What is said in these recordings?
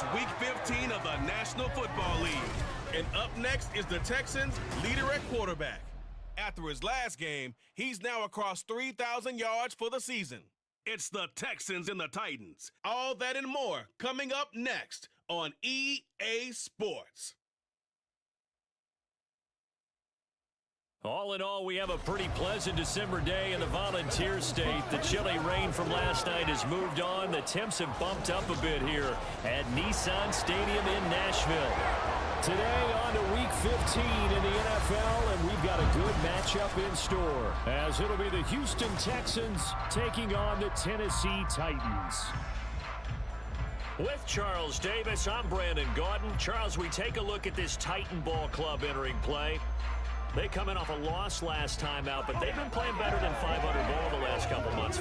It's Week 15 of the National Football League. And up next is the Texans' leader at quarterback. After his last game, he's now across 3,000 yards for the season. It's the Texans and the Titans. All that and more coming up next on EA Sports. All in all, we have a pretty pleasant December day in the Volunteer State. The chilly rain from last night has moved on. The temps have bumped up a bit here at Nissan Stadium in Nashville. Today on to Week 15 in the NFL, and we've got a good matchup in store, as it'll be the Houston Texans taking on the Tennessee Titans. With Charles Davis, I'm Brandon Gaudin. Charles, we take a look at this Titan ball club entering play. They come in off a loss last time out, but they've been playing better than 500 ball the last couple months.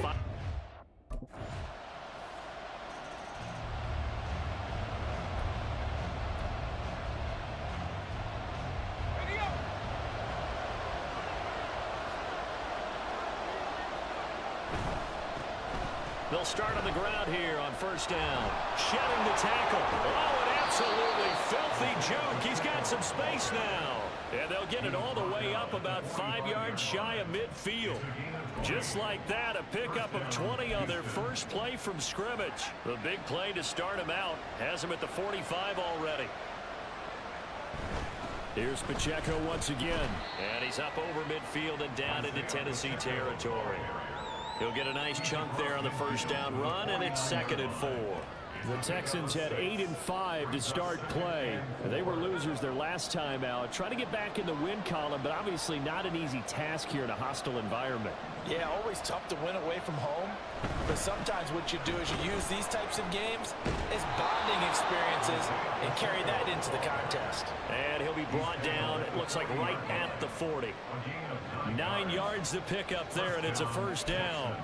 They'll start on the ground here on first down. Shedding the tackle. Oh, an absolutely filthy joke. He's got some space now. And they'll get it all the way up about 5 yards shy of midfield. Just like that, a pickup of 20 on their first play from scrimmage. The big play to start him out. Has him at the 45 already. Here's Pacheco once again. And he's up over midfield and down into Tennessee territory. He'll get a nice chunk there on the first down run, and it's 2nd and 4. The Texans had 8 and 5 to start play. They were losers their last time out. Trying to get back in the win column, but obviously not an easy task here in a hostile environment. Yeah, always tough to win away from home. But sometimes what you do is you use these types of games as bonding experiences and carry that into the contest. And he'll be brought down, it looks like right at the 40. 9 yards to pick up there, and it's a first down.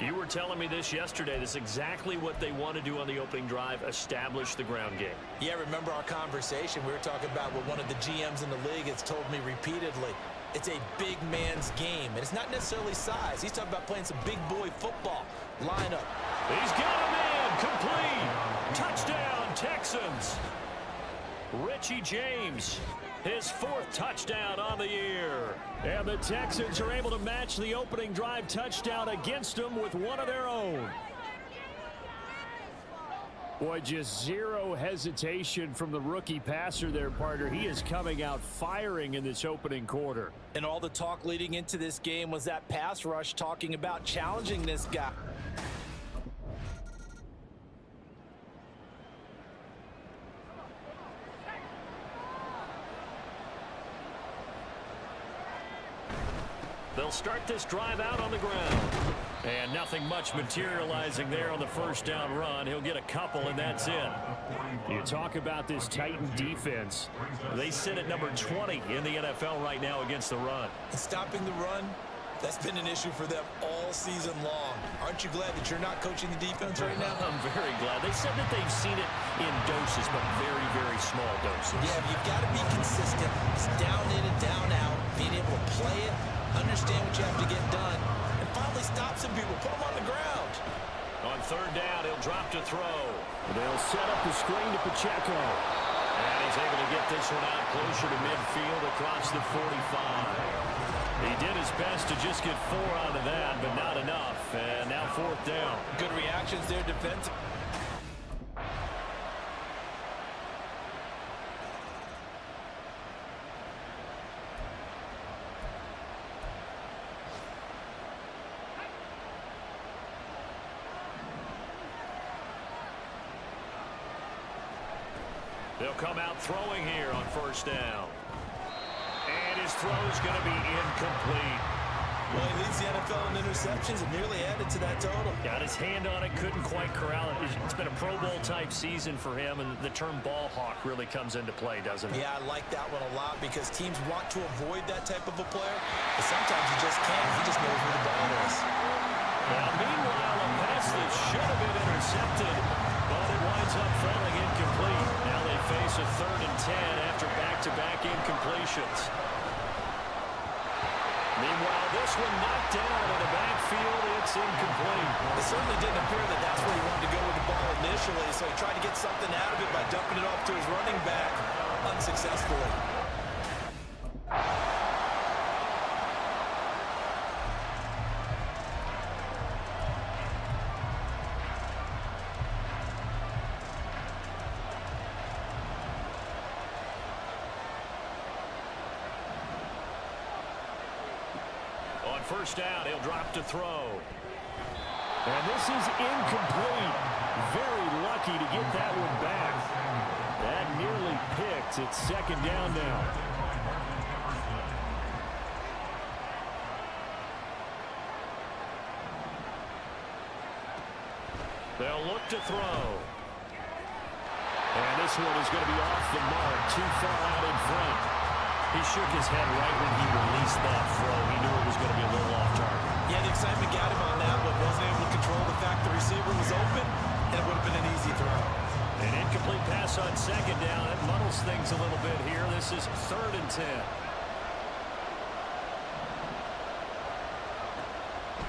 You were telling me this yesterday. This is exactly what they want to do on the opening drive, establish the ground game. Yeah, remember our conversation? We were talking about what one of the GMs in the league has told me repeatedly. It's a big man's game, and it's not necessarily size. He's talking about playing some big boy football. Line up. He's got a man. Complete. Touchdown, Texans. Richie James, his 4th touchdown on the year. And the Texans are able to match the opening drive touchdown against them with one of their own. Boy, just zero hesitation from the rookie passer there, partner. He is coming out firing in this opening quarter. And all the talk leading into this game was that pass rush talking about challenging this guy. They'll start this drive out on the ground. And nothing much materializing there on the first down run. He'll get a couple, and that's it. You talk about this Titan defense. They sit at number 20 in the NFL right now against the run. And stopping the run, that's been an issue for them all season long. Aren't you glad that you're not coaching the defense right now? I'm very glad. They said that they've seen it in doses, but very, very small doses. Yeah, you've got to be consistent. It's down in and down out, being able to play it, understand what you have to get done, and finally stop some people, put them on the ground. On third down, he'll drop to throw. They'll set up the screen to Pacheco. And he's able to get this one out closer to midfield across the 45. He did his best to just get 4 out of that, but not enough. And now 4th down. Good reactions there defensively. They'll come out throwing here on first down. And his throw is going to be incomplete. Well, he leads the NFL in interceptions and nearly added to that total. Got his hand on it, couldn't quite corral it. It's been a Pro Bowl type season for him, and the term ball hawk really comes into play, doesn't it? Yeah, I like that one a lot because teams want to avoid that type of a player, but sometimes you just can't. He just knows where the ball is. Now, meanwhile, a pass that should have been intercepted, but it winds up falling incomplete. Now they face a 3rd and 10 after back-to-back incompletions. Meanwhile, this one knocked down in the backfield. It's incomplete. It certainly didn't appear that that's where he wanted to go with the ball initially, so he tried to get something out of it by dumping it off to his running back unsuccessfully. First down, he'll drop to throw. And this is incomplete. Very lucky to get that one back. That nearly picked. It's second down now. They'll look to throw. And this one is going to be off the mark. Too far out in front. He shook his head right when he released that throw. He knew it was going to be a little off target. Yeah, the excitement got him on that, but wasn't able to control the fact the receiver was open, and it would have been an easy throw. An incomplete pass on second down. That muddles things a little bit here. This is 3rd and 10.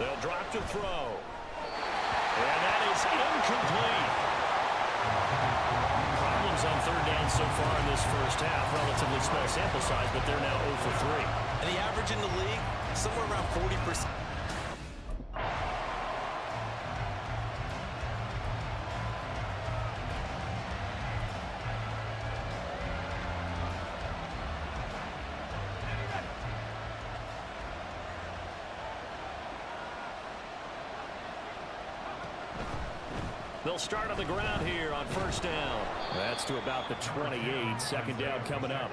They'll drop to throw. And that is incomplete. Problems on 3rd down so far in this first half. Relatively small sample size, but they're now 0 for 3. And the average in the league, somewhere around 40%. They'll start on the ground here on first down. That's to about the 28. Second down coming up.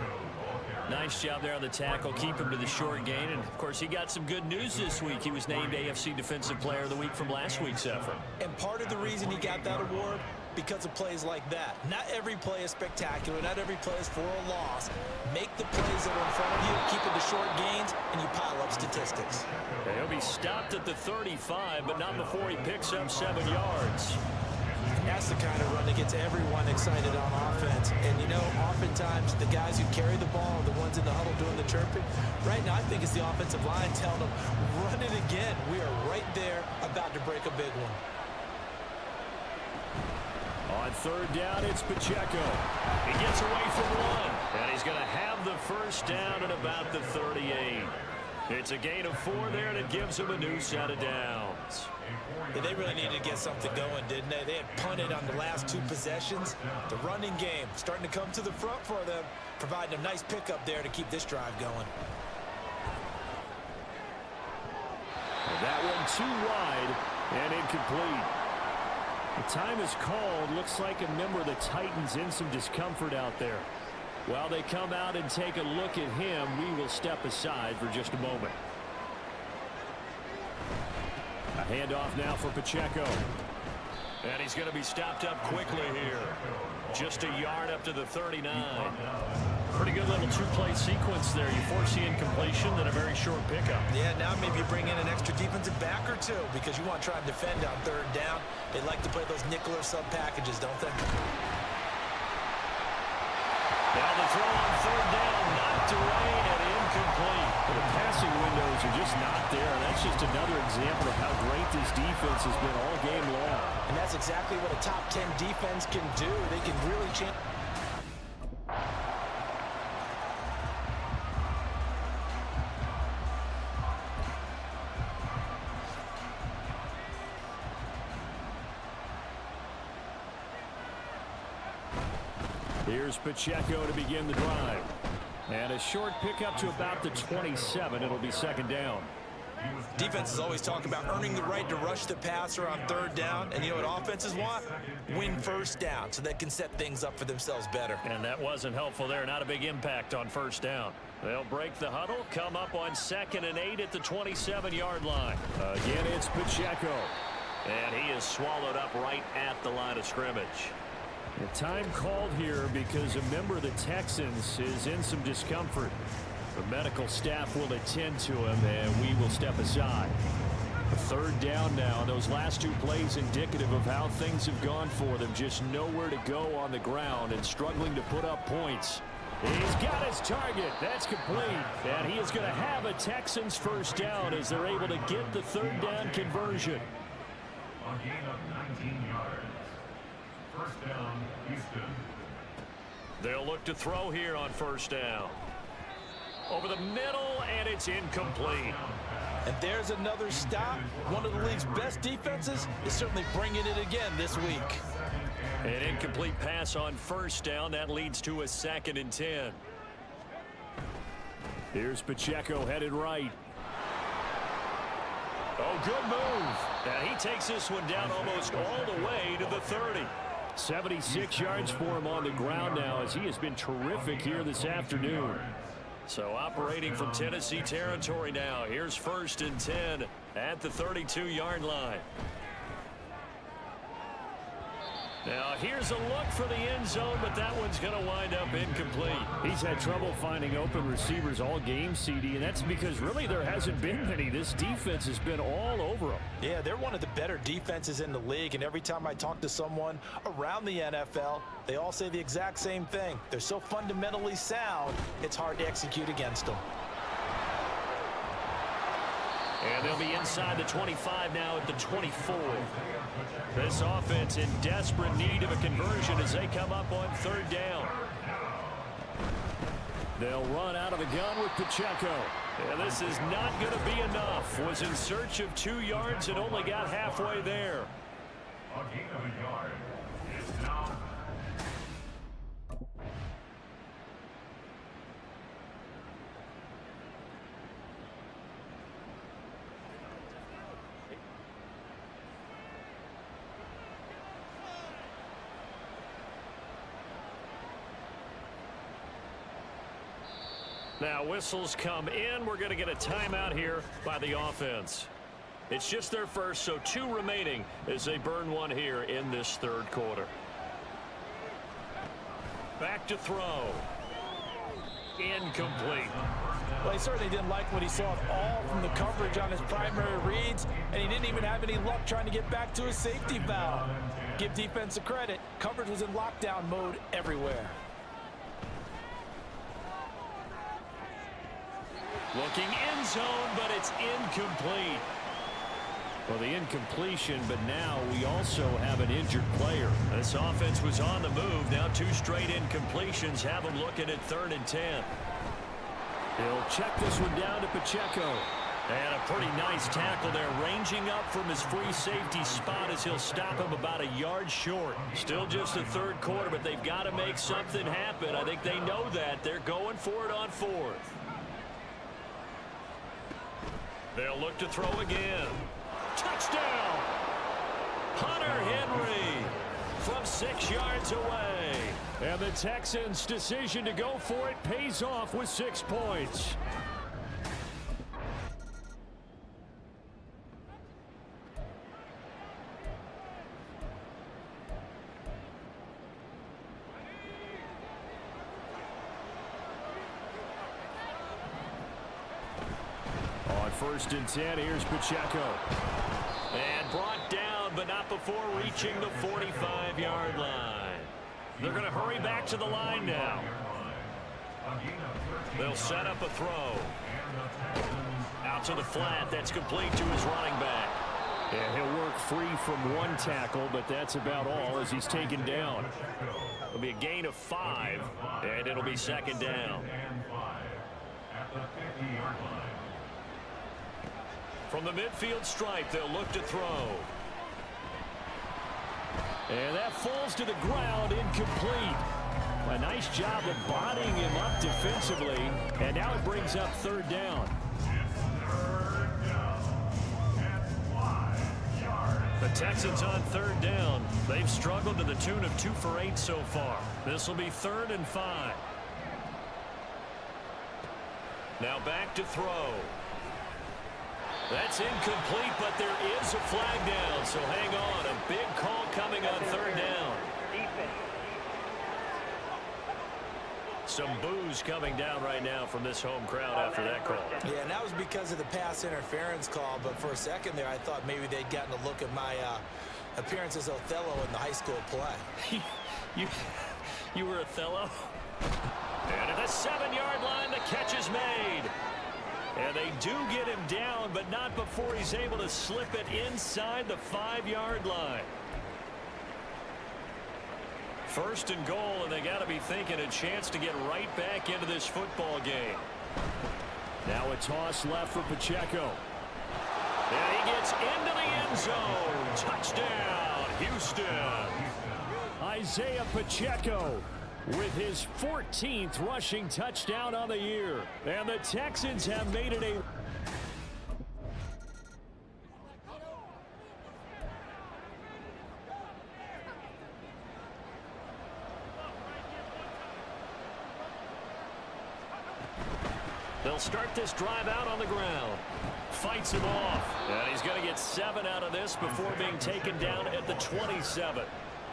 Nice job there on the tackle. Keep him to the short gain. And, of course, he got some good news this week. He was named AFC Defensive Player of the Week from last week's effort. And part of the reason he got that award, because of plays like that. Not every play is spectacular. Not every play is for a loss. Make the plays that are in front of you, keep it to short gains, and you pile up statistics. He'll be stopped at the 35, but not before he picks up 7 yards. That's the kind of run that gets everyone excited on offense. And, you know, oftentimes the guys who carry the ball are the ones in the huddle doing the chirping. Right now, I think it's the offensive line telling them, run it again. We are right there about to break a big one. On 3rd down, it's Pacheco. He gets away from one. And he's going to have the first down at about the 38. It's a gain of 4 there, and it gives him a new set of downs. Yeah, they really needed to get something going, didn't they? They had punted on the last 2 possessions. The running game starting to come to the front for them, providing a nice pickup there to keep this drive going. That one too wide and incomplete. The time is called. Looks like a member of the Titans in some discomfort out there. While they come out and take a look at him, we will step aside for just a moment. A handoff now for Pacheco. And he's going to be stopped up quickly here. Just a yard up to the 39. Pretty good little 2-play sequence there. You force the incompletion, then a very short pickup. Yeah, now maybe you bring in an extra defensive back or 2 because you want to try and defend on 3rd down. They like to play those nickel or sub packages, don't they? Now the throw on 3rd down, knocked away and incomplete. But the passing windows are just not there. That's just another example of how great this defense has been all game long. And that's exactly what a top 10 defense can do. They can really change. Here's Pacheco to begin the drive. And a short pickup to about the 27. It'll be 2nd down. Defenses always talk about earning the right to rush the passer on 3rd down. And you know what offenses want? Win 1st down so they can set things up for themselves better. And that wasn't helpful there. Not a big impact on 1st down. They'll break the huddle, come up on 2nd and 8 at the 27-yard line. Again, it's Pacheco. And he is swallowed up right at the line of scrimmage. The time called here because a member of the Texans is in some discomfort. The medical staff will attend to him, and we will step aside. 3rd down now. Those last 2 plays indicative of how things have gone for them. Just nowhere to go on the ground and struggling to put up points. He's got his target. That's complete. And he is going to have a Texans first down as they're able to get the third down conversion. A gain of 19 yards. First down, Houston. They'll look to throw here on first down. Over the middle, and it's incomplete. And there's another stop. One of the league's best defenses is certainly bringing it again this week. An incomplete pass on first down. That leads to a 2nd and 10. Here's Pacheco headed right. Oh, good move. And he takes this one down almost all the way to the 30. 76 yards for him on the ground now as he has been terrific here this afternoon. So operating from Tennessee territory now. Here's 1st and 10 at the 32-yard line. Now here's a look for the end zone, but that one's going to wind up incomplete. He's had trouble finding open receivers all game, CD, and that's because really there hasn't been many. This defense has been all over them. Yeah, they're one of the better defenses in the league, and every time I talk to someone around the NFL, they all say the exact same thing. They're so fundamentally sound, it's hard to execute against them. And they'll be inside the 25 now at the 24. This offense in desperate need of a conversion as they come up on third down. They'll run out of the gun with Pacheco. And this is not going to be enough. Was in search of 2 yards and only got halfway there. A gain of a yard. It's now. Now whistles come in. We're going to get a timeout here by the offense. It's just their first, so 2 remaining as they burn one here in this third quarter. Back to throw. Incomplete. Well, he certainly didn't like what he saw at all from the coverage on his primary reads, and he didn't even have any luck trying to get back to his safety valve. Give defense a credit. Coverage was in lockdown mode everywhere. Looking end zone, but it's incomplete. Well, the incompletion, but now we also have an injured player. This offense was on the move. Now 2 straight incompletions have them looking at 3rd and 10. He'll check this one down to Pacheco. And a pretty nice tackle there, ranging up from his free safety spot as he'll stop him about a yard short. Still just the third quarter, but they've got to make something happen. I think they know that. They're going for it on 4th. They'll look to throw again. Touchdown! Hunter Henry from 6 yards away. And the Texans' decision to go for it pays off with 6 points. On 1st and 10, here's Pacheco. And brought down, but not before reaching the 45-yard line. They're going to hurry back to the line now. They'll set up a throw. Out to the flat. That's complete to his running back. And he'll work free from 1 tackle, but that's about all as he's taken down. It'll be a gain of 5, and it'll be 2nd down. From the midfield stripe, they'll look to throw. And that falls to the ground, incomplete. A nice job of bodying him up defensively. And now it brings up 3rd down. The Texans on 3rd down. They've struggled to the tune of 2 for 8 so far. This will be 3rd and 5. Now back to throw. That's incomplete, but there is a flag down, so hang on. A big call coming on 3rd down. Some boos coming down right now from this home crowd after that call. Yeah, and that was because of the pass interference call, but for a second there, I thought maybe they'd gotten a look at my appearance as Othello in the high school play. You were Othello? And at the 7-yard line, the catch is made. And they do get him down, but not before he's able to slip it inside the 5-yard line. First and goal, and they got to be thinking a chance to get right back into this football game. Now a toss left for Pacheco. And he gets into the end zone. Touchdown, Houston. Isaiah Pacheco with his 14th rushing touchdown on the year. And the Texans have made it a... They'll start this drive out on the ground. Fights him off. And he's going to get 7 out of this before being taken down at the 27.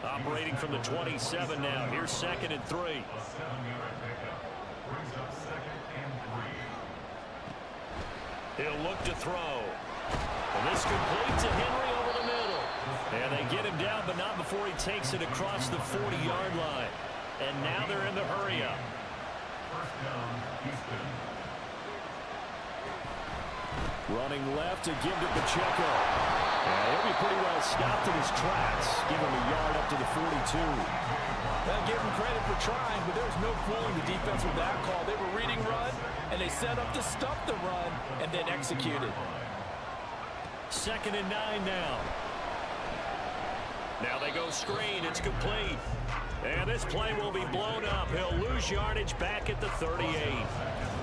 Operating from the 27 now. Here's 2nd and 3. A 7-yard pickup brings up 2nd and 3. He'll look to throw. And this complete to Henry over the middle. And they get him down, but not before he takes it across the 40-yard line. And now they're in the hurry-up. First down, Houston. Running left to give to Pacheco. And he'll be pretty well stopped in his tracks. Give him a yard up to the 42. They'll give him credit for trying, but there was no fooling the defense with that call. They were reading run, and they set up to stop the run, and then executed. 2nd and 9 now. Now they go screen. It's complete. And this play will be blown up. He'll lose yardage back at the 38.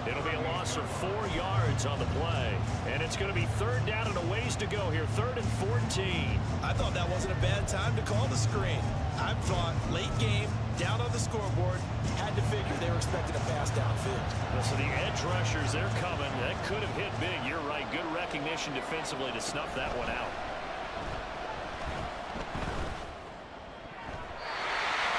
It'll be a loss of 4 yards on the play. And it's going to be 3rd down and a ways to go here. 3rd and 14. I thought that wasn't a bad time to call the screen. I thought late game, down on the scoreboard, had to figure they were expecting a pass downfield. So the edge rushers, they're coming. That could have hit big. You're right. Good recognition defensively to snuff that one out.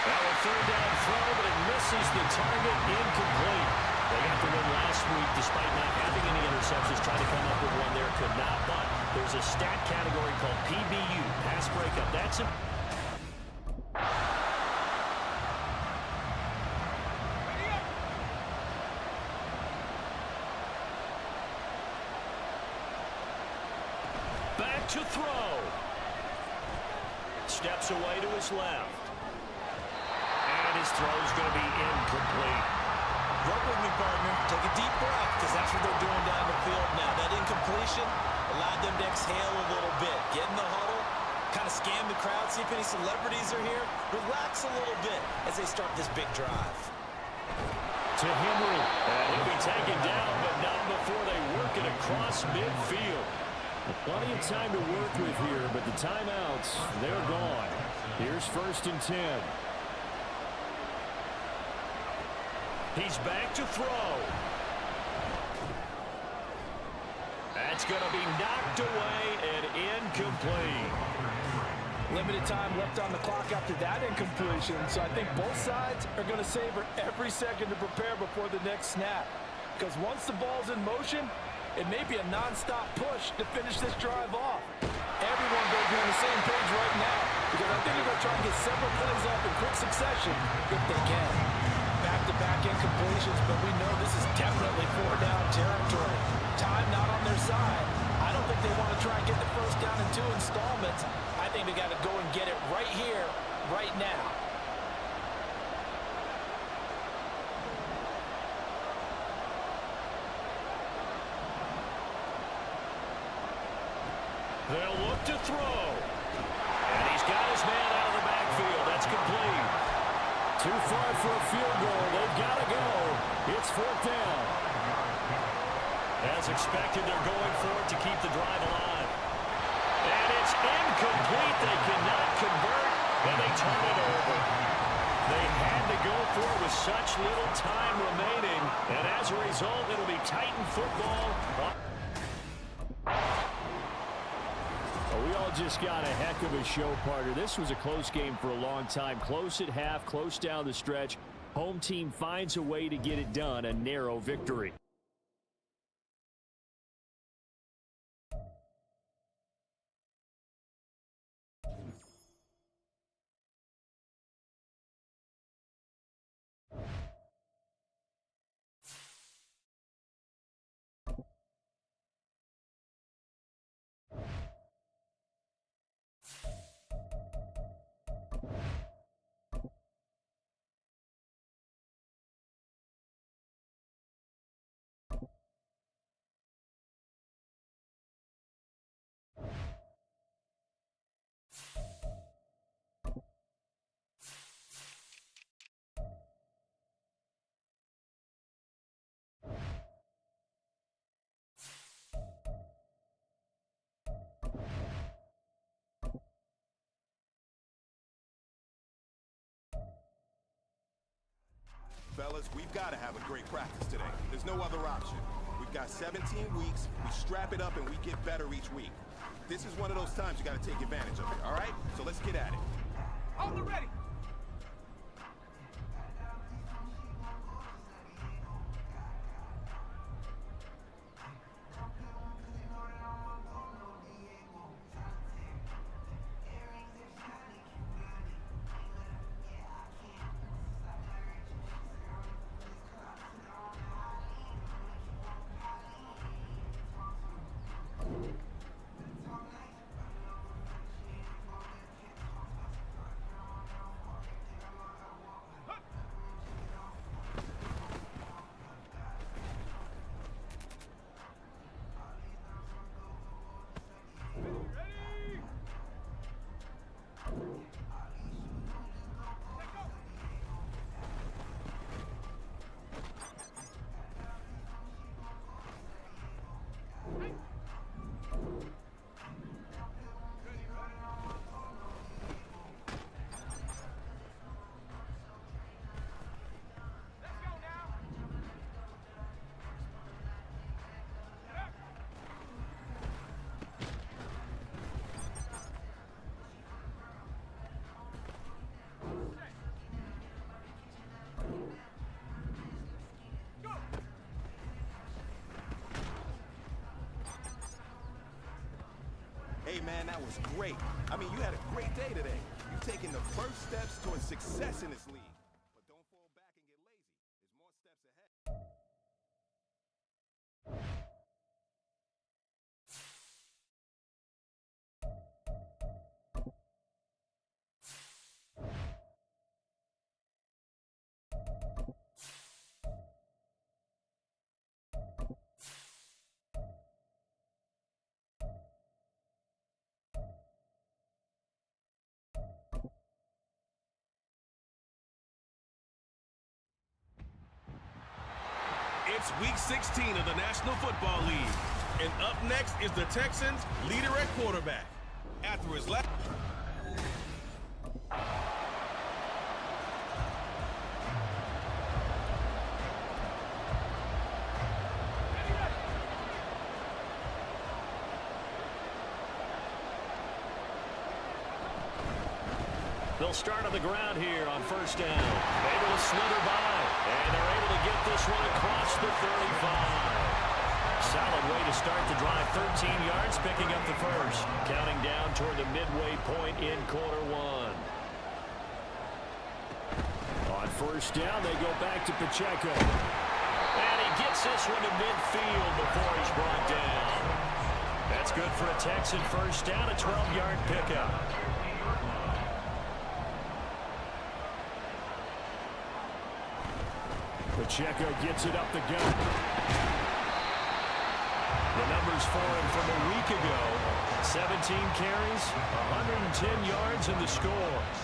That one 3rd down throw, but it misses the target. Incomplete. They got the win last week despite not having any interceptions. Trying to come up with one there, could not. But there's a stat category called PBU, pass breakup. That's it. Back to throw. Steps away to his left. And his throw's going to be incomplete. Work with me, partner. Take a deep breath, because that's what they're doing down the field now. That incompletion allowed them to exhale a little bit. Get in the huddle, kind of scan the crowd, see if any celebrities are here. Relax a little bit as they start this big drive. To Henry. And he'll be taken down, but not before they work it across midfield. Plenty of time to work with here, but the timeouts, they're gone. Here's 1st and 10. He's back to throw. That's going to be knocked away and incomplete. Limited time left on the clock after that incompletion, so I think both sides are going to savor every second to prepare before the next snap. Because once the ball's in motion, it may be a non-stop push to finish this drive off. Everyone will be on the same page right now, because I think they're going to try and get several plays off in quick succession if they can. Back-to-back incompletions, but we know this is definitely 4-down territory. Time not on their side. I don't think they want to try and get the first down in 2 installments. I think they got to go and get it right here, right now. They'll look to throw. And he's got his man out of the backfield. That's complete. Too far for a field goal. They've got to go. It's 4th down. As expected, they're going for it to keep the drive alive. And it's incomplete. They cannot convert, and they turn it over. They had to go for it with such little time remaining, and as a result, it'll be Titan football. We all just got a heck of a show, partner. This was a close game for a long time. Close at half, close down the stretch. Home team finds a way to get it done, a narrow victory. Fellas, we've got to have a great practice today. There's no other option. We've got 17 weeks, we strap it up and we get better each week. This is one of those times you got to take advantage of it, all right? So let's get at it. On the ready. Hey, man, that was great. I mean, you had a great day today. You're taking the first steps towards success in this league. But don't fall back and get lazy. There's more steps ahead. It's week 16 of the National Football League. And up next is the Texans' leader at quarterback. After his last... They'll start on the ground here on first down. Able to slither by, and they're able to get this one across the 35. Solid way to start the drive. 13 yards, picking up the first. Counting down toward the midway point in quarter one. On first down, they go back to Pacheco. And he gets this one to midfield before he's brought down. That's good for a Texan first down, a 12-yard pickup. Pacheco gets it up the gut. The numbers for him from a week ago. 17 carries, 110 yards, and the score.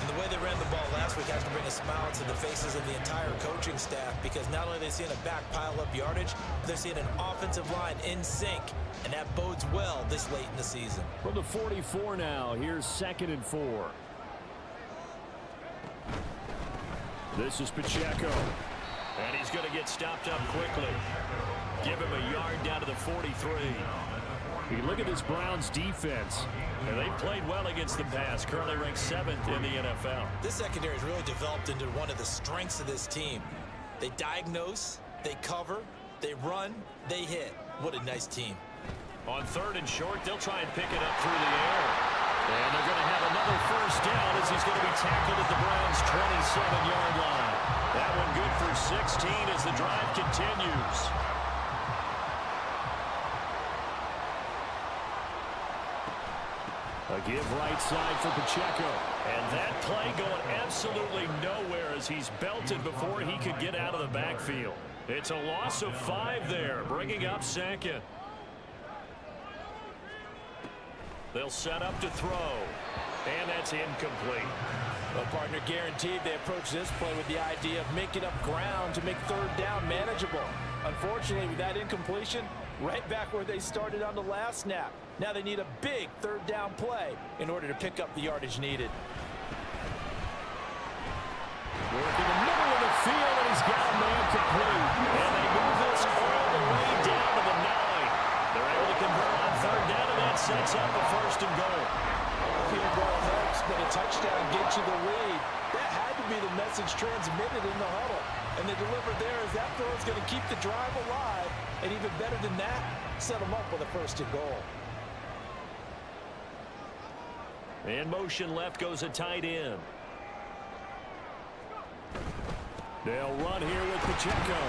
And the way they ran the ball last week has to bring a smile to the faces of the entire coaching staff, because not only are they seeing a back pile up yardage, they're seeing an offensive line in sync, and that bodes well this late in the season. From the 44 now, here's 2nd and 4. This is Pacheco. And he's going to get stopped up quickly. Give him a yard down to the 43. You look at this Browns defense, and they've played well against the pass. Currently ranked 7th in the NFL. This secondary has really developed into one of the strengths of this team. They diagnose, they cover, they run, they hit. What a nice team. On 3rd and short, they'll try and pick it up through the air. And they're going to have another first down as he's going to be tackled at the Browns' 27-yard line. That one good for 16 as the drive continues. A give right side for Pacheco. And that play going absolutely nowhere as he's belted before he could get out of the backfield. It's a loss of 5 there, bringing up 2nd. They'll set up to throw. And that's incomplete. Well, partner, guaranteed they approach this play with the idea of making up ground to make 3rd down manageable. Unfortunately, with that incompletion, right back where they started on the last snap. Now they need a big 3rd down play in order to pick up the yardage needed. Working the middle of the field, and he's got him sets up a 1st and goal. A field goal helps, but a touchdown gets you the lead. That had to be the message transmitted in the huddle. And they delivered there as that throw is going to keep the drive alive. And even better than that, set them up with a 1st and goal. In motion left goes a tight end. They'll run here with Pacheco.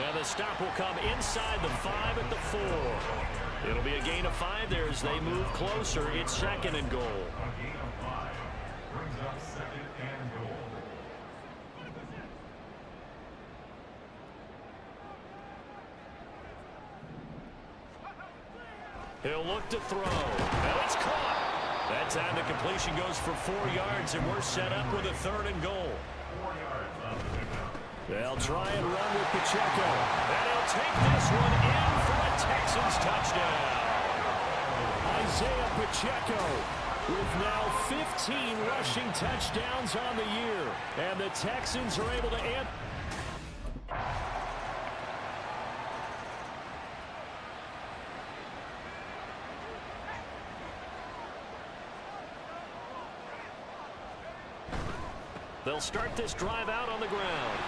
And the stop will come inside the 5 at the 4. It'll be a gain of 5 there as they move closer. It's 2nd and goal. A gain of 5 brings up 2nd and goal. He'll look to throw. Now it's caught. That time the completion goes for 4 yards, and we're set up with a 3rd and goal. 4 yards on the pickup. They'll try and run with Pacheco. And he'll take this one in for a Texans touchdown. Isaiah Pacheco with now 15 rushing touchdowns on the year. And the Texans are able to end. They'll start this drive out on the ground.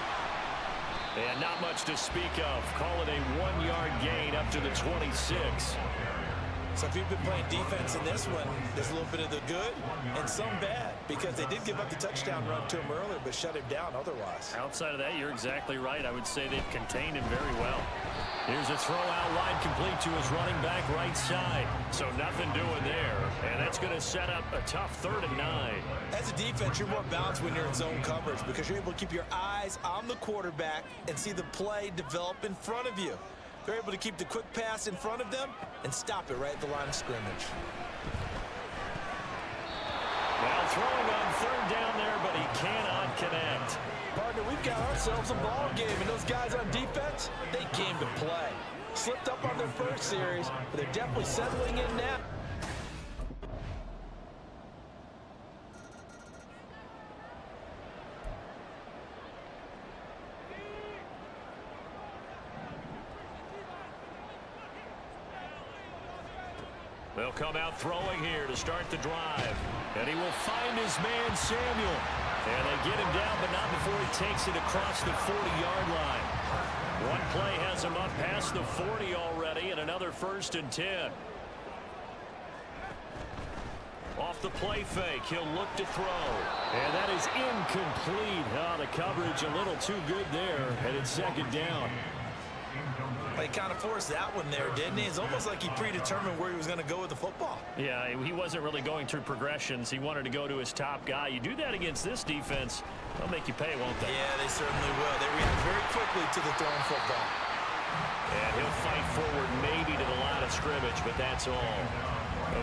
And not much to speak of. Call it a 1-yard gain up to the 26. So if you've been playing defense in this one, there's a little bit of the good and some bad, because they did give up the touchdown run to him earlier, but shut him down otherwise. Outside of that, you're exactly right. I would say they've contained him very well. Here's a throw out wide complete to his running back right side. So nothing doing there. And that's going to set up a tough 3rd and 9. As a defense, you're more balanced when you're in zone coverage because you're able to keep your eyes on the quarterback and see the play develop in front of you. They're able to keep the quick pass in front of them and stop it right at the line of scrimmage. Now throwing on 3rd down there, but he cannot connect. Partner, we've got ourselves a ball game, and those guys on defense, they came to play. Slipped up on their first series, but they're definitely settling in now. They'll come out throwing here to start the drive. And he will find his man, Samuel. And they get him down, but not before he takes it across the 40-yard line. One play has him up past the 40 already, and another 1st and 10. Off the play fake, he'll look to throw. And that is incomplete. Oh, the coverage a little too good there, and it's 2nd down. He kind of forced that one there, didn't he? It's almost like he predetermined where he was going to go with the football. Yeah, he wasn't really going through progressions. He wanted to go to his top guy. You do that against this defense, they'll make you pay, won't they? Yeah, they certainly will. They react very quickly to the thrown football. And he'll fight forward maybe to the line of scrimmage, but that's all.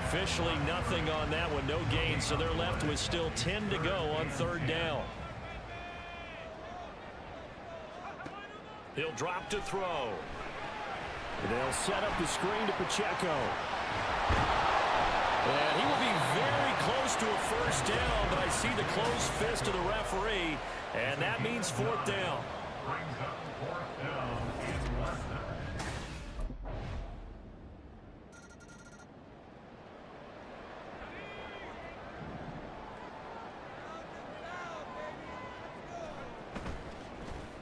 Officially nothing on that one, no gain, so they're left with still 10 to go on 3rd down. He'll drop to throw. They'll set up the screen to Pacheco. And he will be very close to a 1st down, but I see the closed fist of the referee, and that means 4th down. Brings up 4th down in less than.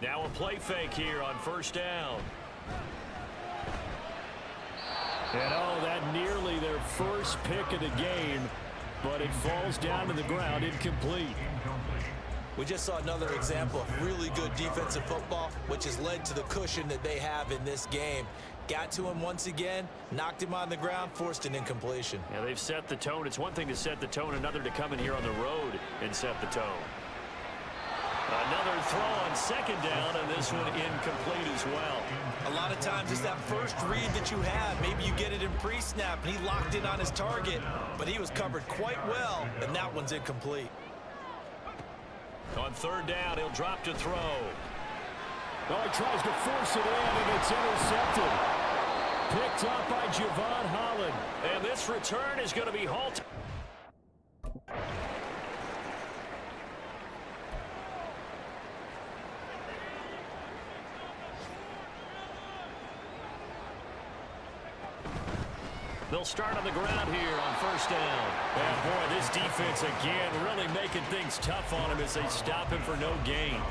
Now a play fake here on 1st down. And oh, that nearly their first pick of the game, but it falls down to the ground, incomplete. We just saw another example of really good defensive football, which has led to the cushion that they have in this game. Got to him once again, knocked him on the ground, forced an incompletion. Yeah, they've set the tone. It's one thing to set the tone, another to come in here on the road and set the tone. Another throw on 2nd down, and this one incomplete as well. A lot of times it's that first read that you have. Maybe you get it in pre-snap, and he locked in on his target, but he was covered quite well, and that one's incomplete. On 3rd down, he'll drop to throw. Oh, he tries to force it in, and it's intercepted. Picked up by Javon Holland. And this return is going to be halted. They'll start on the ground here on first down. And boy, this defense again really making things tough on him as they stop him for no gain.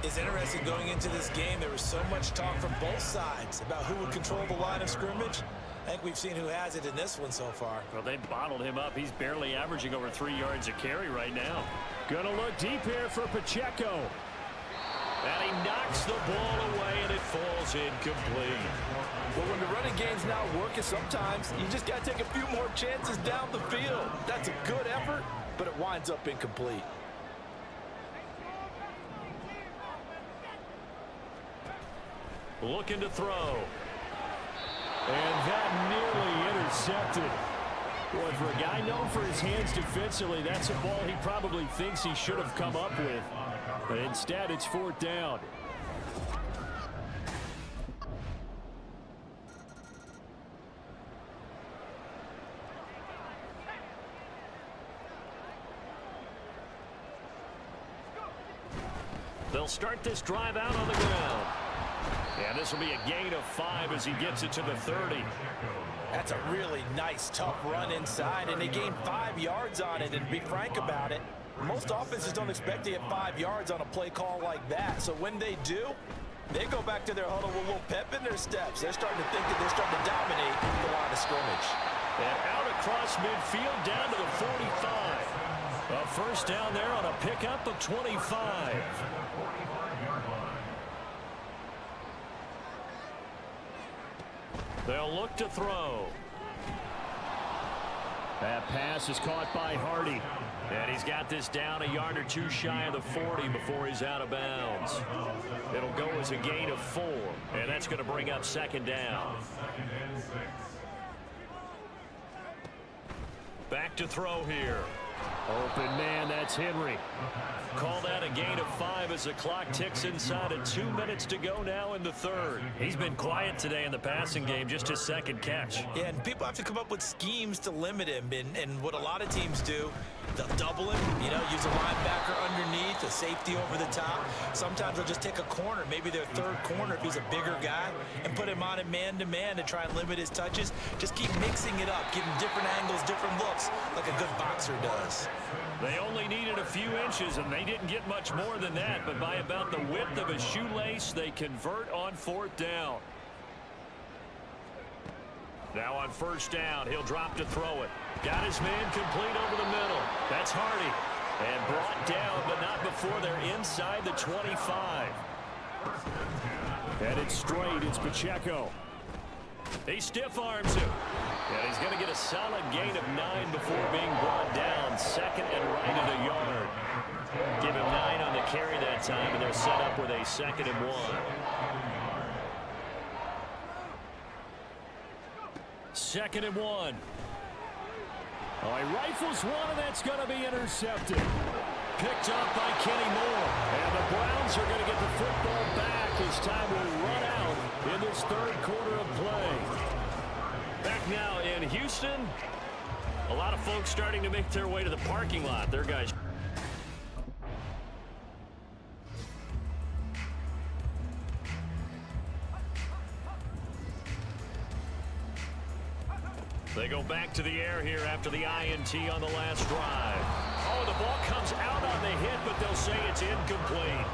It's interesting going into this game. There was so much talk from both sides about who would control the line of scrimmage. I think we've seen who has it in this one so far. Well, they bottled him up. He's barely averaging over 3 yards a carry right now. Gonna look deep here for Pacheco. And he knocks the ball away, and it falls incomplete. Well, when the running game's not working, sometimes you just got to take a few more chances down the field. That's a good effort, but it winds up incomplete. Looking to throw. And that nearly intercepted. Boy, for a guy known for his hands defensively, that's a ball he probably thinks he should have come up with. But instead, it's 4th down. They'll start this drive out on the ground. And this will be a gain of 5 as he gets it to the 30. That's a really nice, tough run inside, and they gained 5 yards on it. And to be frank about it, most offenses don't expect to get 5 yards on a play call like that. So when they do, they go back to their huddle with a little pep in their steps. They're starting to think that they're starting to dominate the line of scrimmage. And out across midfield down to the 45. A first down there on a pickup of 25. They'll look to throw. That pass is caught by Hardy. And he's got this down a yard or 2 shy of the 40 before he's out of bounds. It'll go as a gain of 4. And that's going to bring up 2nd down. Back to throw here. Open man, that's Henry. Call that a gain of 5 as the clock ticks inside of 2 minutes to go now in the 3rd. He's been quiet today in the passing game, just his 2nd catch. Yeah, and people have to come up with schemes to limit him. And what a lot of teams do, they'll double him, use a linebacker underneath, a safety over the top. Sometimes they'll just take a corner, maybe their 3rd corner if he's a bigger guy, and put him on a man-to-man to try and limit his touches. Just keep mixing it up, give him different angles, different looks, like a good boxer does. They only needed a few inches, and they didn't get much more than that, but by about the width of a shoelace, they convert on 4th down. Now on first down, he'll drop to throw it. Got his man complete over the middle. That's Hardy. And brought down, but not before they're inside the 25. And it's straight. It's Pacheco. He stiff arms him. And he's going to get a solid gain of 9 before being brought down. 2nd and right at a yard. Give him 9 on the carry that time, and they're set up with a 2nd and 1. Second and 1. Oh, he rifles one, and that's going to be intercepted. Picked up by Kenny Moore. And the Browns are going to get the football back as time will run out in this 3rd quarter of play. Back now in Houston. A lot of folks starting to make their way to the parking lot. Their guys. They go back to the air here after the INT on the last drive. Oh, the ball comes out on the hit, but they'll say it's incomplete.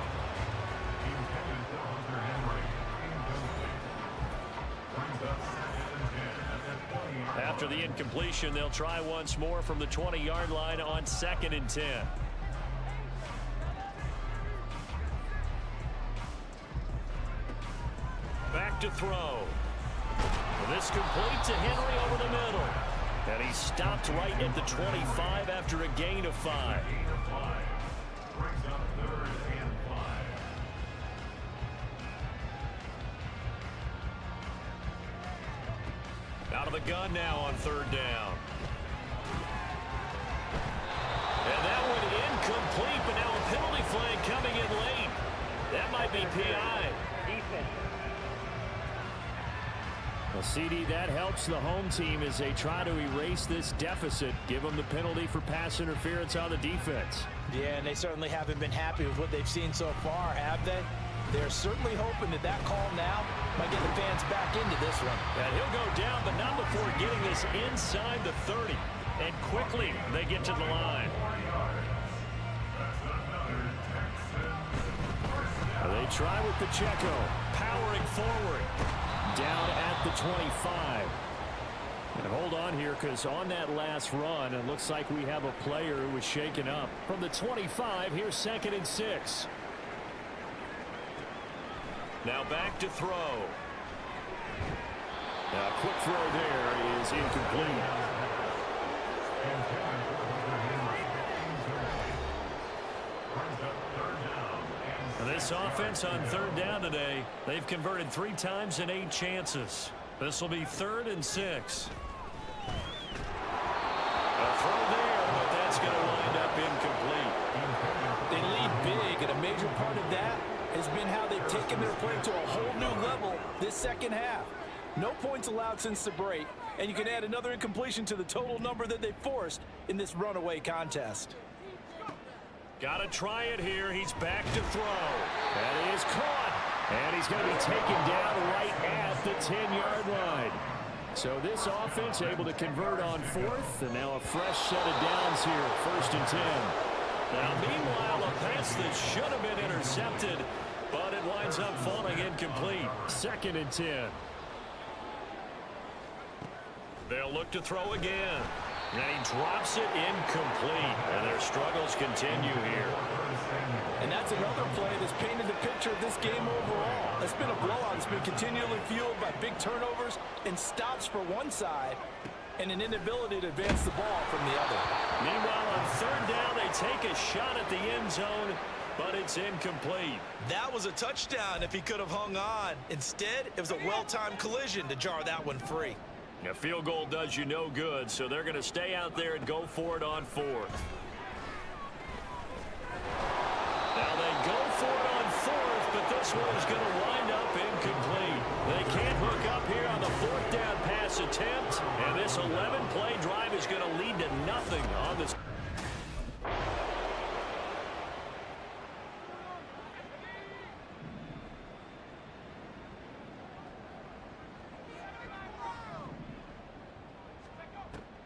After the incompletion, they'll try once more from the 20-yard line on 2nd and 10. Back to throw. This complete to Henry over the middle. And he stopped right at the 25 after a gain of 5. Out of the gun now on 3rd down. And that one incomplete, but now a penalty flag coming in late. That might be PI. Well, CD, that helps the home team as they try to erase this deficit. Give them the penalty for pass interference on the defense. Yeah, and they certainly haven't been happy with what they've seen so far, have they? They're certainly hoping that that call now might get the fans back into this one. And he'll go down, but not before getting this inside the 30. And quickly they get to the line. They try with Pacheco, powering forward, down at the 25. And hold on here, because on that last run, it looks like we have a player who was shaken up. From the 25, here's 2nd and 6. Now back to throw. Now a quick throw there is incomplete. This offense on 3rd down today, they've converted 3 times in 8 chances. This will be 3rd and 6. A throw there, but that's going to wind up incomplete. They lead big, and a major part of that has been how they've taken their play to a whole new level this second half. No points allowed since the break, and you can add another incompletion to the total number that they forced in this runaway contest. Got to try it here. He's back to throw. That is caught. And he's going to be taken down right at the 10-yard line. So this offense able to convert on 4th, and now a fresh set of downs here, 1st and 10. Now, meanwhile, a pass that should have been intercepted, but it winds up falling incomplete. 2nd and 10. They'll look to throw again. And he drops it incomplete. And their struggles continue here. And that's another play that's painted the picture of this game overall. It's been a blowout. It's been continually fueled by big turnovers and stops for one side and an inability to advance the ball from the other. Meanwhile, on 3rd down, they take a shot at the end zone, but it's incomplete. That was a touchdown if he could have hung on. Instead, it was a well-timed collision to jar that one free. A field goal does you no good, so they're going to stay out there and go for it on 4th. Now they go for it on 4th, but this one is going to wind up incomplete. They can't hook up here on the 4th down pass attempt, and this 11-play drive is going to lead to nothing on this.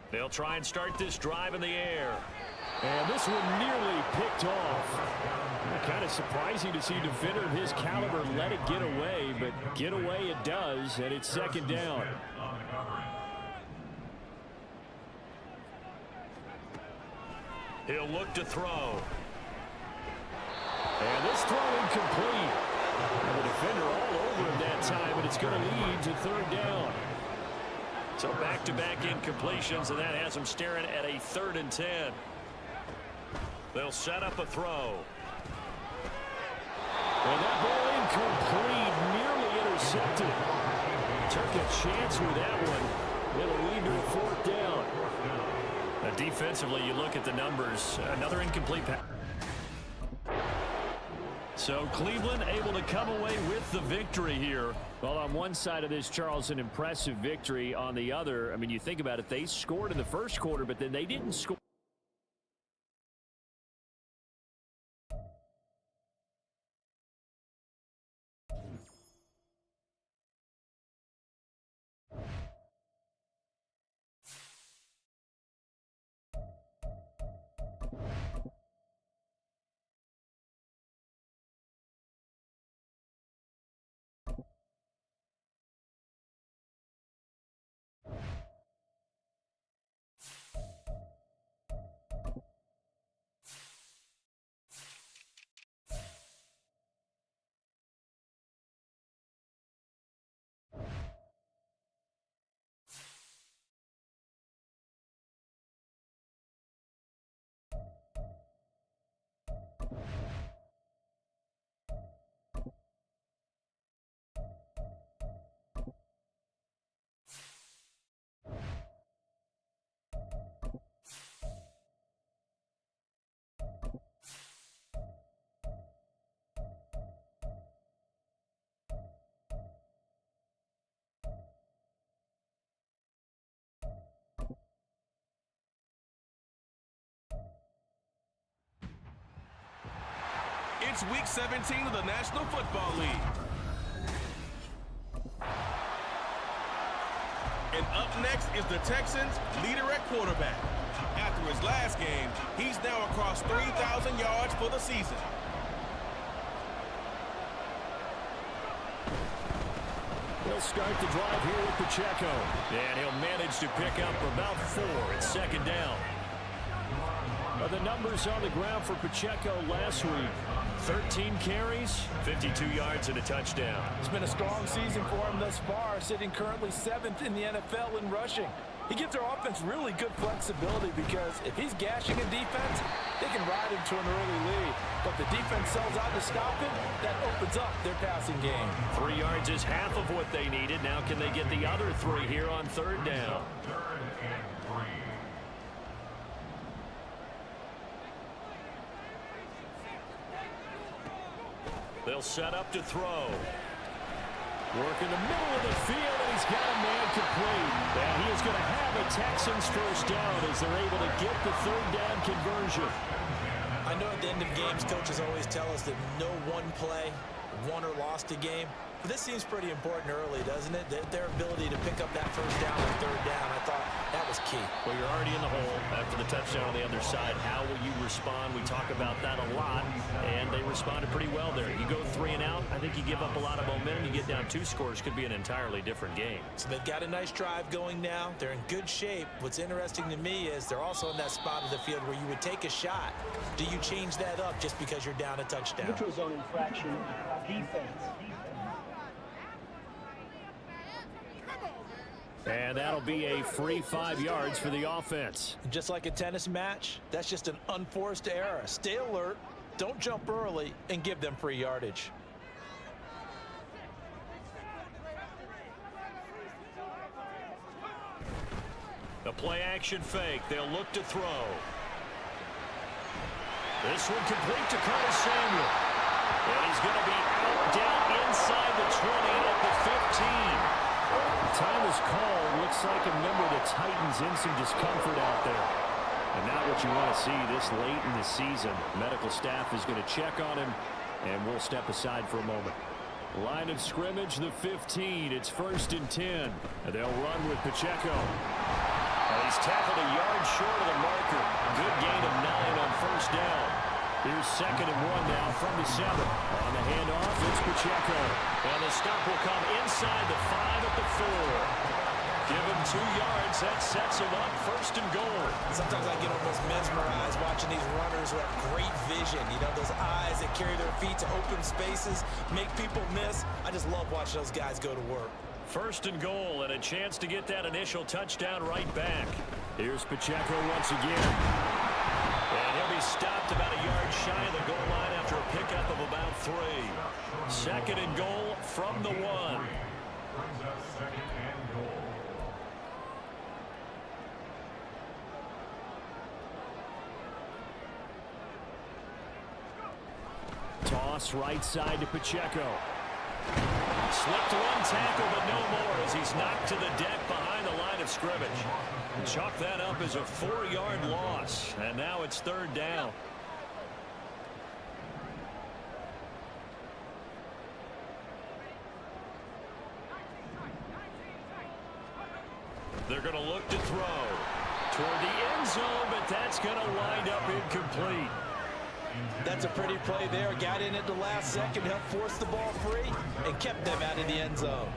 They'll try and start this drive in the air. And this one nearly picked off. Kind of surprising to see a defender of his caliber let it get away, but get away it does, and it's 2nd down. He'll look to throw. And this throw incomplete. And the defender all over him that time, and it's going to lead to 3rd down. So back-to-back incompletions, and that has them staring at a 3rd and 10. They'll set up a throw. And that ball incomplete, nearly intercepted. Took a chance with that one. It'll lead to a 4th down. Now defensively, you look at the numbers. Another incomplete pass. So Cleveland able to come away with the victory here. Well, on one side of this, Charles, an impressive victory. On the other, I mean, you think about it, they scored in the first quarter, but then they didn't score. It's Week 17 of the National Football League. And up next is the Texans' leader at quarterback. After his last game, he's now across 3,000 yards for the season. He'll start the drive here with Pacheco. And he'll manage to pick up about 4. It's second down. The numbers on the ground for Pacheco last week. 13 carries, 52 yards, and a touchdown. It's been a strong season for him thus far, sitting currently 7th in the NFL in rushing. He gives their offense really good flexibility because if he's gashing a defense, they can ride into an early lead. But the defense sells out to stop him, that opens up their passing game. 3 yards is half of what they needed. Now can they get the other 3 here on third down? They'll set up to throw. Work in the middle of the field, and he's got a man complete. And he is going to have a Texans first down as they're able to get the third down conversion. I know at the end of games, coaches always tell us that no one play won or lost a game. But this seems pretty important early, doesn't it? Their ability to pick up that first down and third down, I thought that was key. Well, you're already in the hole after the touchdown on the other side. How will you respond? We talk about that a lot, and they responded pretty well there. You go 3 and out, I think you give up a lot of momentum. You get down 2 scores, could be an entirely different game. So they've got a nice drive going now. They're in good shape. What's interesting to me is they're also in that spot of the field where you would take a shot. Do you change that up just because you're down a touchdown? Neutral zone infraction, defense. And that'll be a free 5 yards for the offense. Just like a tennis match, that's just an unforced error. Stay alert, don't jump early, and give them free yardage. The play-action fake. They'll look to throw. This one complete to Curtis Samuel. And he's going to be out down inside the 20 at the 15. Time is called. Looks like a member of the Titans in some discomfort out there. And not what you want to see this late in the season. Medical staff is going to check on him, and we'll step aside for a moment. Line of scrimmage, the 15. It's 1st and 10. And they'll run with Pacheco. And he's tackled a yard short of the marker. Good gain of 9 on first down. Here's 2nd and 1 now from the 7. On the handoff, it's Pacheco. And the stop will come inside the 5 at the 4. Give him 2 yards. That sets him up 1st and goal. Sometimes I get almost mesmerized watching these runners who have great vision. You know, those eyes that carry their feet to open spaces, make people miss. I just love watching those guys go to work. 1st and goal, and a chance to get that initial touchdown right back. Here's Pacheco once again. And he'll be stopped about a yard shy of the goal line after a pickup of about 3. 2nd and goal from the 1. Brings up 2nd and goal. Toss right side to Pacheco. Slipped 1 tackle, but no more as he's knocked to the deck behind the line of scrimmage. Chalk that up as a 4-yard loss, and now it's 3rd down. They're going to look to throw toward the end zone, but that's going to wind up incomplete. That's a pretty play there. Got in at the last second, helped force the ball free, and kept them out of the end zone.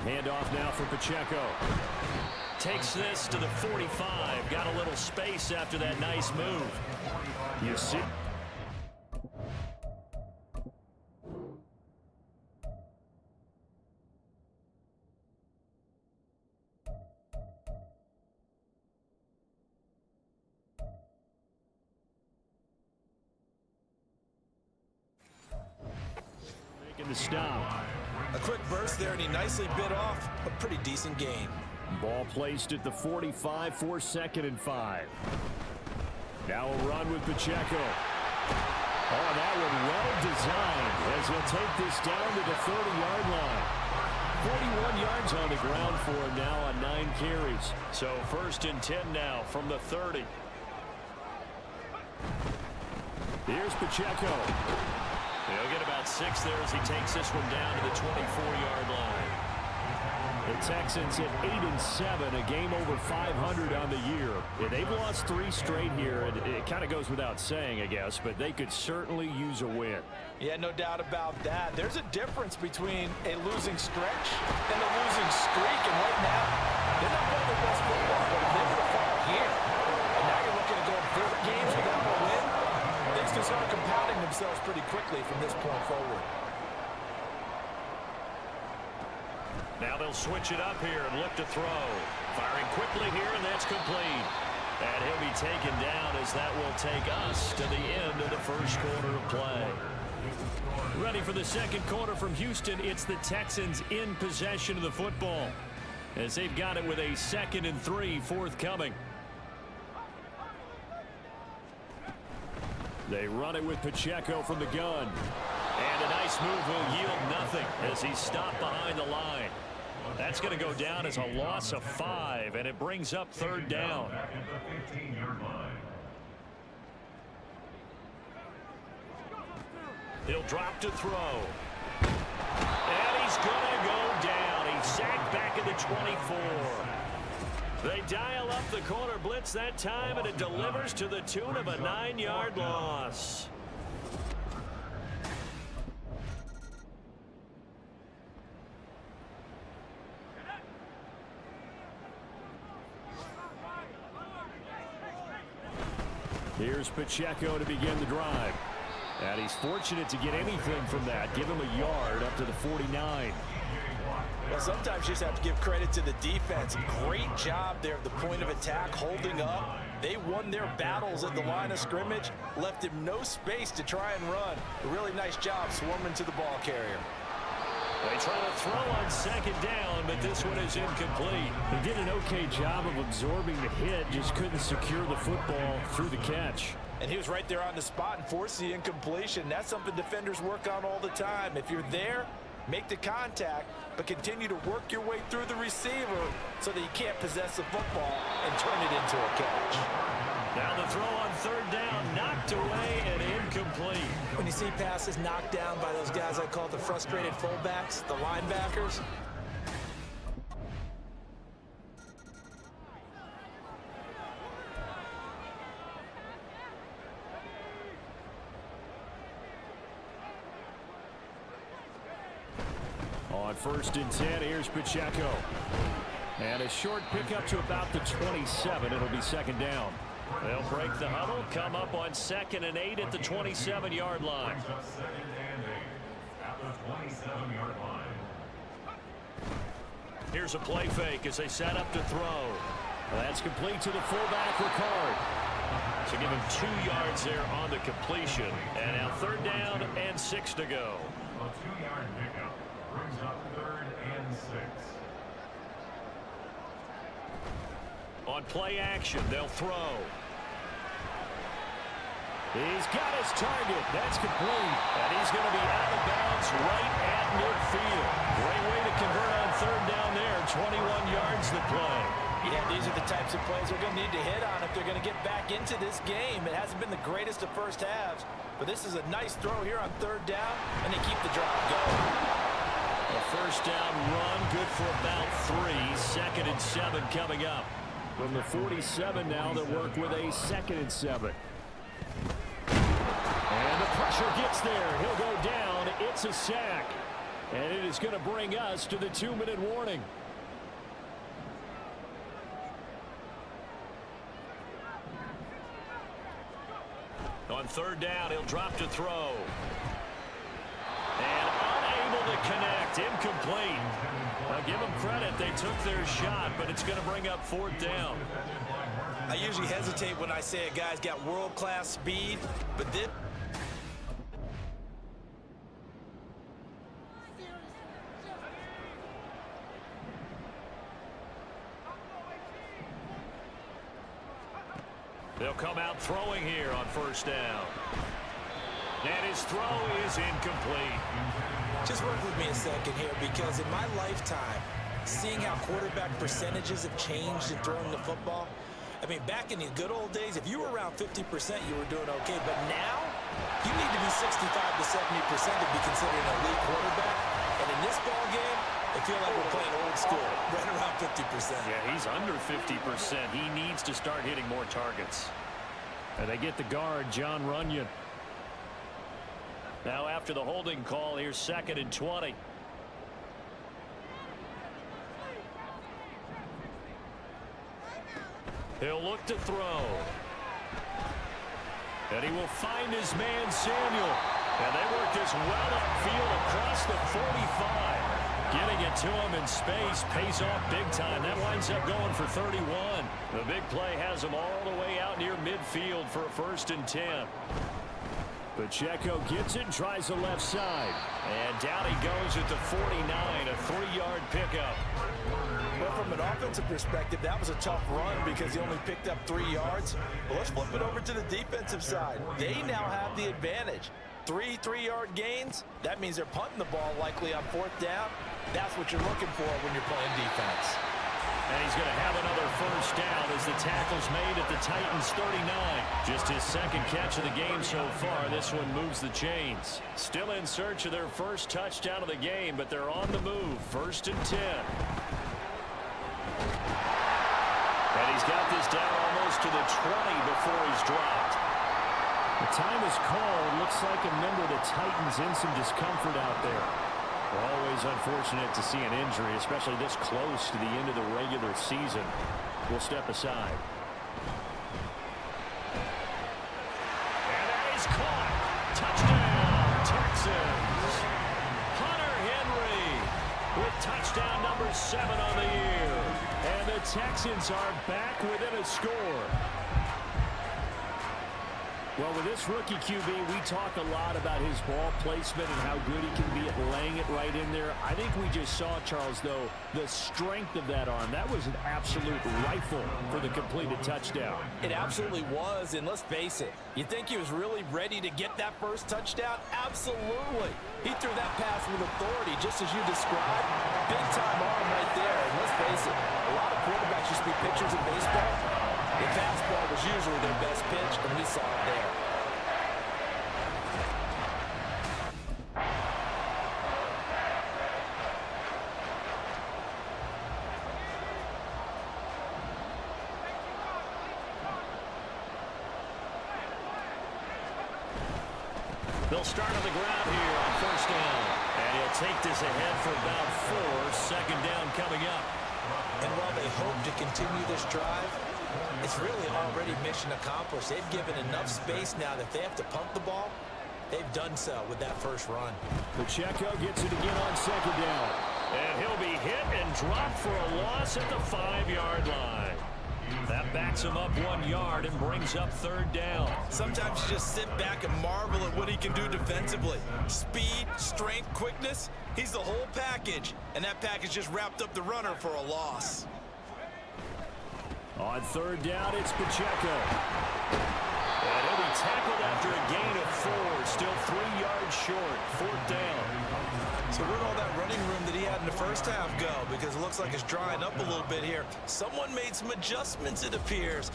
Handoff now for Pacheco. Takes this to the 45. Got a little space after that nice move. You see. Making the stop. A quick burst there, and he nicely bit off a pretty decent gain. Ball placed at the 45 for 2nd and 5. Now a run with Pacheco. Oh, that one well designed as he'll take this down to the 30-yard line. 41 yards on the ground for him now on 9 carries. So 1st and 10 now from the 30. Here's Pacheco. He'll get about 6 there as he takes this one down to the 24-yard line. The Texans at 8-7, a game over 500 on the year. Yeah, they've lost 3 straight here. It kind of goes without saying, I guess, but they could certainly use a win. Yeah, no doubt about that. There's a difference between a losing stretch and a losing streak, and right now, they're not playing their best football, but they were fall here. And now you're looking at going 4 games without a win. Things can start compounding themselves pretty quickly from this point forward. Now they'll switch it up here and look to throw. Firing quickly here, and that's complete. And he'll be taken down as that will take us to the end of the first quarter of play. Ready for the second quarter from Houston. It's the Texans in possession of the football as they've got it with a 2nd and 3 forthcoming. They run it with Pacheco from the gun. And a nice move will yield nothing as he's stopped behind the line. That's going to go down as a loss of 5, and it brings up 3rd down. Back at the 15-yard line. He'll drop to throw. And he's going to go down. He's sacked back at the 24. They dial up the corner blitz that time, and it delivers to the tune of a 9-yard loss. Here's Pacheco to begin the drive. And he's fortunate to get anything from that. Give him a yard up to the 49. Well, sometimes you just have to give credit to the defense. Great job there at the point of attack, holding up. They won their battles at the line of scrimmage, left him no space to try and run. A really nice job swarming to the ball carrier. They try to throw on 2nd down, but this one is incomplete. He did an okay job of absorbing the hit, just couldn't secure the football through the catch. And he was right there on the spot and forced the incompletion. That's something defenders work on all the time. If you're there, make the contact, but continue to work your way through the receiver so that you can't possess the football and turn it into a catch. Now the throw on 3rd down, knocked away and incomplete. When you see passes knocked down by those guys I call the frustrated fullbacks, the linebackers, on 1st and 10, here's Pacheco. And a short pickup to about the 27. It'll be 2nd down. They'll break the huddle, come up on 2nd and 8 at the 27-yard line. Brings up 2nd and 8 at the 27-yard line. Here's a play fake as they set up to throw. That's complete to the fullback, Ricard. So give him 2 yards there on the completion. And now 3rd down and 6 to go. A 2-yard pickup brings up 3rd and 6. On play action, they'll throw. He's got his target. That's complete. And he's going to be out of bounds right at midfield. Great way to convert on 3rd down there. 21 yards to play. yeah, these are the types of plays they're going to need to hit on if they're going to get back into this game. It hasn't been the greatest of first halves, but this is a nice throw here on 3rd down, and they keep the drive going. A 1st down run, good for about 3. 2nd and 7 coming up. From the 47 now, they'll work with a 2nd and 7. And the pressure gets there. He'll go down. It's a sack. And it is going to bring us to the 2-minute warning. On 3rd down, he'll drop to throw. And unable to connect. Incomplete. Now give them credit. They took their shot, but it's going to bring up 4th down. I usually hesitate when I say a guy's got world-class speed, but this... They'll They'll come out throwing here on first down. And his throw is incomplete. Just work with me a second here, because in my lifetime, seeing how quarterback percentages have changed in throwing the football, I mean, back in the good old days, if you were around 50%, you were doing okay. But now, you need to be 65 to 70% to be considered an elite quarterback. And in this ball game, I feel like we're playing old school, right around 50%. Yeah, he's under 50%. He needs to start hitting more targets. And they get the guard, John Runyon. Now after the holding call, here's 2nd and 20. He'll look to throw. And he will find his man, Samuel. And they work this well upfield across the 45. Getting it to him in space pays off big time. That winds up going for 31. The big play has him all the way out near midfield for a 1st and 10. Pacheco gets it and tries the left side. And down he goes at the 49, a 3-yard pickup. Well, from an offensive perspective, that was a tough run because he only picked up 3 yards. But let's flip it over to the defensive side. They now have the advantage. 3 3-yard gains, that means they're punting the ball likely on 4th down. That's what you're looking for when you're playing defense. And he's going to have another 1st down as the tackle's made at the Titans' 39. Just his 2nd catch of the game so far. This one moves the chains. Still in search of their 1st touchdown of the game, but they're on the move. 1st and 10. And he's got this down almost to the 20 before he's dropped. The time is called. Looks like a member of the Titans in some discomfort out there. Always unfortunate to see an injury, especially this close to the end of the regular season. We'll step aside. And that is caught. Touchdown, Texans. Hunter Henry with touchdown number 7 on the year. And the Texans are back within a score. Well, with this rookie QB, we talk a lot about his ball placement and how good he can be at laying it right in there. I think we just saw, Charles, though, the strength of that arm. That was an absolute rifle for the completed touchdown. It absolutely was, and let's face it, you think he was really ready to get that 1st touchdown? Absolutely. He threw that pass with authority, just as you described. Big-time arm right there, and let's face it, a lot of quarterbacks used to be pitchers in baseball. The fastball was usually their best pitch, and we saw it there. They'll start on the ground here on 1st down. And he'll take this ahead for about 4. 2nd down coming up. And while they hope to continue this drive, it's really already mission accomplished. They've given enough space now that if they have to pump the ball, they've done so with that 1st run. Pacheco gets it again on 2nd down. And he'll be hit and dropped for a loss at the 5-yard line. That backs him up 1 yard and brings up 3rd down. Sometimes you just sit back and marvel at what he can do defensively. Speed, strength, quickness, he's the whole package. And that package just wrapped up the runner for a loss. On 3rd down, it's Pacheco. And he'll be tackled after a gain of 4. Still 3 yards short. 4th down. So where'd all that running room that he had in the 1st half go? Because it looks like it's drying up a little bit here. Someone made some adjustments, it appears.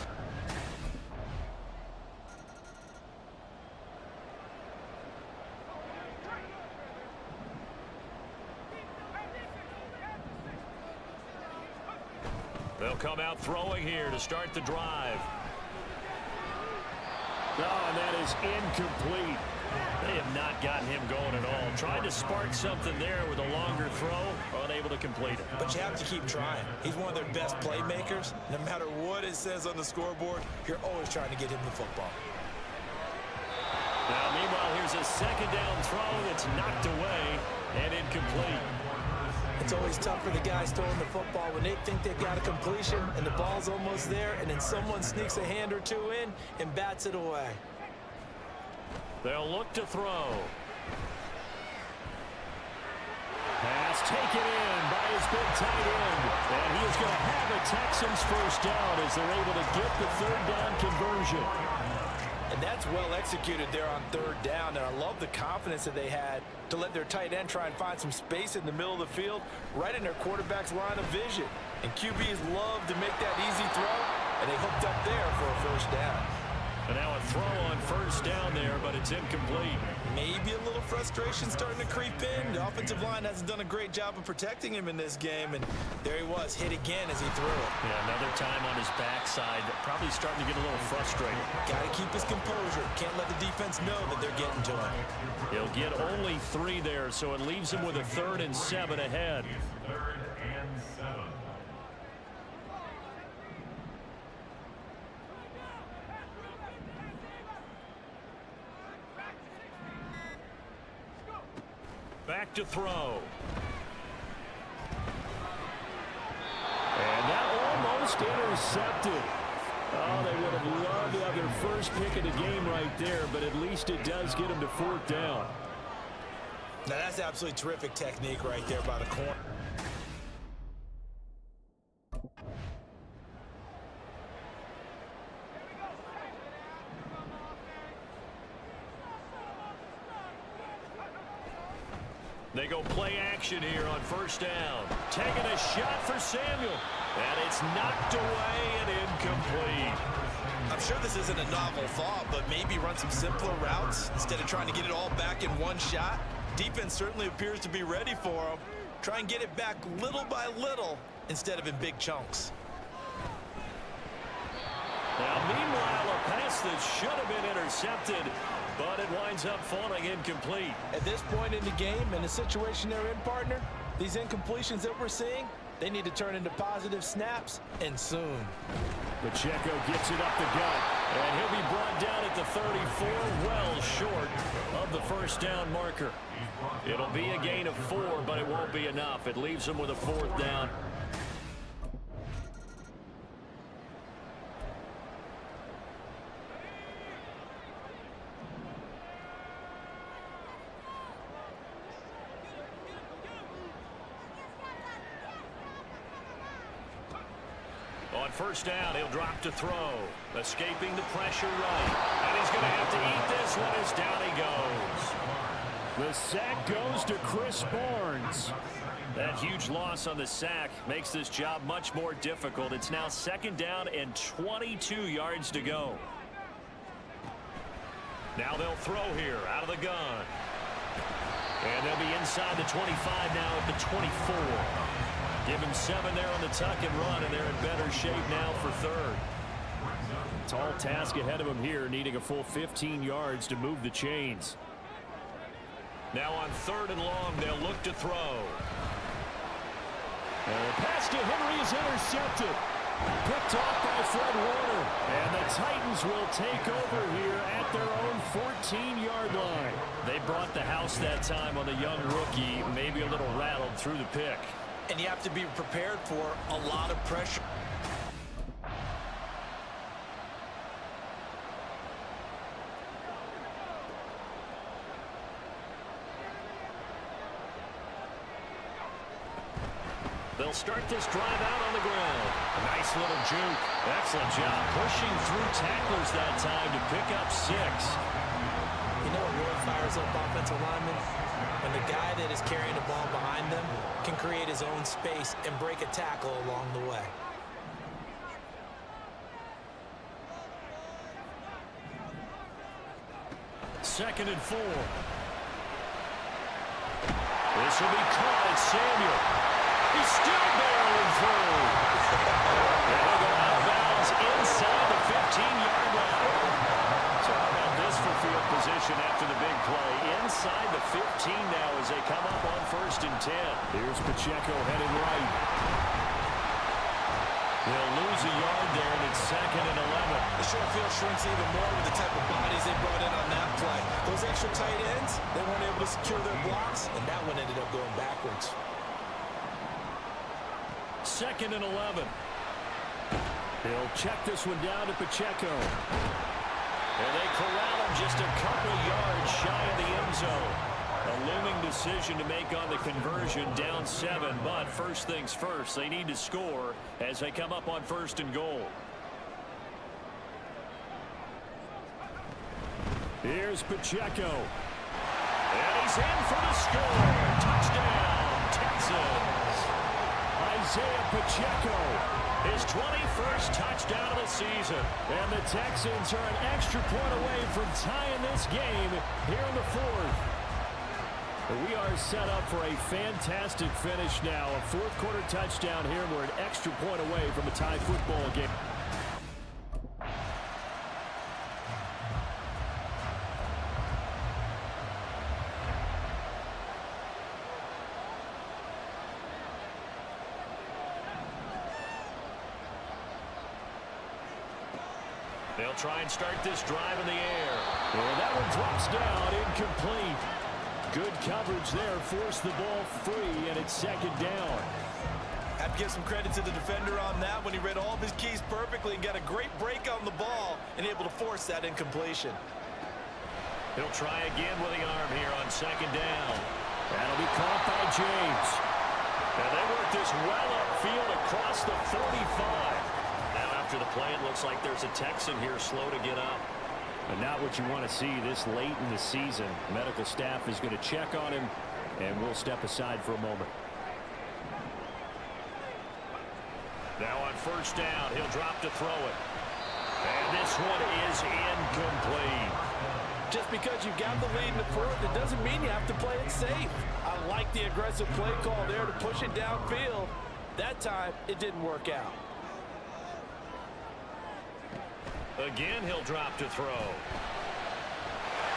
They'll come out throwing here to start the drive. Oh, and that is incomplete. They have not gotten him going at all. Tried to spark something there with a longer throw, unable to complete it. But you have to keep trying. He's one of their best playmakers. No matter what it says on the scoreboard, you're always trying to get him the football. Now, meanwhile, here's a 2nd down throw that's knocked away and incomplete. It's always tough for the guys throwing the football when they think they've got a completion and the ball's almost there, and then someone sneaks a hand or 2 in and bats it away. They'll look to throw. Pass It's taken in by his big tight end. And he is going to have a Texans first down as they're able to get the third down conversion. And that's well executed there on third down. And I love the confidence that they had to let their tight end try and find some space in the middle of the field, right in their quarterback's line of vision. And QBs love to make that easy throw, and they hooked up there for a first down. And now a throw on first down there, but it's incomplete. Maybe a little frustration starting to creep in. The offensive line hasn't done a great job of protecting him in this game, and there he was, hit again as he threw it. Yeah, another time on his backside, probably starting to get a little frustrated. Got to keep his composure. Can't let the defense know that they're getting to him. He'll get only 3 there, so it leaves him with a 3rd and 7 ahead. 3rd and 7. Back to throw. And that almost intercepted. Oh, they would have loved to have their first pick of the game right there, but at least it does get them to 4th down. Now, that's absolutely terrific technique right there by the corner. They go play action here on first down. Taking a shot for Samuel. And it's knocked away and incomplete. I'm sure this isn't a novel thought, but maybe run some simpler routes instead of trying to get it all back in one shot. Defense certainly appears to be ready for him. Try and get it back little by little instead of in big chunks. Now, meanwhile, a pass that should have been intercepted, but it winds up falling incomplete. At this point in the game, and the situation they're in, partner, these incompletions that we're seeing, they need to turn into positive snaps, and soon. Pacheco gets it up the gut, and he'll be brought down at the 34, well short of the first down marker. It'll be a gain of 4, but it won't be enough. It leaves him with a 4th down. On first down, he'll drop to throw. Escaping the pressure right. And he's going to have to eat this one as down he goes. The sack goes to Chris Barnes. That huge loss on the sack makes this job much more difficult. It's now 2nd down and 22 yards to go. Now they'll throw here out of the gun. And they'll be inside the 25 now at the 24. Give him 7 there on the tuck and run, and they're in better shape now for 3rd. Tall task ahead of him here, needing a full 15 yards to move the chains. Now on 3rd and long, they'll look to throw. And the pass to Henry is intercepted. Picked off by Fred Warner. And the Titans will take over here at their own 14-yard line. They brought the house that time on the young rookie, maybe a little rattled through the pick. And you have to be prepared for a lot of pressure. They'll start this drive out on the ground. A nice little juke. Excellent job pushing through tacklers that time to pick up 6. You know what really fires up offensive linemen? When the guy that is carrying the ball behind them can create his own space and break a tackle along the way. Second and 4. This will be caught at Samuel. He's still barreling through. And he'll go out of bounds inside the 15-yard line. So how about this for field position after the big play? Inside the 15 now as they come up on 1st and 10. Here's Pacheco heading right. They'll lose a yard there, and it's 2nd and 11. The short field shrinks even more with the type of bodies they brought in on that play. Those extra tight ends, they weren't able to secure their blocks, and that one ended up going backwards. 2nd and 11. He'll check this one down to Pacheco. And they corral him just a couple yards shy of the end zone. A looming decision. decision to make on the conversion, down 7. But first things first, they need to score as they come up on 1st and goal. Here's Pacheco. And he's in for the score. Touchdown, Texans. Isaiah Pacheco. His 21st touchdown of the season. And the Texans are an extra point away from tying this game here in the 4th. We are set up for a fantastic finish now. A 4th quarter touchdown here. We're an extra point away from a tie football game. They'll try and start this drive in the air. And that one drops down, incomplete. Good coverage there, forced the ball free, and it's 2nd down. Have to give some credit to the defender on that when he read all of his keys perfectly and got a great break on the ball and able to force that incompletion. He'll try again with the arm here on 2nd down. That'll be caught by James. And they work this well upfield across the 45. Now after the play, it looks like there's a Texan here slow to get up. But not what you want to see this late in the season. Medical staff is going to check on him, and we'll step aside for a moment. Now on 1st down, he'll drop to throw it. And this one is incomplete. Just because you've got the lead in the 4th, it doesn't mean you have to play it safe. I like the aggressive play call there to push it downfield. That time, it didn't work out. Again, he'll drop to throw.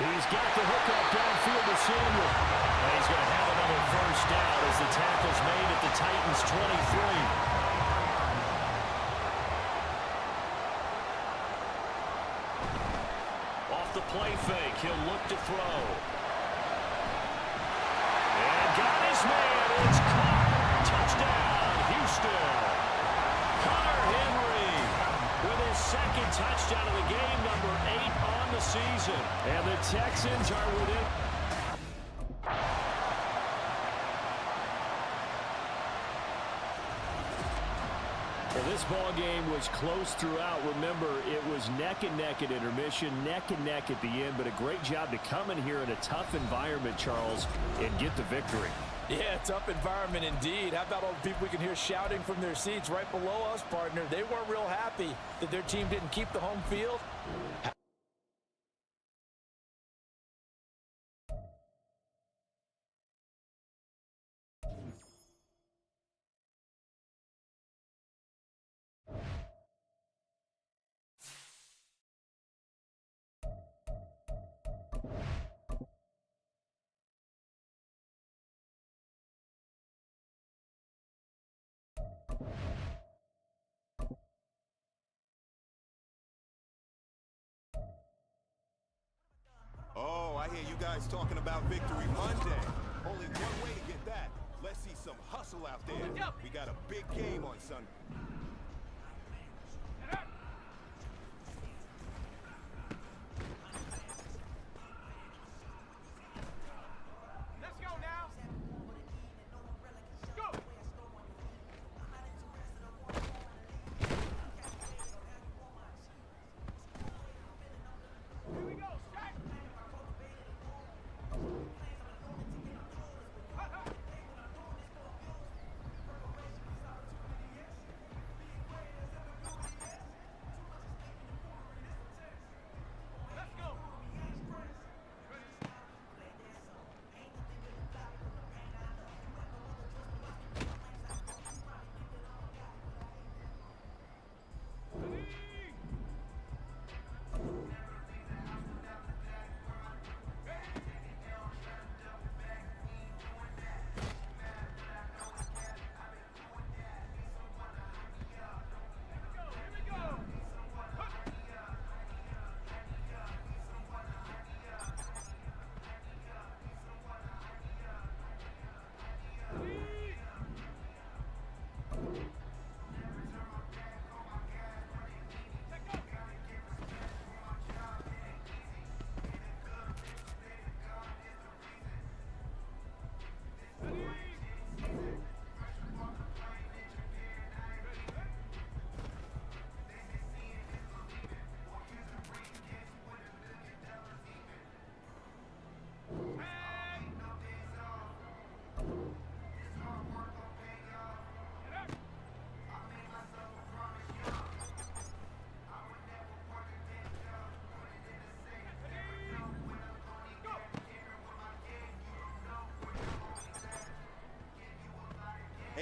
He's got the hookup downfield to Samuel. And he's going to have another 1st down as the tackle's made at the Titans' 23. Off the play fake, he'll look to throw. And got his man. It's caught. Touchdown, Houston. Hunter Henry with his 2nd touchdown of the game, number 8 on the season. And the Texans are within. Well, this ball game was close throughout. Remember, it was neck and neck at intermission, neck and neck at the end, but a great job to come in here in a tough environment, Charles, and get the victory. Yeah, tough environment indeed. How about all the people we can hear shouting from their seats right below us, partner? They weren't real happy that their team didn't keep the home field. Oh, I hear you guys talking about Victory Monday. Only one way to get that. Let's see some hustle out there. We got a big game on Sunday.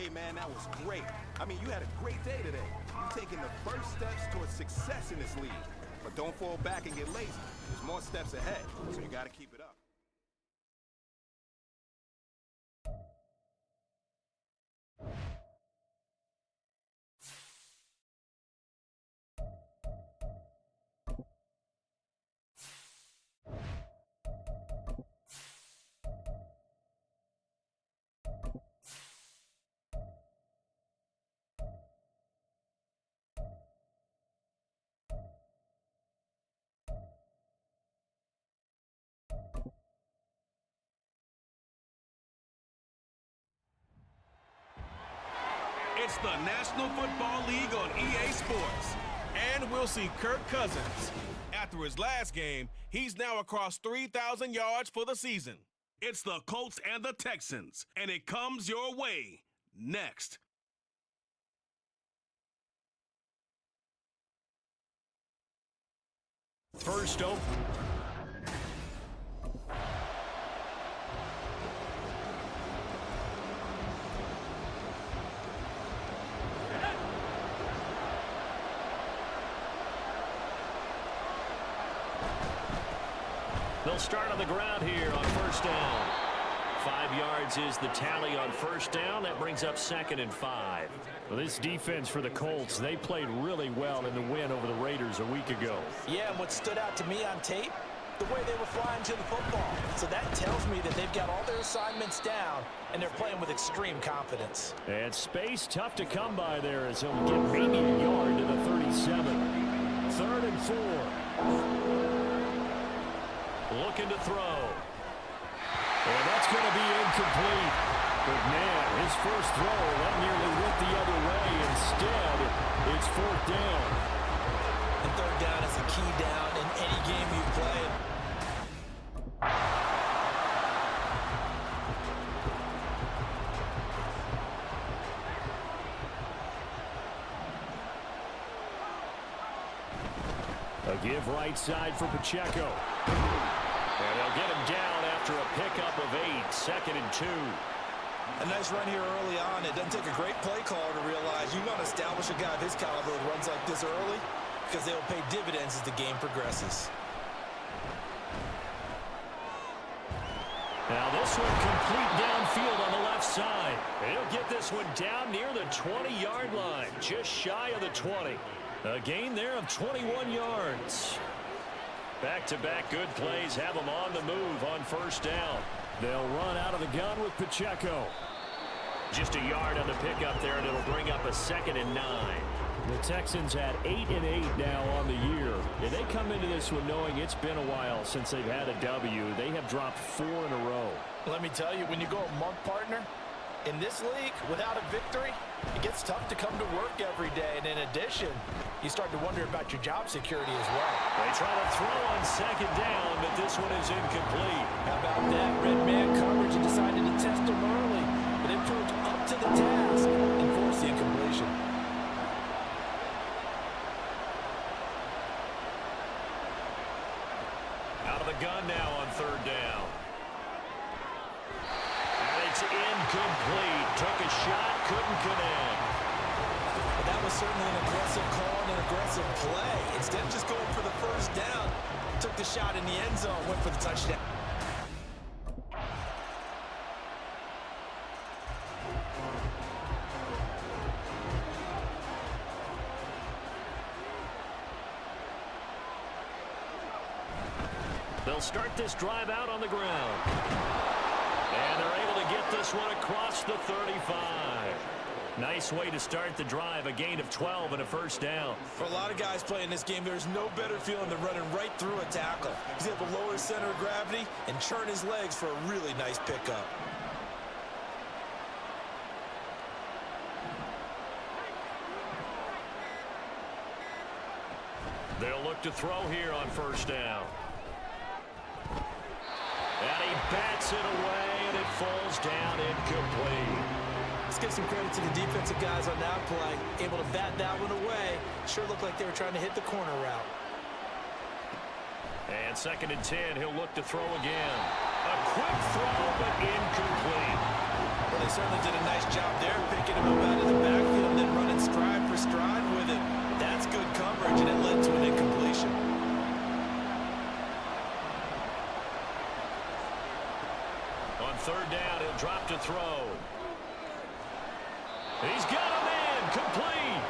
Hey, man, that was great. I mean, you had a great day today. You're taking the first steps towards success in this league. But don't fall back and get lazy. There's more steps ahead, so you got to keep it up. It's the National Football League on EA Sports. And we'll see Kirk Cousins. After his last game, he's now across 3,000 yards for the season. It's the Colts and the Texans, and it comes your way next. First open. They'll start on the ground here on first down. 5 yards is the tally on first down. That brings up 2nd and 5. Well, this defense for the Colts, they played really well in the win over the Raiders a week ago. Yeah, and what stood out to me on tape, the way they were flying to the football. So that tells me that they've got all their assignments down, and they're playing with extreme confidence. And space tough to come by there as he'll get maybe a yard to the 37. 3rd and 4. Looking to throw. And that's going to be incomplete. But, man, his first throw, that nearly went the other way. Instead, it's 4th down. And 3rd down is a key down in any game you play. A give right side for Pacheco. And they'll get him down after a pickup of 8, 2nd and 2. A nice run here early on. It doesn't take a great play caller to realize you want to establish a guy of his caliber with runs like this early because they will pay dividends as the game progresses. Now this one complete downfield on the left side. He'll get this one down near the 20-yard line, just shy of the 20. A gain there of 21 yards. Back-to-back good plays have them on the move on first down. They'll run out of the gun with Pacheco. Just a yard on the pickup there, and it'll bring up a 2nd and 9. The Texans had 8 and 8 now on the year. And they come into this one knowing it's been a while since they've had a W. They have dropped 4 in a row. Let me tell you, when you go a month, partner, in this league, without a victory, it gets tough to come to work every day. And in addition, you start to wonder about your job security as well. They try to throw on 2nd down, but this one is incomplete. How about that? Red man coverage and decided to test them early. But they proved up to the task and forced the incompletion. Out of the gun now on 3rd down. And it's incomplete. Took a shot, couldn't connect. But that was certainly an aggressive call and an aggressive play. Instead of just going for the first down, took the shot in the end zone, went for the touchdown. They'll start this drive out on the ground. And they're able to get this one across the 35. Nice way to start the drive, a gain of 12 and a first down. For a lot of guys playing this game, there's no better feeling than running right through a tackle. He's able to lower his center of gravity and churn his legs for a really nice pickup. They'll look to throw here on first down. And he bats it away, and it falls down incomplete. Let's give some credit to the defensive guys on that play. Able to bat that one away. Sure looked like they were trying to hit the corner route. And 2nd and 10, he'll look to throw again. A quick throw, but incomplete. Well, they certainly did a nice job there, picking him up out of the backfield and then running stride for stride with it. That's good coverage, and it led to an incompletion. On third down, he'll drop to throw. He's got him in, complete.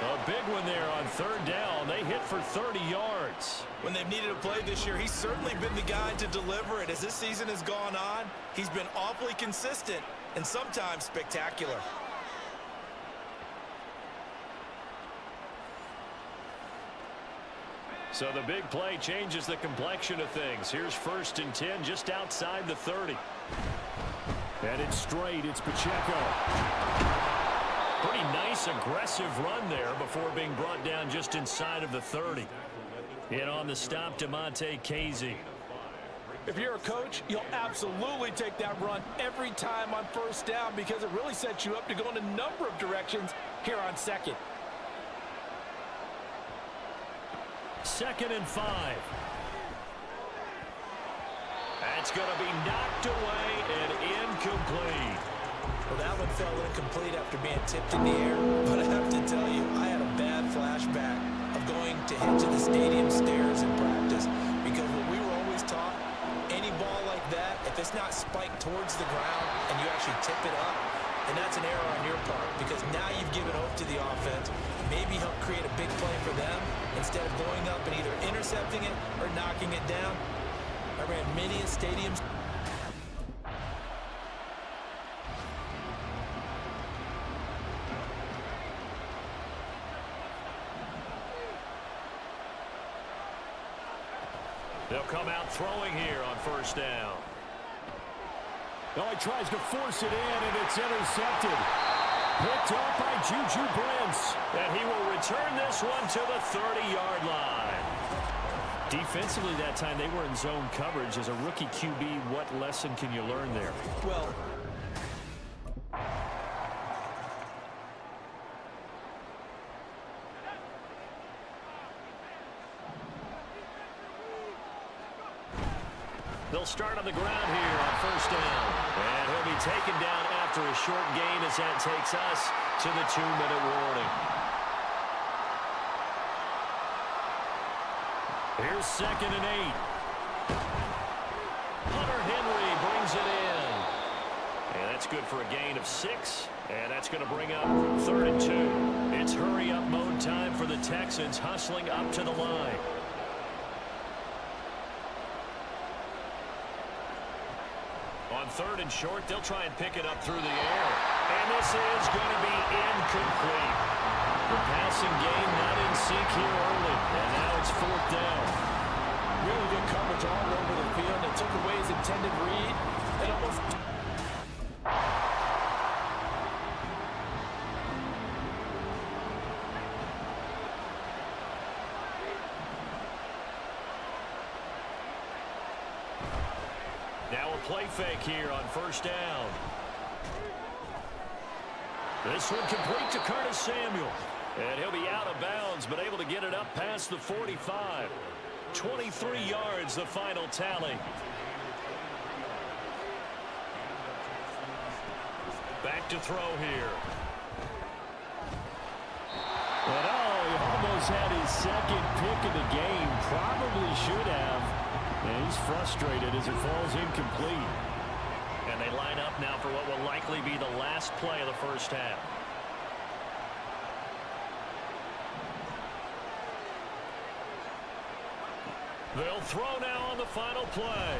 A big one there on third down. They hit for 30 yards. When they've needed a play this year, he's certainly been the guy to deliver it. As this season has gone on, he's been awfully consistent and sometimes spectacular. So the big play changes the complexion of things. Here's 1st and 10 just outside the 30. And it's straight. It's Pacheco. Pretty nice, aggressive run there before being brought down just inside of the 30. In on the stop, Demonte Casey. If you're a coach, you'll absolutely take that run every time on first down because it really sets you up to go in a number of directions here on second. 2nd and 5. That's going to be knocked away and incomplete. Well, that one fell incomplete after being tipped in the air. But I have to tell you, I had a bad flashback of going to head to the stadium stairs in practice because what we were always taught, any ball like that, if it's not spiked towards the ground and you actually tip it up, then that's an error on your part because now you've given hope to the offense, maybe help create a big play for them instead of going up and either intercepting it or knocking it down. I ran many stadiums. They'll come out throwing here on first down. Oh, he tries to force it in, and it's intercepted. Picked off by Juju Brents. And he will return this one to the 30-yard line. Defensively that time, they were in zone coverage. As a rookie QB, what lesson can you learn there? Well, they'll start on the ground here on first down. And he'll be taken down after a short gain as that takes us to the 2-minute warning. Here's 2nd and 8. Hunter Henry brings it in. And that's good for a gain of 6. And that's going to bring up 3rd and 2. It's hurry-up mode time for the Texans, hustling up to the line. On 3rd and short, they'll try and pick it up through the air. And this is going to be incomplete. The passing game not in sync here early. And now it's 4th down. really good coverage all over the field. It took away his intended read. It almost... Now a play fake here on first down. This one complete to Curtis Samuel. And he'll be out of bounds, but able to get it up past the 45. 23 yards, the final tally. Back to throw here. And he almost had his second pick of the game. Probably should have. And he's frustrated as it falls incomplete. And they line up now for what will likely be the last play of the first half. They'll throw now on the final play.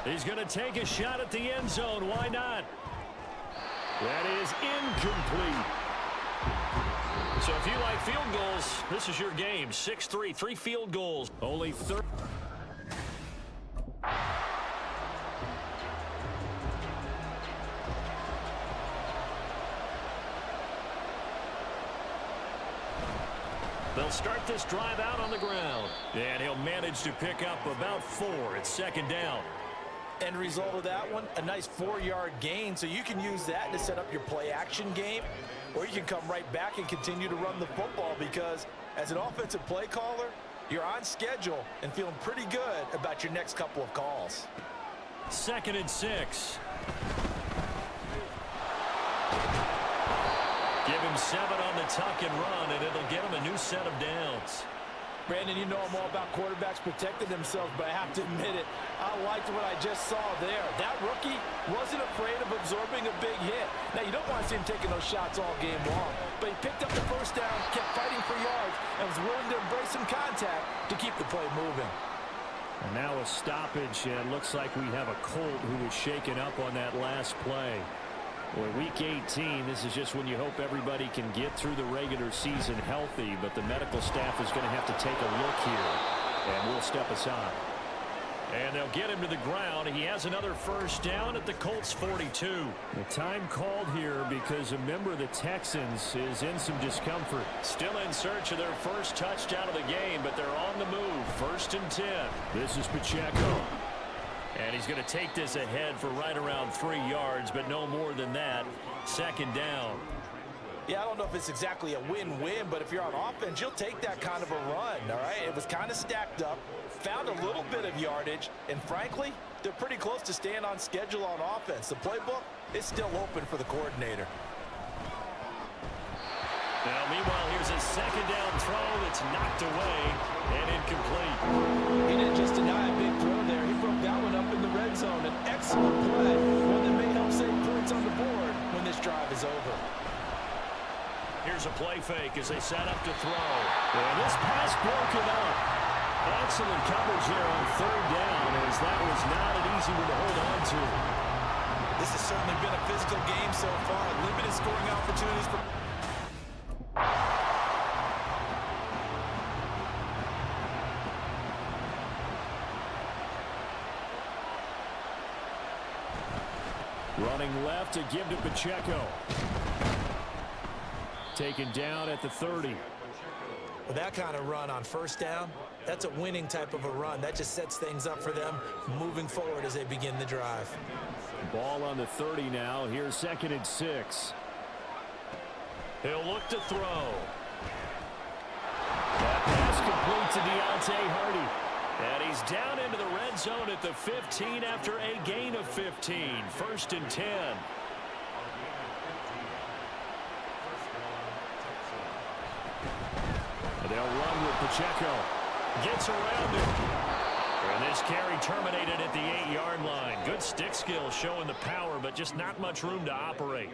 He's going to take a shot at the end zone. Why not? That is incomplete. So if you like field goals, this is your game. 6-3, 3 field goals. Only 30. They'll start this drive out on the ground. And he'll manage to pick up about 4. It's second down. End result of that one, a nice 4-yard gain. So you can use that to set up your play-action game, or you can come right back and continue to run the football because as an offensive play caller, you're on schedule and feeling pretty good about your next couple of calls. 2nd and 6. Give him 7 on the tuck and run, and it'll get him a new set of downs. Brandon, you know I'm all about quarterbacks protecting themselves, but I have to admit it, I liked what I just saw there. That rookie wasn't afraid of absorbing a big hit. Now, you don't want to see him taking those shots all game long, but he picked up the first down, kept fighting for yards, and was willing to embrace some contact to keep the play moving. And now a stoppage, and looks like we have a Colt who was shaken up on that last play. Well, week 18, this is just when you hope everybody can get through the regular season healthy, but the medical staff is going to have to take a look here, and we'll step aside. And they'll get him to the ground. He has another first down at the Colts 42. The time called here because a member of the Texans is in some discomfort. Still in search of their first touchdown of the game, but they're on the move. 1st and 10. This is Pacheco. And he's going to take this ahead for right around 3 yards, but no more than that. 2nd down. Yeah, I don't know if it's exactly a win-win, but if you're on offense, you'll take that kind of a run, all right? It was kind of stacked up, found a little bit of yardage, and frankly, they're pretty close to staying on schedule on offense. The playbook is still open for the coordinator. Now, meanwhile, here's a 2nd down throw that's knocked away and incomplete. He didn't just deny a big throw there. He broke that one up in the red zone. An excellent play, one that may help save points on the board when this drive is over. Here's a play fake as they set up to throw. And this pass broken up. Excellent coverage there on 3rd down, as that was not an easy one to hold on to. This has certainly been a physical game so far. Limited scoring opportunities for... Running left to give to Pacheco. Taken down at the 30. With that kind of run on 1st down, that's a winning type of a run. That just sets things up for them moving forward as they begin the drive. Ball on the 30 now. Here's 2nd and 6. He'll look to throw. That pass complete to Deontay Hardy. And he's down into the red zone at the 15 after a gain of 15. 1st and 10. They'll run with Pacheco. Gets around it. And this carry terminated at the 8-yard line. Good stick skill showing the power, but just not much room to operate.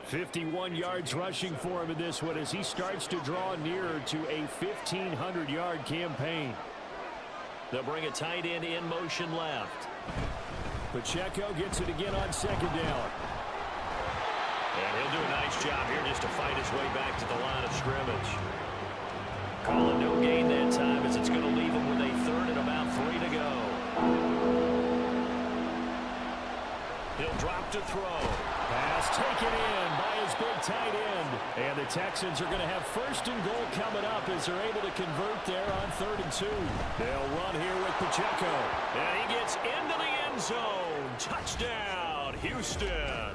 51 yards rushing for him in this one as he starts to draw nearer to a 1,500-yard campaign. They'll bring a tight end in motion left. Pacheco gets it again on 2nd down. And he'll do a nice job here just to fight his way back to the line of scrimmage. Call it no gain that time as it's going to leave him with a 3rd and about 3 to go. He'll drop to throw. Pass taken in by his big tight end. And the Texans are going to have 1st and goal coming up as they're able to convert there on 3rd and 2. They'll run here with Pacheco. And he gets into the end zone. Touchdown, Houston.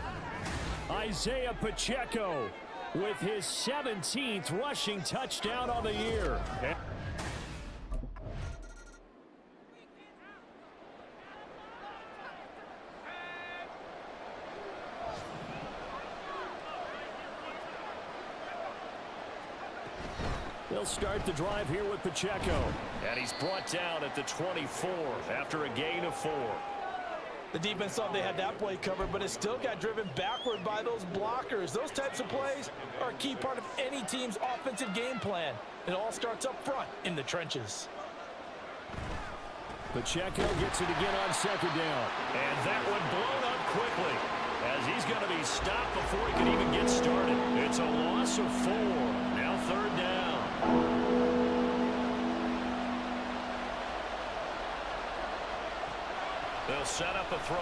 Isaiah Pacheco with his 17th rushing touchdown on the year. They'll start the drive here with Pacheco. And he's brought down at the 24 after a gain of 4. The defense thought they had that play covered, but it still got driven backward by those blockers. Those types of plays are a key part of any team's offensive game plan. It all starts up front in the trenches. Pacheco gets it again on 2nd down. And that one blown up quickly as he's going to be stopped before he can even get started. It's a loss of 4. Now 3rd down. They'll set up a throw.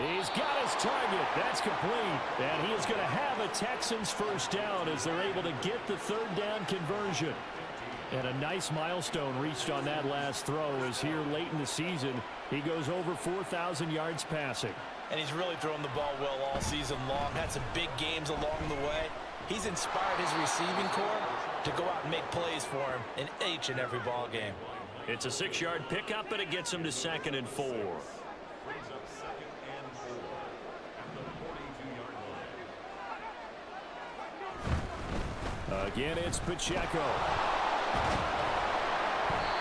He's got his target. That's complete. And he is going to have a Texans 1st down as they're able to get the 3rd down conversion. And a nice milestone reached on that last throw as here late in the season, he goes over 4,000 yards passing. And he's really thrown the ball well all season long. Had some big games along the way. He's inspired his receiving corps to go out and make plays for him in each and every ball game. It's a 6-yard pickup, and it gets him to 2nd and 4. Brings up 2nd and 4 at the 42-yard line. Again, it's Pacheco.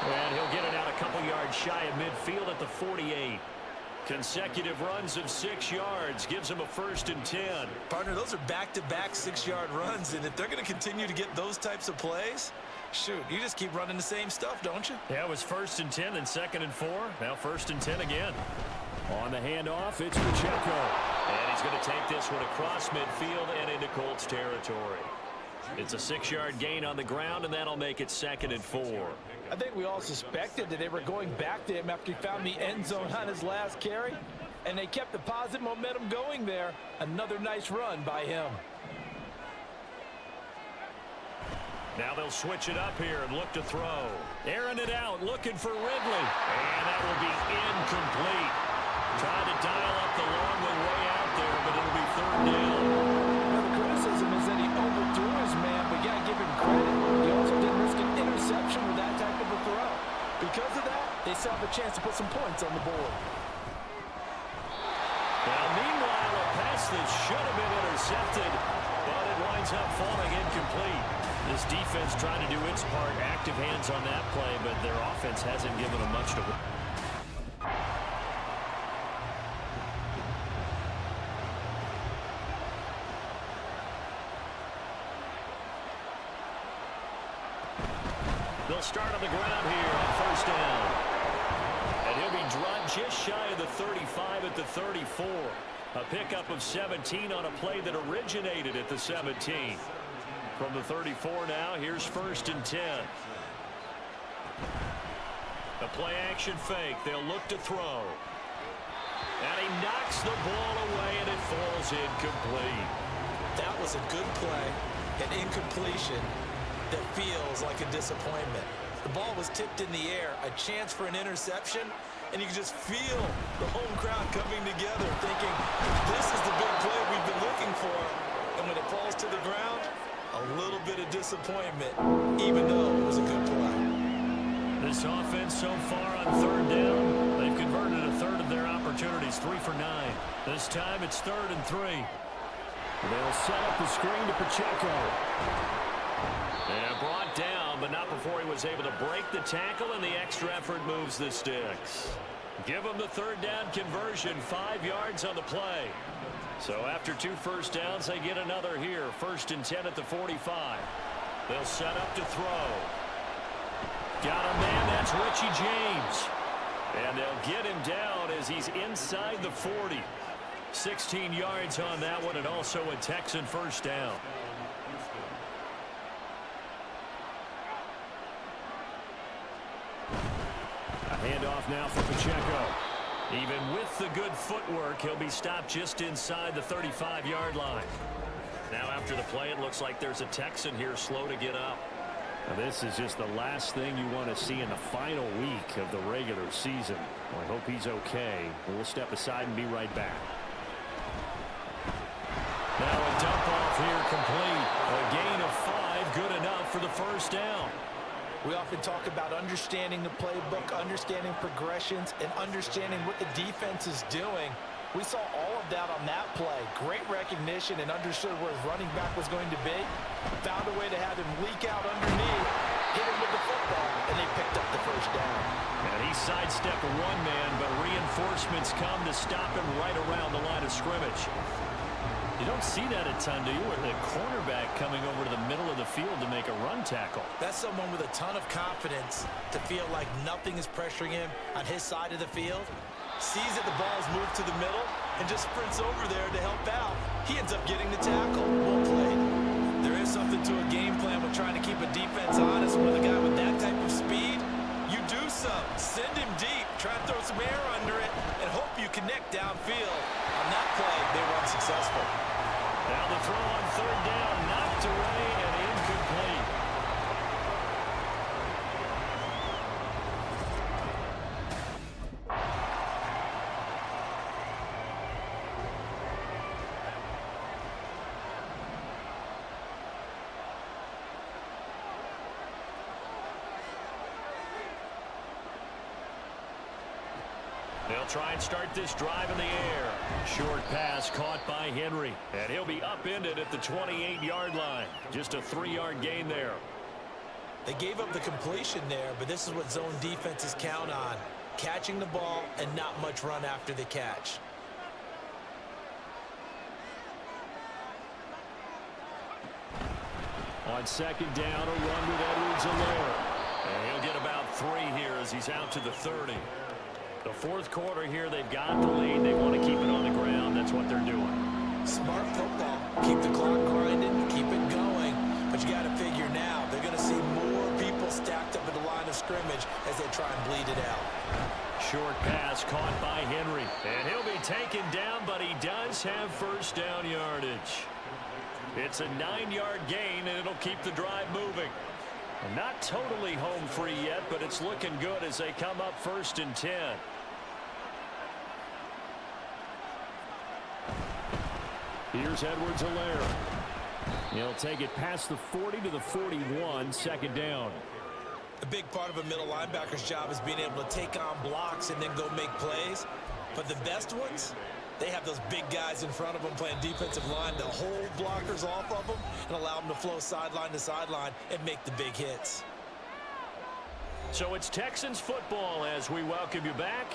And he'll get it out a couple yards shy of midfield at the 48. Consecutive runs of 6 yards gives him a 1st and 10. Partner, those are back-to-back 6-yard runs, and if they're going to continue to get those types of plays, shoot, you just keep running the same stuff, don't you? Yeah, it was 1st and 10, then 2nd and 4. Now 1st and 10 again. On the handoff, it's Pacheco. And he's going to take this one across midfield and into Colts territory. It's a 6-yard gain on the ground, and that'll make it 2nd and 4. I think we all suspected that they were going back to him after he found the end zone on his last carry, and they kept the positive momentum going there. Another nice run by him. Now they'll switch it up here and look to throw. Airing it out, looking for Ridley. And that will be incomplete. Trying to dial up the long way out there, but it'll be 3rd down. Now the criticism is that he overthrew his man, but you got to give him credit. He also didn't risk an interception with that type of a throw. Because of that, they still have a chance to put some points on the board. Now, meanwhile, a pass that should have been intercepted, but it winds up falling incomplete. This defense trying to do its part, active hands on that play, but their offense hasn't given them much to work. They'll start on the ground here on 1st down. And he'll be dropped just shy of the 35 at the 34. A pickup of 17 on a play that originated at the 17. From the 34 now, here's 1st and 10. The play action fake. They'll look to throw. And he knocks the ball away, and it falls incomplete. That was a good play, an incompletion that feels like a disappointment. The ball was tipped in the air, a chance for an interception, and you can just feel the home crowd coming together thinking, this is the big play we've been looking for. And when it falls to the ground, a little bit of disappointment, even though it was a good play. This offense so far on 3rd down, they've converted a 1/3 of their opportunities, 3 for 9. This time it's 3rd and 3. They'll set up the screen to Pacheco. And brought down, but not before he was able to break the tackle, and the extra effort moves the sticks. Give him the 3rd down conversion, 5 yards on the play. So after 2 first downs, they get another here. 1st and 10 at the 45. They'll set up to throw. Got a man, that's Richie James. And they'll get him down as he's inside the 40. 16 yards on that one, and also a Texan 1st down. A handoff now for Pacheco. Even with the good footwork, he'll be stopped just inside the 35-yard line. Now after the play, it looks like there's a Texan here slow to get up. Now, this is just the last thing you want to see in the final week of the regular season. Well, I hope he's okay. We'll step aside and be right back. Now a dump off here complete. A gain of 5, good enough for the 1st down. We often talk about understanding the playbook, understanding progressions, and understanding what the defense is doing. We saw all of that on that play. Great recognition and understood where his running back was going to be. Found a way to have him leak out underneath, hit him with the football, and they picked up the 1st down. And he sidestepped one man, but reinforcements come to stop him right around the line of scrimmage. You don't see that a ton, do you? Where the cornerback coming over to the middle of the field to make a run tackle. That's someone with a ton of confidence to feel like nothing is pressuring him on his side of the field. Sees that the ball's moved to the middle and just sprints over there to help out. He ends up getting the tackle. Well played. There is something to a game plan with trying to keep a defense honest with a guy with that type of speed. You do some. Send him deep. Try to throw some air under it and hope you connect downfield. On that play, they were unsuccessful. Now the throw on 3rd down, knocked away and incomplete. try and start this drive in the air. Short pass caught by Henry, and he'll be upended at the 28-yard line. Just a 3-yard gain there. They gave up the completion there, but this is what zone defenses count on. Catching the ball and not much run after the catch. On second down, a run with Edwards-Helaire. And he'll get about 3 here as he's out to the 30. The fourth quarter here, they've got the lead. They want to keep it on the ground. That's what they're doing. Smart football. Keep the clock grinding, keep it going. But you got to figure now, they're going to see more people stacked up at the line of scrimmage as they try and bleed it out. Short pass caught by Henry. And he'll be taken down, but he does have first down yardage. It's a 9-yard gain, and it'll keep the drive moving. Not totally home free yet, but it's looking good as they come up 1st and 10. Here's Edwards-Helaire. He'll take it past the 40 to the 41, second down. A big part of a middle linebacker's job is being able to take on blocks and then go make plays. But the best ones, they have those big guys in front of them playing defensive line to hold blockers off of them and allow them to flow sideline to sideline and make the big hits. So it's Texans football as we welcome you back.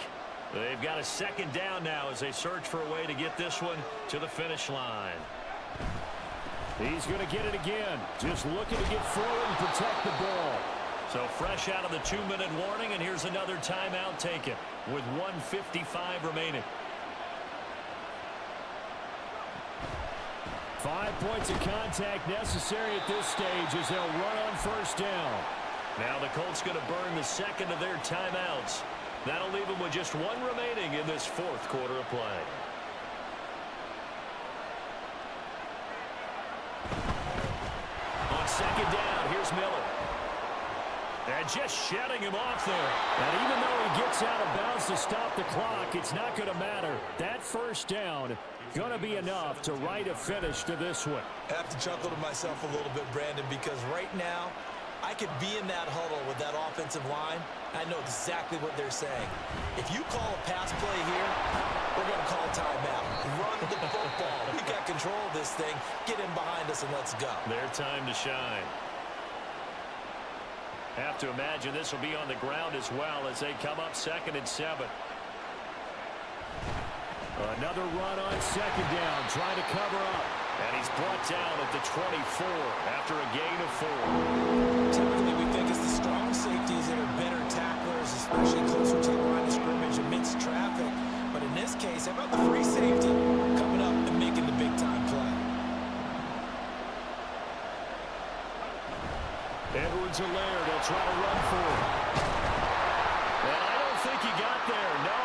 They've got a second down now as they search for a way to get this one to the finish line. He's going to get it again. Just looking to get forward and protect the ball. So fresh out of the 2-minute warning, and here's another timeout taken with 1:55 remaining. 5 points of contact necessary at this stage as they'll run on first down. Now the Colts going to burn the second of their timeouts. That'll leave them with just 1 remaining in this fourth quarter of play. On second down, here's Miller. And just shedding him off there. And even though he gets out of bounds to stop the clock, it's not going to matter. That first down going to be enough to write a finish to this one. I have to chuckle to myself a little bit, Brandon, because right now I could be in that huddle with that offensive line. I know exactly what they're saying. If you call a pass play here, we're going to call timeout. Run the football. We got control of this thing. Get in behind us and let's go. Their time to shine. Have to imagine this will be on the ground as well as they come up 2nd and 7. Another run on second down, trying to cover up. And he's brought down at the 24 after a gain of 4. Typically, we think it's the strong safeties that are better tacklers, especially closer to the line of scrimmage amidst traffic. But in this case, how about the free safety coming up and making the big-time play? Edwards-Helaire, they'll try to run for it. And I don't think he got there, no.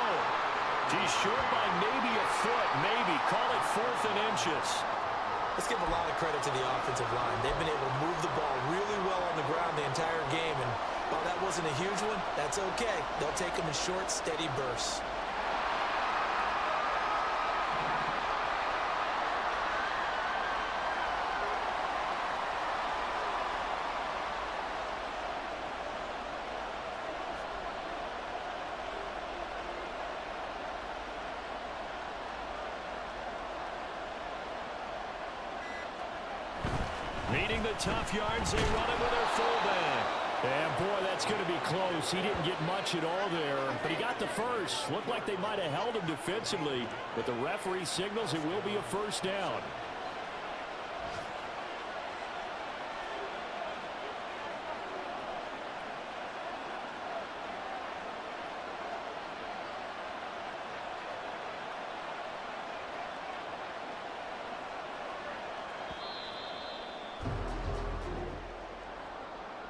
He's short by maybe a foot, maybe. Call it 4th and inches. Let's give a lot of credit to the offensive line. They've been able to move the ball really well on the ground the entire game. And while that wasn't a huge one, that's okay. They'll take them in short, steady bursts. Needing the tough yards, they run it with their fullback. And boy, that's going to be close. He didn't get much at all there, but he got the first. Looked like they might have held him defensively, but the referee signals it will be a first down.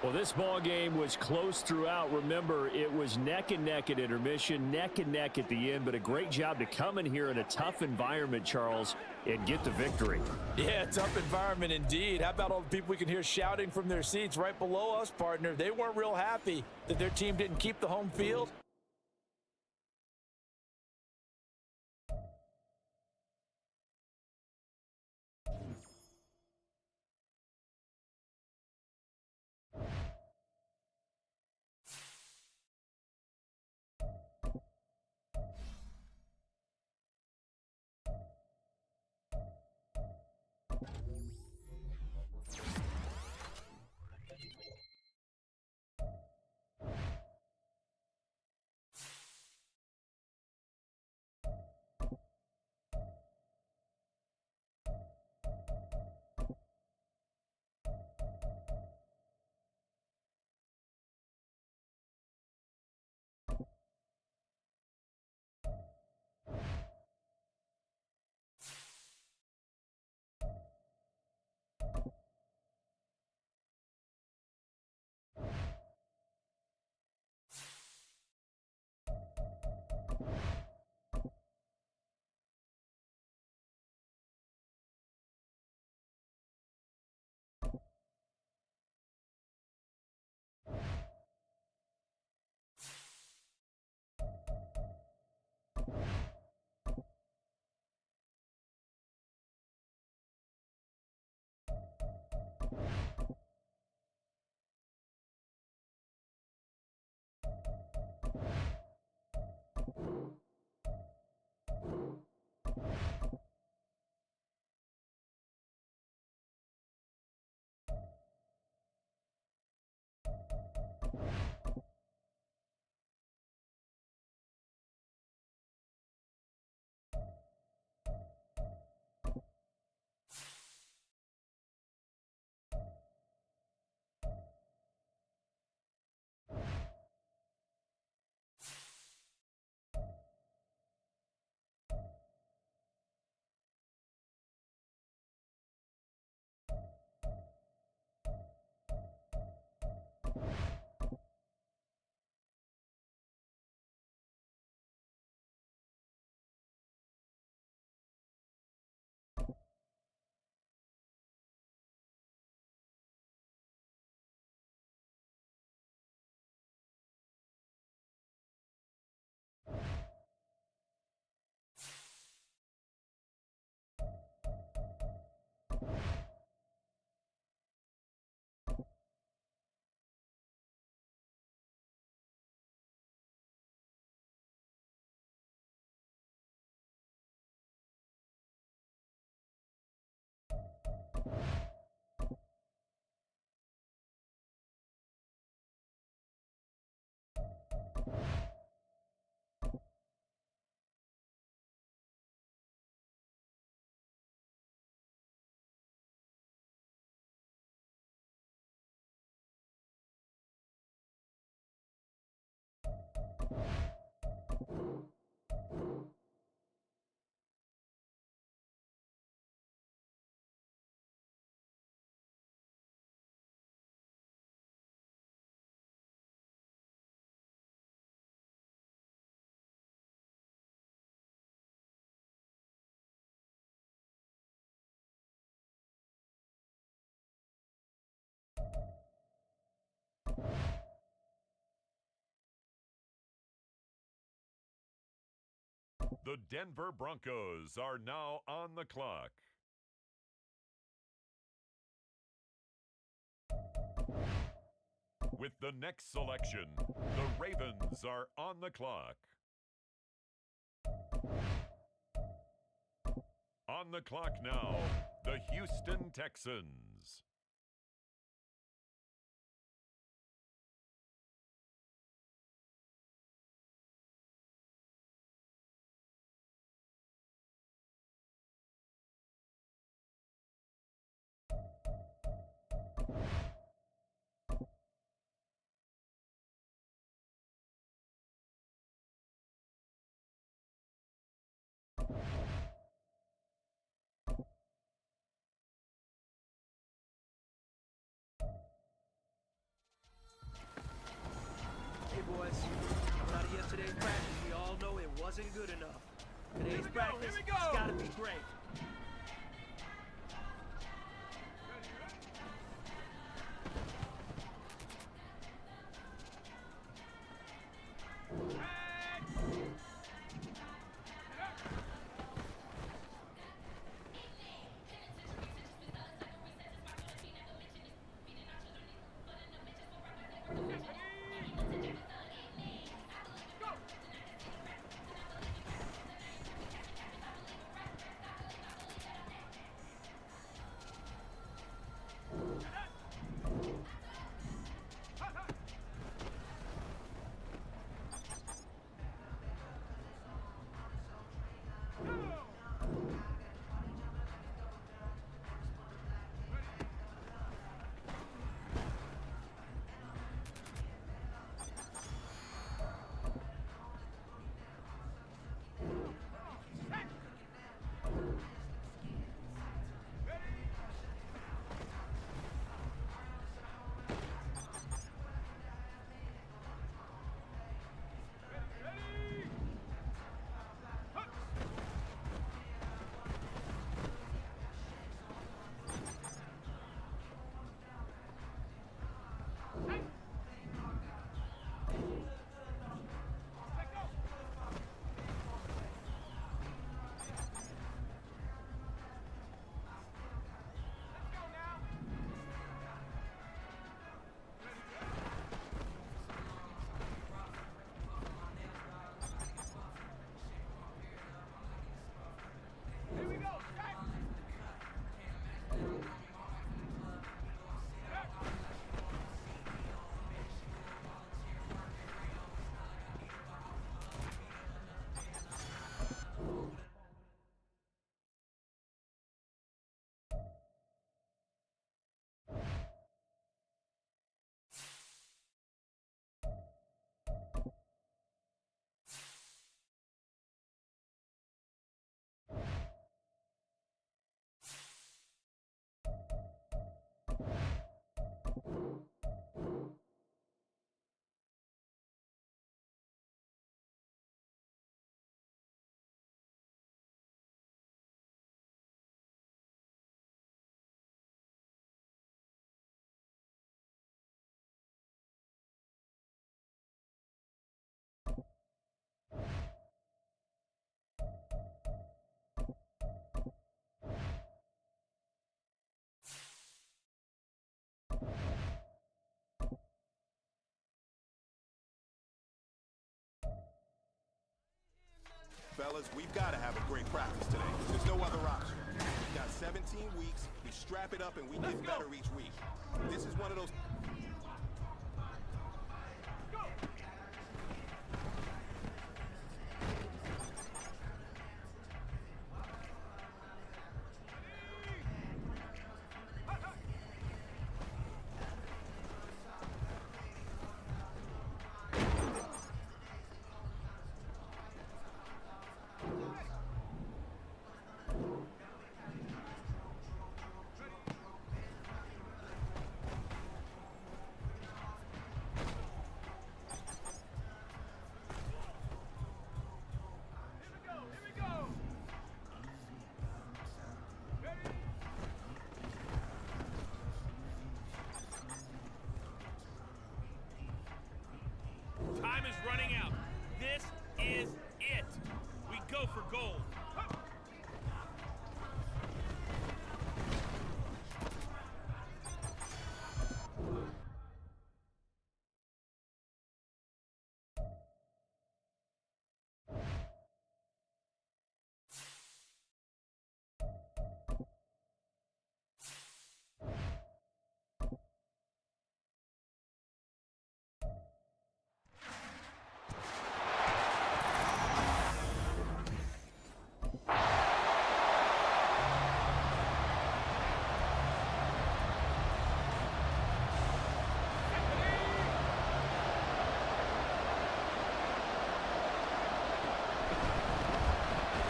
Well, this ball game was close throughout. Remember, it was neck and neck at intermission, neck and neck at the end, but a great job to come in here in a tough environment, Charles, and get the victory. Yeah, tough environment indeed. How about all the people we can hear shouting from their seats right below us, partner? They weren't real happy that their team didn't keep the home field. The Denver Broncos are now on the clock. With the next selection, the Ravens are on the clock. On the clock now, the Houston Texans. Hey boys, coming out of yesterday's practice, we all know it wasn't good enough. Today's practice, it's gotta be great. Fellas, we've got to have a great practice today. There's no other option. We've got 17 weeks, we strap it up and we get better each week. This is one of those... Time is running out. This is it. We go for gold.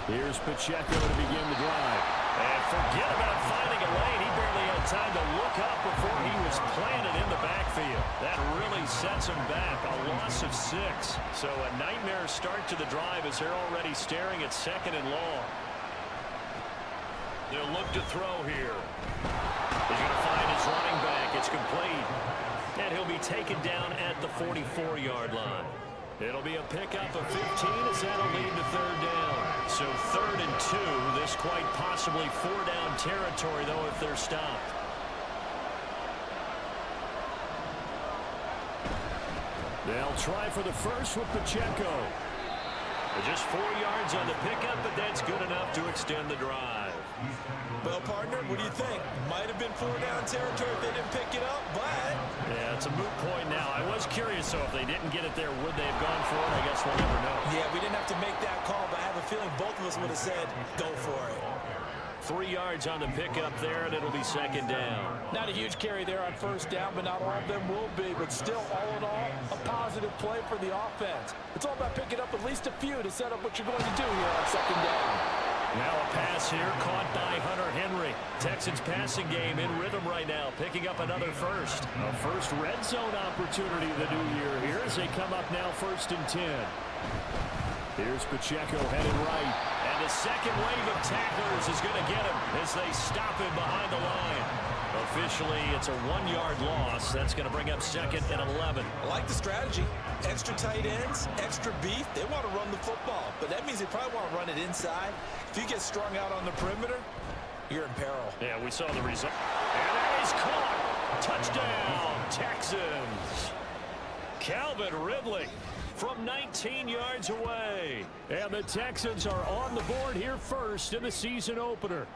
Here's Pacheco to begin the drive. And forget about finding a lane. He barely had time to look up before he was planted in the backfield. That really sets him back. A loss of 6. So a nightmare start to the drive as they're already staring at 2nd and long. They'll look to throw here. He's going to find his running back. It's complete. And he'll be taken down at the 44-yard line. It'll be a pickup of 15 as that'll lead to 3rd down. So 3rd and 2. This quite possibly 4-down territory, though, if they're stopped. They'll try for the first with Pacheco. Just 4 yards on the pickup, but that's good enough to extend the drive. Well, partner, what do you think? Might have been 4-down territory if they didn't pick it up, but... Yeah, it's a moot point now. I was curious, so if they didn't get it there, would they have gone for it? I guess we'll never know. Yeah, we didn't have to make that call, but I have a feeling both of us would have said, go for it. 3 yards on the pickup there, and it'll be 2nd down. Not a huge carry there on 1st down, but not all of them will be. But still, all in all, a positive play for the offense. It's all about picking up at least a few to set up what you're going to do here on 2nd down. Now a pass here caught by Hunter Henry. Texans passing game in rhythm right now, picking up another first. A first red zone opportunity the new year here as they come up now 1st and 10. Here's Pacheco headed right. And the second wave of tacklers is going to get him as they stop him behind the line. Officially, it's a 1-yard loss. That's going to bring up 2nd and 11. I like the strategy. Extra tight ends, extra beef. They want to run the football, but that means they probably want to run it inside. If you get strung out on the perimeter, you're in peril. Yeah, we saw the result. And that is caught. Touchdown, Texans. Calvin Ridley from 19 yards away. And the Texans are on the board here first in the season opener.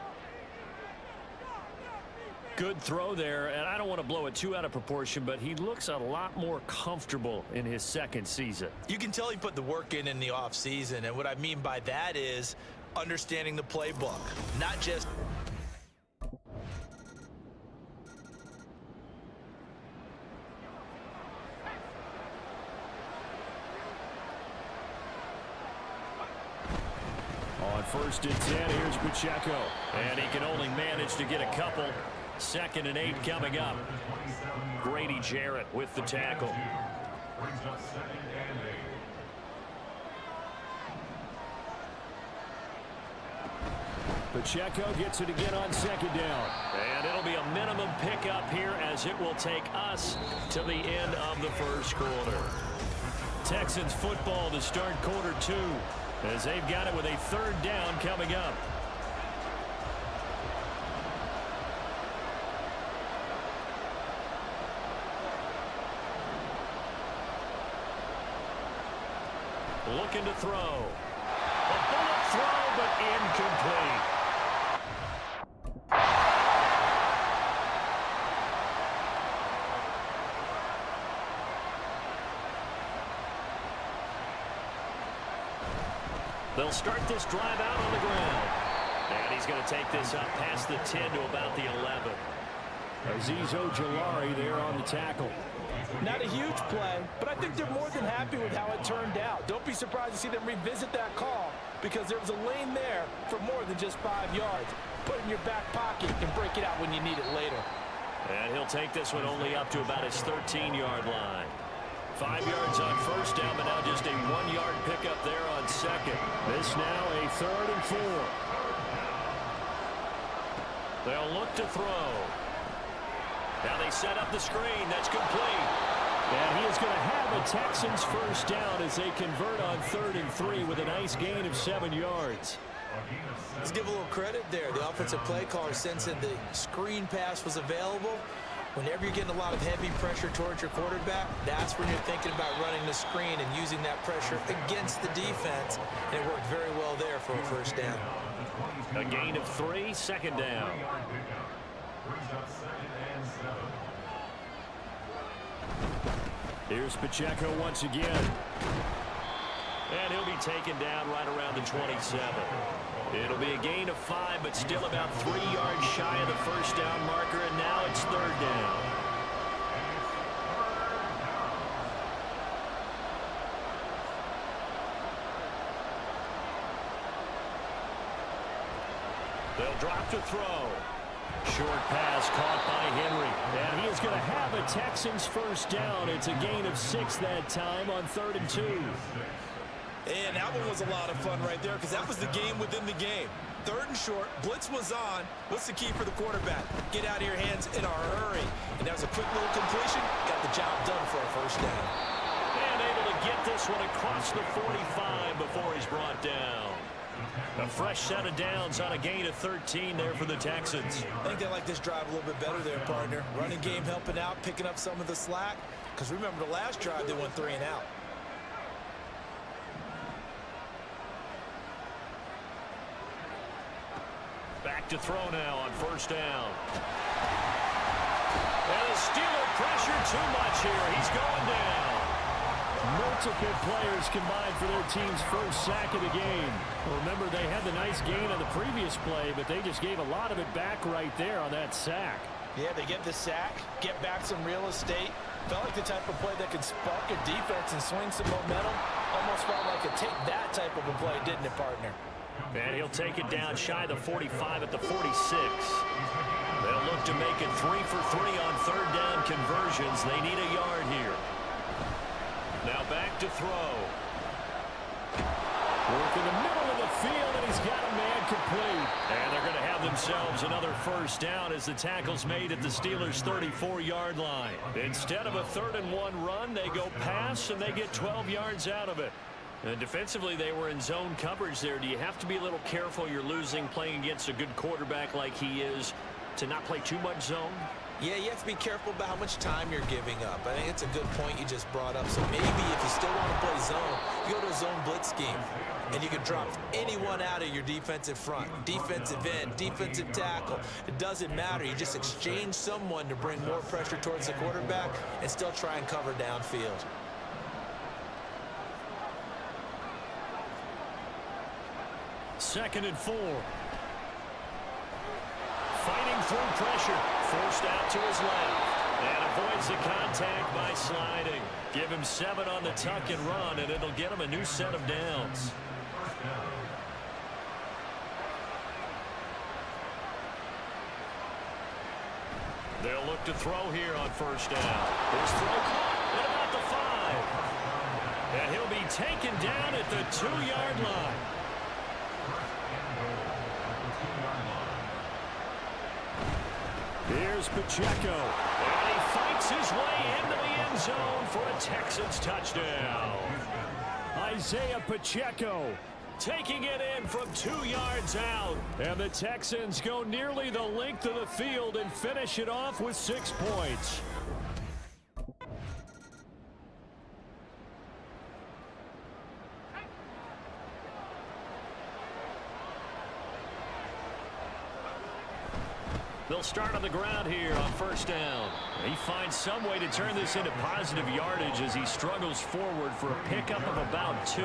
Good throw there, and I don't want to blow it too out of proportion, but he looks a lot more comfortable in his 2nd season. You can tell he put the work in the offseason, and what I mean by that is understanding the playbook, not just... On 1st and 10, here's Pacheco. And he can only manage to get a couple. 2nd and 8 coming up. Grady Jarrett with the tackle. Brings up 2nd and 8. Pacheco gets it again on 2nd down. And it'll be a minimum pickup here as it will take us to the end of the 1st quarter. Texans football to start quarter 2 as they've got it with a 3rd down coming up. Looking to throw. A bullet throw, but incomplete. They'll start this drive out on the ground. And he's going to take this up past the 10 to about the 11. Azeez Ojulari there on the tackle. Not a huge play, but I think they're more than happy with how it turned out. Don't be surprised to see them revisit that call because there was a lane there for more than just 5 yards. Put it in your back pocket and break it out when you need it later. And he'll take this one only up to about his 13-yard line. 5 yards on 1st down, but now just a 1-yard pickup there on 2nd. This now a 3rd and 4. They'll look to throw. Now they set up the screen. That's complete. And he is going to have a Texans first down as they convert on 3rd and 3 with a nice gain of 7 yards. Let's give a little credit there. The offensive play caller sensing the screen pass was available. Whenever you're getting a lot of heavy pressure towards your quarterback, that's when you're thinking about running the screen and using that pressure against the defense. And it worked very well there for a first down. A gain of 3, 2nd down. Here's Pacheco once again. And he'll be taken down right around the 27. It'll be a gain of 5, but still about 3 yards shy of the first down marker, and now it's 3rd down. They'll drop to throw. Short pass caught by Henry. And he is going to have a Texans first down. It's a gain of 6 that time on 3rd and 2. And that one was a lot of fun right there because that was the game within the game. 3rd and short, blitz was on. What's the key for the quarterback? Get out of your hands in a hurry. And that was a quick little completion. Got the job done for a first down. And able to get this one across the 45 before he's brought down. A fresh set of downs on a gain of 13 there for the Texans. I think they like this drive a little bit better there, partner. Running game helping out, picking up some of the slack. Because remember the last drive, they went 3 and out. Back to throw now on first down. And the Steeler pressure too much here. He's going down. Multiple players combined for their team's first sack of the game. Well, remember, they had the nice gain on the previous play, but they just gave a lot of it back right there on that sack. Yeah, they get the sack, get back some real estate. Felt like the type of play that could spark a defense and swing some momentum. Almost felt like a take that type of a play, didn't it, partner? And he'll take it down shy of the 45 at the 46. They'll look to make it 3 for 3 on 3rd down conversions. They need a yard here. Now back to throw. Work in the middle of the field, and he's got a man complete. And they're going to have themselves another first down as the tackle's made at the Steelers' 34-yard line. Instead of a 3rd and 1 run, they go pass, and they get 12 yards out of it. And defensively, they were in zone coverage there. Do you have to be a little careful? You're losing playing against a good quarterback like he is to not play too much zone? Yeah, you have to be careful about how much time you're giving up. I think it's a good point you just brought up. So maybe if you still want to play zone, you go to a zone blitz scheme. And you can drop anyone out of your defensive front, defensive end, defensive tackle. It doesn't matter. You just exchange someone to bring more pressure towards the quarterback and still try and cover downfield. Second and 4. Fighting through pressure. Forced out to his left. And avoids the contact by sliding. Give him 7 on the tuck and run, and it'll get him a new set of downs. They'll look to throw here on first down. His throw caught at about the 5. And he'll be taken down at the 2-yard line. Here's Pacheco. And he fights his way into the end zone for a Texans touchdown. Isaiah Pacheco taking it in from 2 yards out. And the Texans go nearly the length of the field and finish it off with 6 points. They'll start on the ground here on first down. He finds some way to turn this into positive yardage as he struggles forward for a pickup of about 2.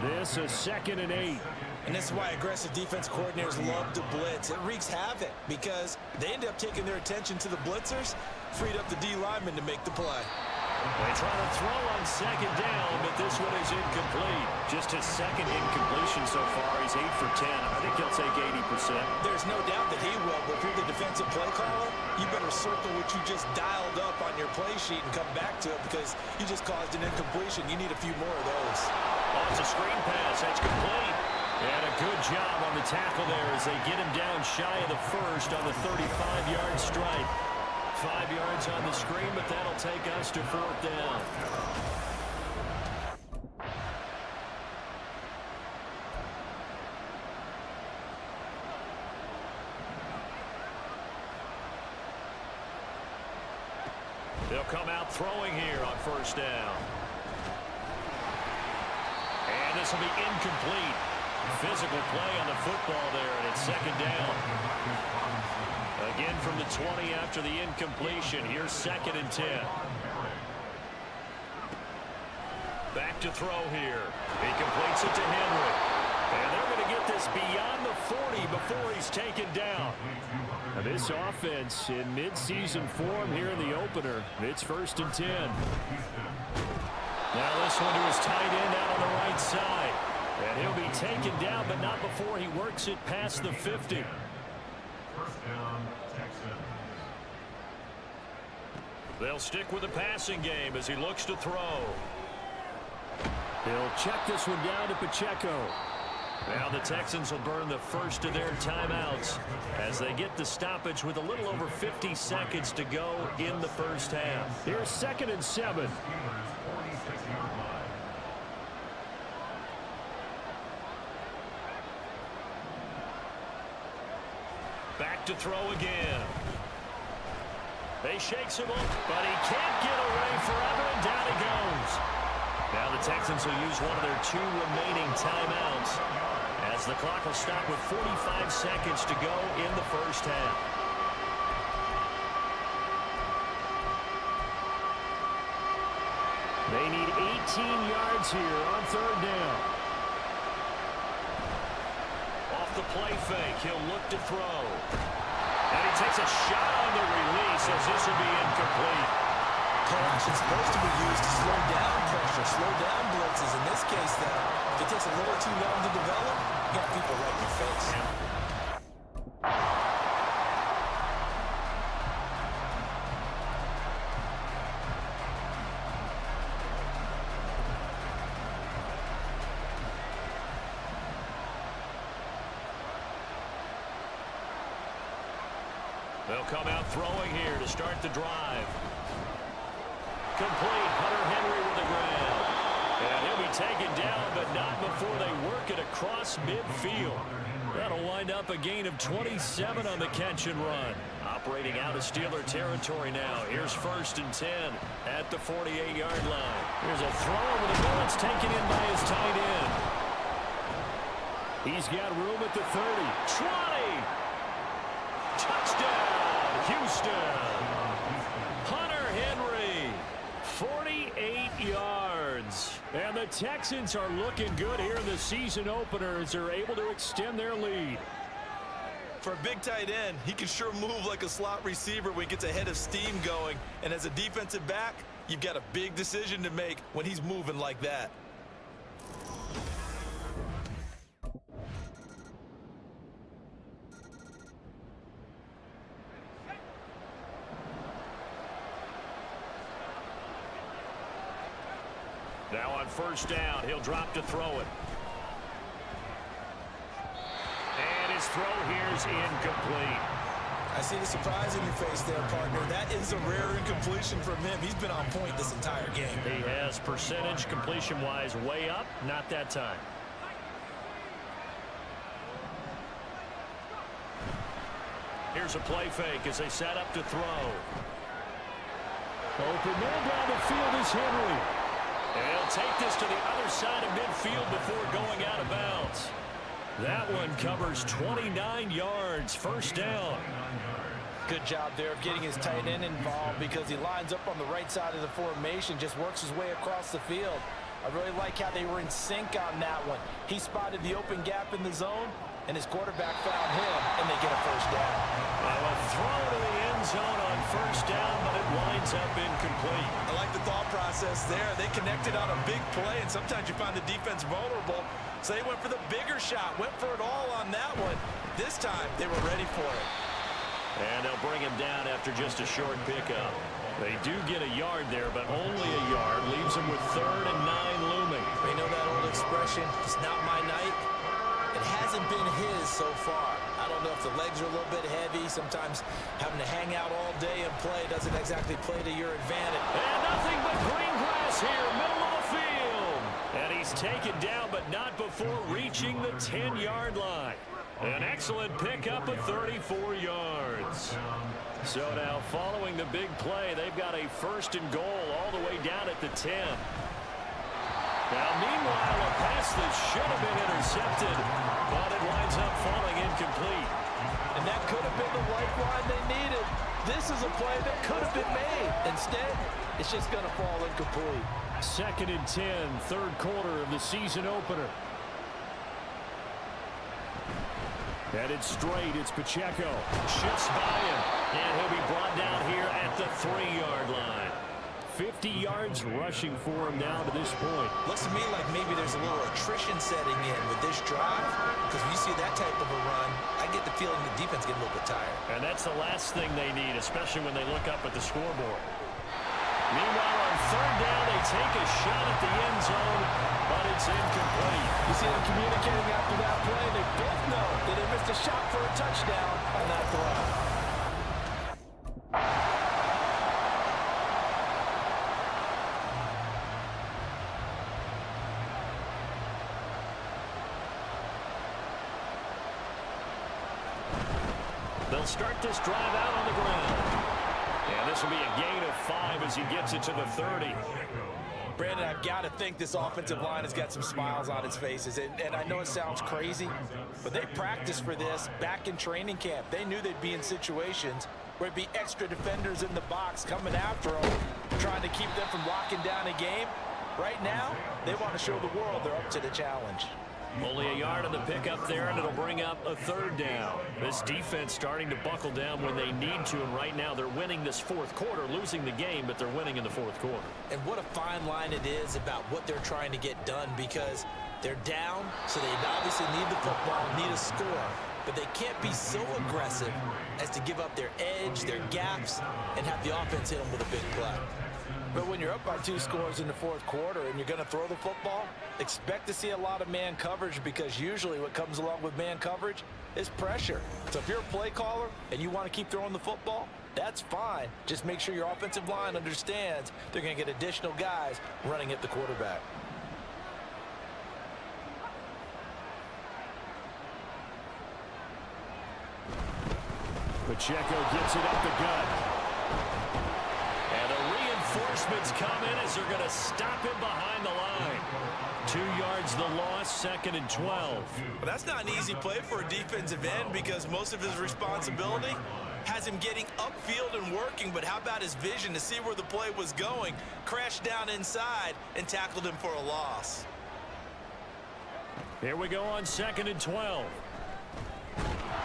This is 2nd and 8. And this is why aggressive defense coordinators love to blitz. It wreaks havoc because they end up taking their attention to the blitzers, freed up the D lineman to make the play. They try to throw on 2nd down, but this one is incomplete. Just his 2nd incompletion so far. He's 8 for 10. I think he'll take 80%. There's no doubt that he will, but if you're the defensive play caller, you better circle what you just dialed up on your play sheet and come back to it because you just caused an incompletion. You need a few more of those. Oh, it's a screen pass. That's complete. And a good job on the tackle there as they get him down shy of the 1st on the 35-yard strike. 5 yards on the screen, but that'll take us to 4th down. They'll come out throwing here on 1st down. And this will be incomplete. Physical play on the football there, and it's 2nd down. Again from the 20 after the incompletion. Here's 2nd and 10. Back to throw here. He completes it to Henry. And they're going to get this beyond the 40 before he's taken down. Now this offense in midseason form here in the opener. It's 1st and 10. Now this one to his tight end out on the right side. And he'll be taken down, but not before he works it past the 50. 1st down, Texans. They'll stick with the passing game as he looks to throw. He'll check this one down to Pacheco. Now the Texans will burn the first of their timeouts as they get the stoppage with a little over 50 seconds to go in the 1st half. Here's 2nd and 7. Back to throw again. They shakes him up, but he can't get away forever, and down he goes. Now the Texans will use one of their 2 remaining timeouts as the clock will stop with 45 seconds to go in the 1st half. They need 18 yards here on 3rd down. Off the play fake, he'll look to throw. And he takes a shot on the release as this will be incomplete. Play action's supposed to be used to slow down pressure, slow down blitzes. In this case, though, if it takes a little too long to develop, you got people right in your face. They'll come out throwing here to start the drive. Complete. Hunter Henry with the ground. And he'll be taken down, but not before they work it across midfield. That'll wind up a gain of 27 on the catch and run. Operating out of Steeler territory now. Here's 1st and 10 at the 48-yard line. Here's a throw over the middle. It's taken in by his tight end. He's got room at the 30. 20. Touchdown, Houston. Hunter Henry, 48 yards. And the Texans are looking good here in the season opener as they're able to extend their lead. For a big tight end, he can sure move like a slot receiver when he gets a head of steam going. And as a defensive back, you've got a big decision to make when he's moving like that. Now on 1st down, he'll drop to throw it. And his throw here's incomplete. I see the surprise in your face there, partner. That is a rare incompletion from him. He's been on point this entire game. He has percentage completion-wise way up, not that time. Here's a play fake as they set up to throw. Open man down the field is Henry. And he'll take this to the other side of midfield before going out of bounds. That one covers 29 yards, 1st down. Good job there of getting his tight end involved because he lines up on the right side of the formation, just works his way across the field. I really like how they were in sync on that one. He spotted the open gap in the zone, and his quarterback found him, and they get a 1st down. Now a throw to the end zone on 1st down, but it winds up incomplete. I like the thought process there. They connected on a big play, and sometimes you find the defense vulnerable. So they went for the bigger shot, went for it all on that one. This time, they were ready for it. And they'll bring him down after just a short pickup. They do get a yard there, but only a yard. Leaves them with 3rd and 9 looming. You know that old expression, it's not my night? It hasn't been his so far. I don't know if the legs are a little bit heavy. Sometimes having to hang out all day and play doesn't exactly play to your advantage. And nothing but green grass here, middle of the field. And he's taken down, but not before reaching the 10-yard line. An excellent pickup of 34 yards. So now following the big play, they've got a 1st and goal all the way down at the 10. Now, meanwhile, a pass that should have been intercepted, but it winds up falling incomplete. And that could have been the lifeline they needed. This is a play that could have been made. Instead, it's just going to fall incomplete. 2nd and 10, 3rd quarter of the season opener. Headed straight, it's Pacheco. Shifts by him, and he'll be brought down here at the 3-yard line. 50 yards rushing for him now to this point. Looks to me like maybe there's a little attrition setting in with this drive, because when you see that type of a run, I get the feeling the defense getting a little bit tired. And that's the last thing they need, especially when they look up at the scoreboard. Meanwhile, on 3rd down, they take a shot at the end zone, but it's incomplete. You see them communicating after that play. They both know that they missed a shot for a touchdown on that throw. They'll start this drive out on the ground. And this will be a gain of 5 as he gets it to the 30. Brandon, I've got to think this offensive line has got some smiles on its faces. And I know it sounds crazy, but they practiced for this back in training camp. They knew they'd be in situations where it'd be extra defenders in the box coming after them, trying to keep them from locking down a game. Right now, they want to show the world they're up to the challenge. Only a yard on the pickup there, and it'll bring up a 3rd down. This defense starting to buckle down when they need to, and right now they're winning this 4th quarter, losing the game, but they're winning in the 4th quarter. And what a fine line it is about what they're trying to get done, because they're down, so they obviously need the football, need a score, but they can't be so aggressive as to give up their edge, their gaps, and have the offense hit them with a big play. But when you're up by 2 scores in the 4th quarter and you're going to throw the football, expect to see a lot of man coverage, because usually what comes along with man coverage is pressure. So if you're a play caller and you want to keep throwing the football, that's fine. Just make sure your offensive line understands they're going to get additional guys running at the quarterback. Pacheco gets it up the gut. And the reinforcements come in as they're going to stop him behind the line. 2 yards the loss, 2nd and 12. Well, that's not an easy play for a defensive end, because most of his responsibility has him getting upfield and working, but how about his vision to see where the play was going, crashed down inside, and tackled him for a loss. Here we go on 2nd and 12.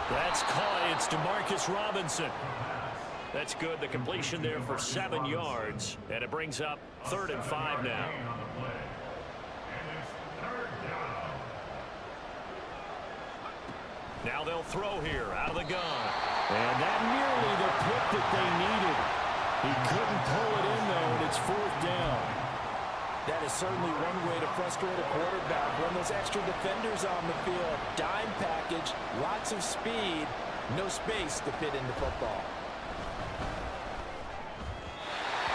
That's caught. It's DeMarcus Robinson. That's good. The completion there for 7 yards, and it brings up 3rd and 5 now. Now they'll throw here out of the gun. And that nearly the pick that they needed. He couldn't pull it in, though, and it's 4th down. That is certainly one way to frustrate a quarterback. Run those extra defenders on the field. Dime package, lots of speed, no space to fit into football.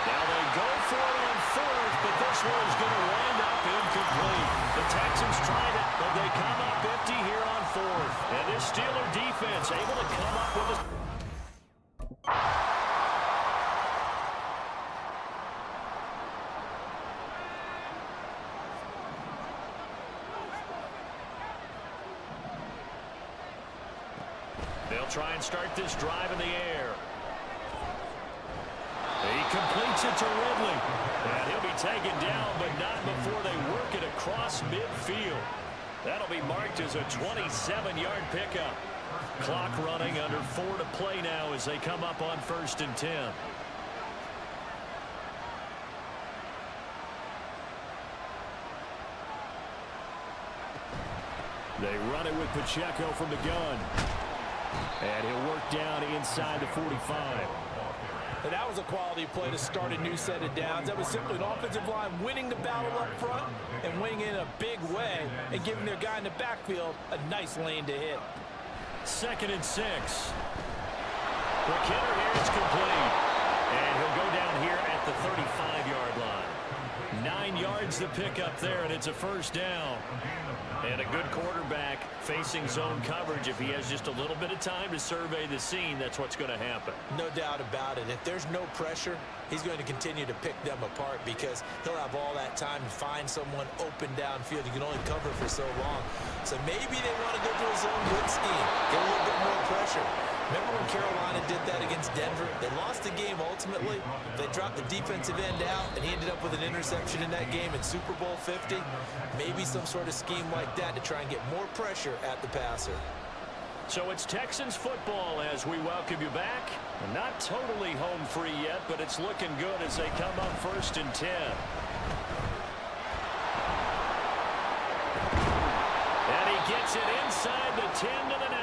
Now they go for it on 4th, but this one is going to wind up incomplete. The Texans tried it, but they come up empty here on 4th. And this Steeler defense able to come up with a... They'll try and start this drive in the air. He completes it to Ridley. And he'll be taken down, but not before they work it across midfield. That'll be marked as a 27-yard pickup. Clock running, under 4 to play now as they come up on 1st and 10. They run it with Pacheco from the gun. And he'll work down inside the 45. And that was a quality play to start a new set of downs. That was simply an offensive line winning the battle up front and winning in a big way and giving their guy in the backfield a nice lane to hit. 2nd and 6. The kicker here is complete. And he'll go down here at the 35-yard line. 9 yards to pick up there, and it's a first down. And a good quarterback facing zone coverage. If he has just a little bit of time to survey the scene, that's what's going to happen. No doubt about it. If there's no pressure, he's going to continue to pick them apart because he'll have all that time to find someone open downfield. You can only cover for so long. So maybe they want to go to a zone blitz scheme, get a little bit more pressure. Remember when Carolina did that against Denver? They lost the game ultimately. They dropped the defensive end out, and he ended up with an interception in that game in Super Bowl 50. Maybe some sort of scheme like that to try and get more pressure at the passer. So it's Texans football as we welcome you back. Not totally home free yet, but it's looking good as they come up 1st and 10. And he gets it inside the 10 to the 9.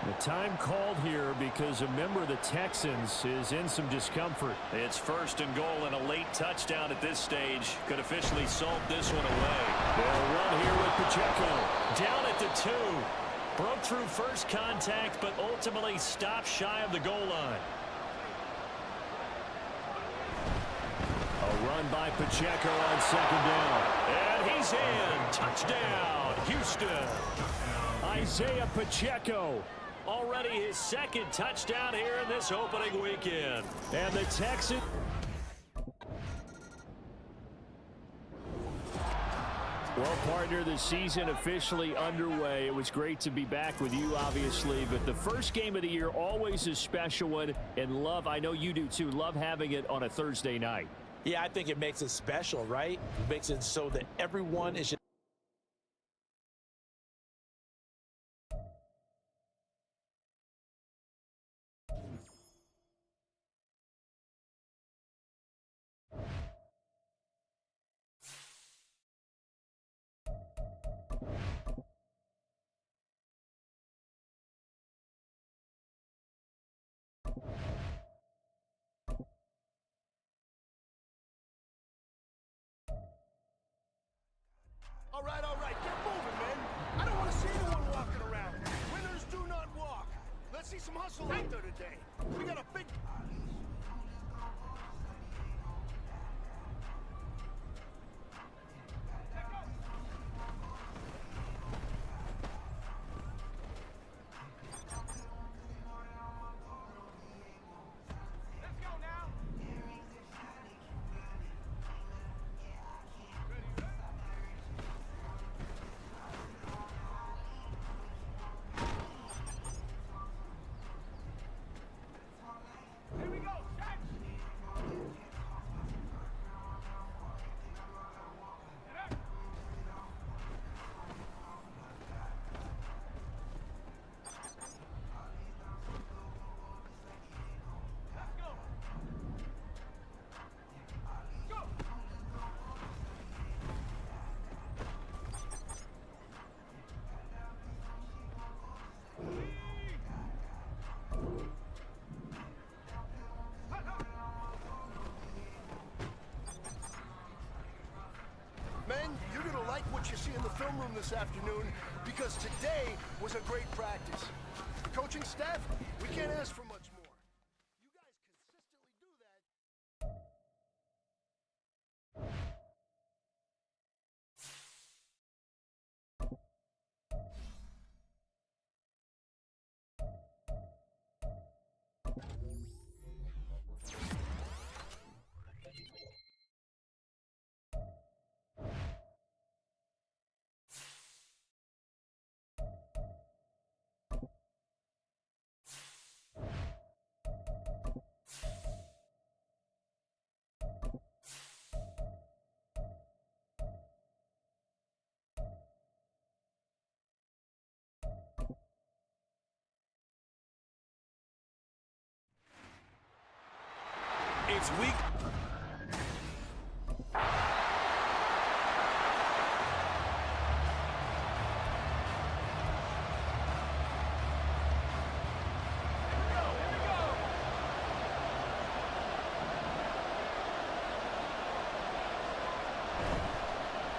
The time called here because a member of the Texans is in some discomfort. It's 1st and goal, and a late touchdown at this stage could officially salt this one away. They'll run here with Pacheco. Down at the 2. Broke through first contact, but ultimately stopped shy of the goal line. A run by Pacheco on 2nd down. And he's in. Touchdown, Houston. Isaiah Pacheco. Already his 2nd touchdown here in this opening weekend. And the Texans. Well, partner, the season officially underway. It was great to be back with you, obviously, but the first game of the year always a special one, and I know you do too, love having it on a Thursday night. Yeah, I think it makes it special, right? It makes it so that everyone is All right, get moving, man. I don't want to see anyone walking around. Winners do not walk. Let's see some hustle out there today. We got a big... Men, you're going to like what you see in the film room this afternoon because today was a great practice. The coaching staff, we can't ask for much more. You guys consistently do that. It's week.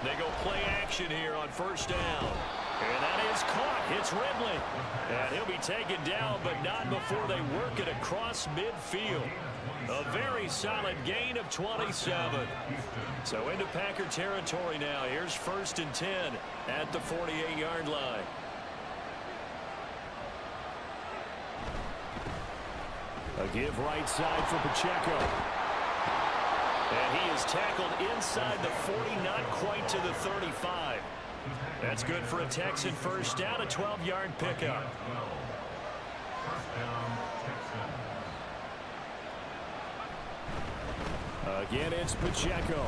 They go play action here on 1st down. And that is caught It's Ridley. And he'll be taken down, but not before they work it across midfield. A very solid gain of 27. So into Packer territory now. Here's 1st and 10 at the 48-yard line. A give right side for Pacheco. And he is tackled inside the 40, not quite to the 35. That's good for a Texan first down, a 12-yard pickup. First down, Texans. Again, it's Pacheco.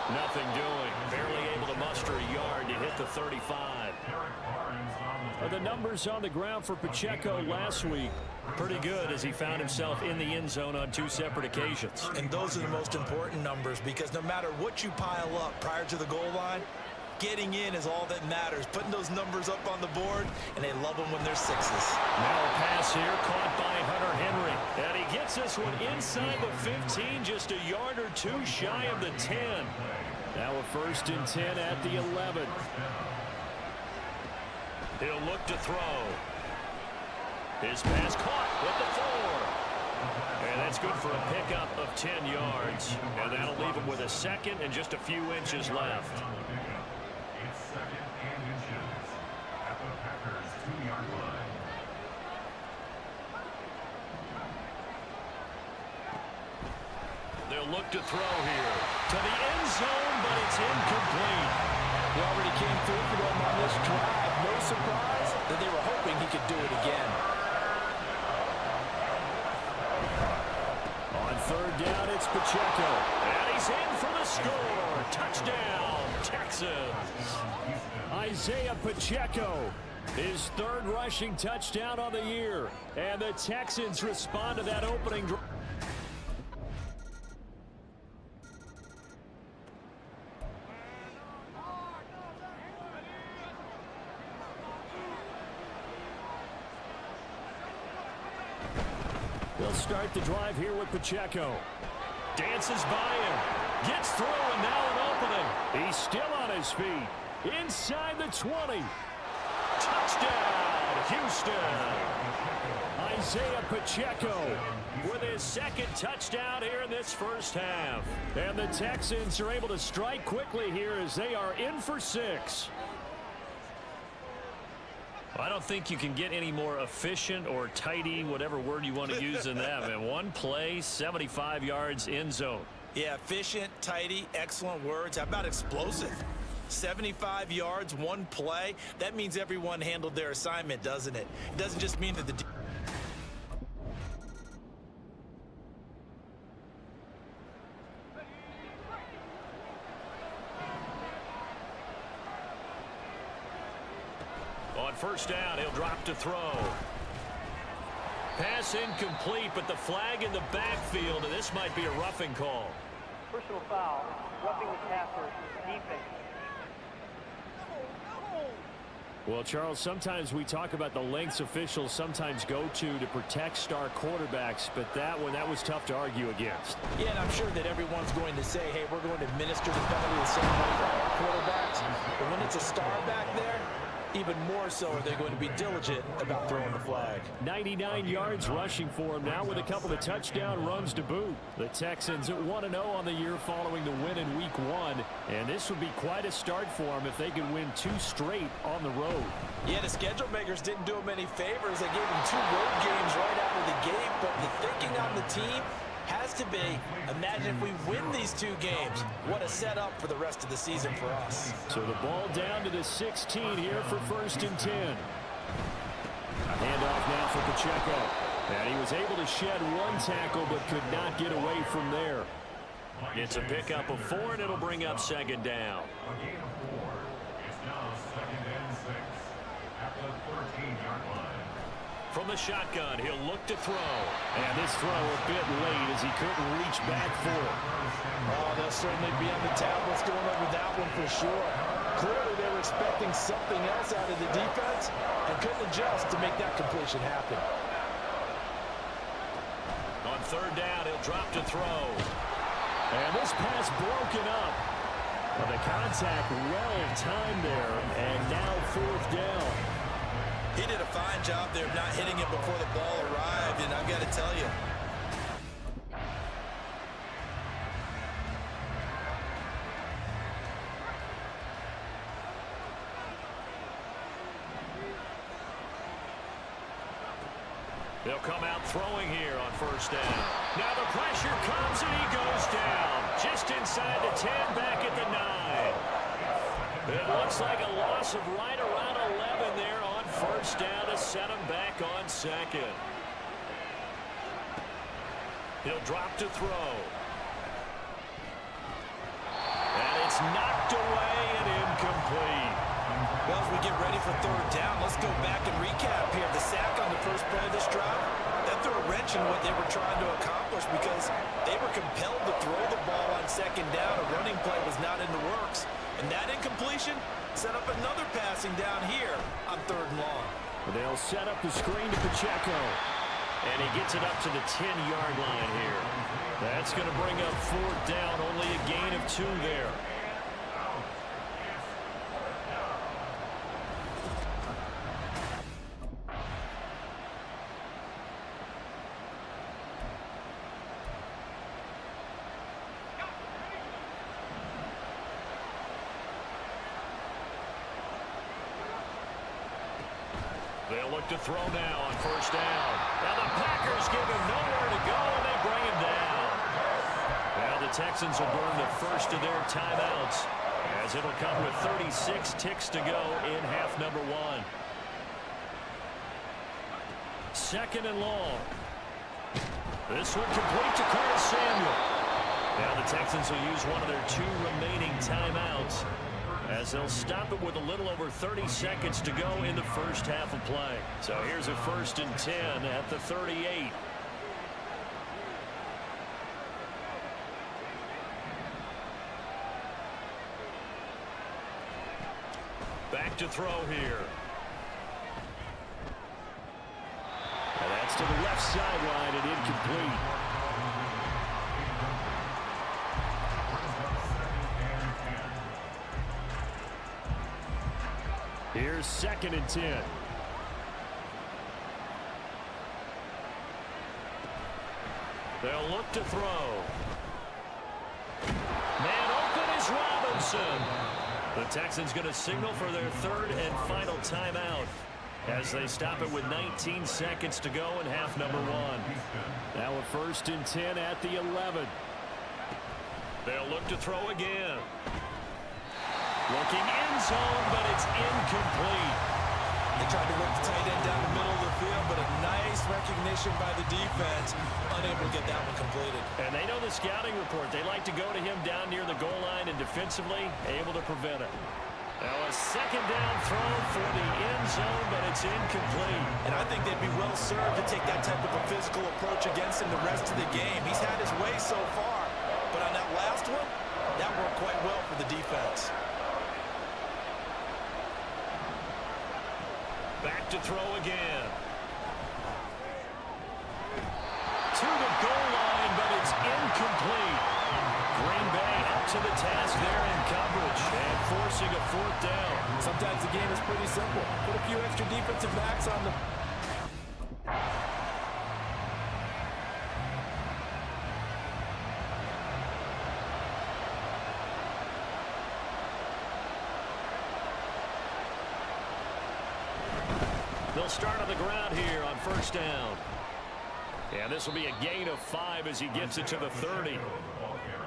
Nothing doing. Barely able to muster a yard to hit the 35. The numbers on the ground for Pacheco last week. Pretty good as he found himself in the end zone on 2 separate occasions. And those are the most important numbers because no matter what you pile up prior to the goal line, getting in is all that matters. Putting those numbers up on the board, and they love them when they're 6s. Now a pass here caught by Hunter Henry. And he gets this one inside the 15, just a yard or 2 shy of the 10. Now a 1st and 10 at the 11. He'll look to throw. His pass caught with the 4. And that's good for a pickup of 10 yards. And that'll leave him with a 2nd and just a few inches left. It's 2nd and inches at the Packers' 2-yard line. They'll look to throw here. To the end zone, but it's incomplete. He already came through for them on this drive. No surprise that they were hoping he could do it again. On 3rd down, it's Pacheco. And he's in for the score. Touchdown, Texans. Isaiah Pacheco, his 3rd rushing touchdown on the year. And the Texans respond to that opening drive. They'll start the drive here with Pacheco. Dances by him. Gets through and now an opening. He's still on his feet. Inside the 20. Touchdown, Houston. Isaiah Pacheco with his 2nd touchdown here in this first half. And the Texans are able to strike quickly here as they are in for 6. I don't think you can get any more efficient or tidy, whatever word you want to use in that. Man, 1 play, 75 yards in zone. Yeah, efficient, tidy, excellent words. How about explosive? 75 yards, 1 play. That means everyone handled their assignment, doesn't it? It doesn't just mean that the... On 1st down, he'll drop to throw. Pass incomplete, but the flag in the backfield, and this might be a roughing call. Personal foul, roughing the passer, defense. Well, Charles, sometimes we talk about the lengths officials sometimes go to protect star quarterbacks, but that one, that was tough to argue against. Yeah, and I'm sure that everyone's going to say, hey, we're going to administer the penalty the same way for our quarterbacks. But when it's a star back there, even more so are they going to be diligent about throwing the flag. 99 yards rushing for him now with a couple of touchdown runs to boot. The Texans at 1-0 on the year following the win in Week 1. And this would be quite a start for them if they could win 2 straight on the road. Yeah, the schedule makers didn't do them any favors. They gave them 2 road games right out of the gate. But the thinking on the team has to be, imagine if we win these 2 games. What a setup for the rest of the season for us. So the ball down to the 16 here for 1st and 10. A handoff now for Pacheco. And he was able to shed 1 tackle but could not get away from there. It's a pickup of 4, and it'll bring up 2nd down. A gain of 4. It's now 2nd and 6 at the 13-yard line. From the shotgun, he'll look to throw. And this throw a bit late as he couldn't reach back for it. Oh, they'll certainly be on the tablets going over that one for sure. Clearly they were expecting something else out of the defense and couldn't adjust to make that completion happen. On 3rd down, he'll drop to throw. And this pass broken up. Well, the contact well timed there, and now 4th down. He did a fine job there of not hitting it before the ball arrived, and I've got to tell you, they'll come out throwing here on 1st down. Now the pressure comes and he goes down. Just inside the 10, back at the 9. It looks like a loss of right around 11 there on 1st down to set him back on 2nd. He'll drop to throw. And it's knocked away and incomplete. well, as we get ready for 3rd down, let's go back and recap here. The sack on the first play of this drive, that threw a wrench in what they were trying to accomplish because they were compelled to throw the ball on 2nd down. A running play was not in the works. And that incompletion set up another passing down here on 3rd and long. They'll set up the screen to Pacheco. And he gets it up to the 10-yard line here. That's going to bring up 4th down, only a gain of 2 there. They'll look to throw now on 1st down. Now the Packers give him nowhere to go, and they bring him down. Now the Texans will burn the first of their timeouts, as it'll come with 36 ticks to go in half number 1. 2nd and long. This one complete to Curtis Samuel. Now the Texans will use one of their 2 remaining timeouts, as they'll stop it with a little over 30 seconds to go in the first half of play. So here's a 1st and 10 at the 38. Back to throw here. And that's to the left sideline and incomplete. Here's 2nd and 10. They'll look to throw. Man open is Robinson. The Texans going to signal for their 3rd and final timeout, as they stop it with 19 seconds to go in half number 1. Now a 1st and 10 at the 11. They'll look to throw again. Looking end zone, but it's incomplete. They tried to work the tight end down the middle of the field, but a nice recognition by the defense, unable to get that one completed. And they know the scouting report. They like to go to him down near the goal line, and defensively, able to prevent it. Now a 2nd down throw for the end zone, but it's incomplete. And I think they'd be well served to take that type of a physical approach against him the rest of the game. He's had his way so far, but on that last one, that worked quite well for the defense. Back to throw again. To the goal line, but it's incomplete. Green Bay up to the task there in coverage and forcing a 4th down. Sometimes the game is pretty simple. Put a few extra defensive backs on them. They'll start on the ground here on 1st down. And this will be a gain of 5 as he gets it to the 30.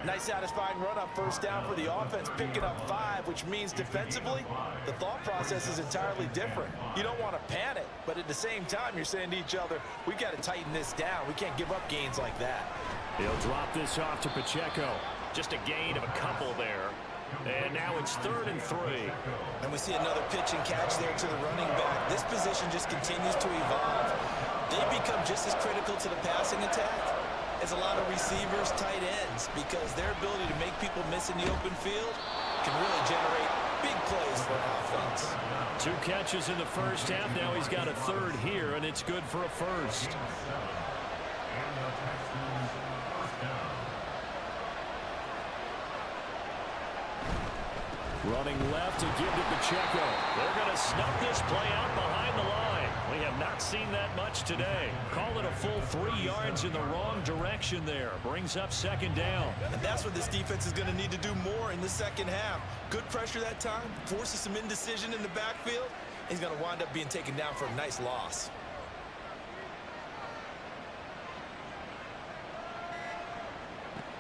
Nice satisfying run on 1st down for the offense, picking up 5, which means defensively, the thought process is entirely different. You don't want to panic, but at the same time, you're saying to each other, we've got to tighten this down. We can't give up gains like that. He'll drop this off to Pacheco. Just a gain of a couple there. And now it's 3rd and 3. And we see another pitch and catch there to the running back. This position just continues to evolve. They become just as critical to the passing attack as a lot of receivers, tight ends, because their ability to make people miss in the open field can really generate big plays for an offense. 2 catches in the first half. Now he's got a 3rd here, and it's good for a 1st. Running left to give to Pacheco. They're going to snuff this play out behind the line. We have not seen that much today. Call it a full 3 yards in the wrong direction there. Brings up second down. And that's what this defense is going to need to do more in the second half. Good pressure that time, forces some indecision in the backfield. He's going to wind up being taken down for a nice loss.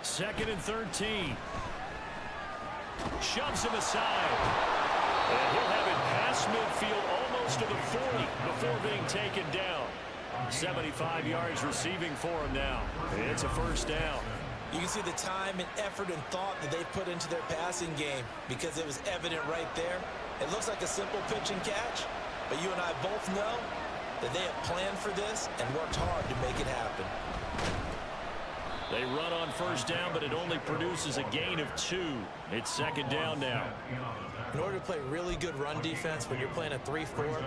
Second and 13. Shoves him aside. And he'll have it past midfield almost to the 40 before being taken down. 75 yards receiving for him now. It's a first down. You can see the time and effort and thought that they put into their passing game because it was evident right there. It looks like a simple pitch and catch, but you and I both know that they have planned for this and worked hard to make it happen. They run on first down, but it only produces a gain of 2. It's second down now. In order to play really good run defense when you're playing a 3-4,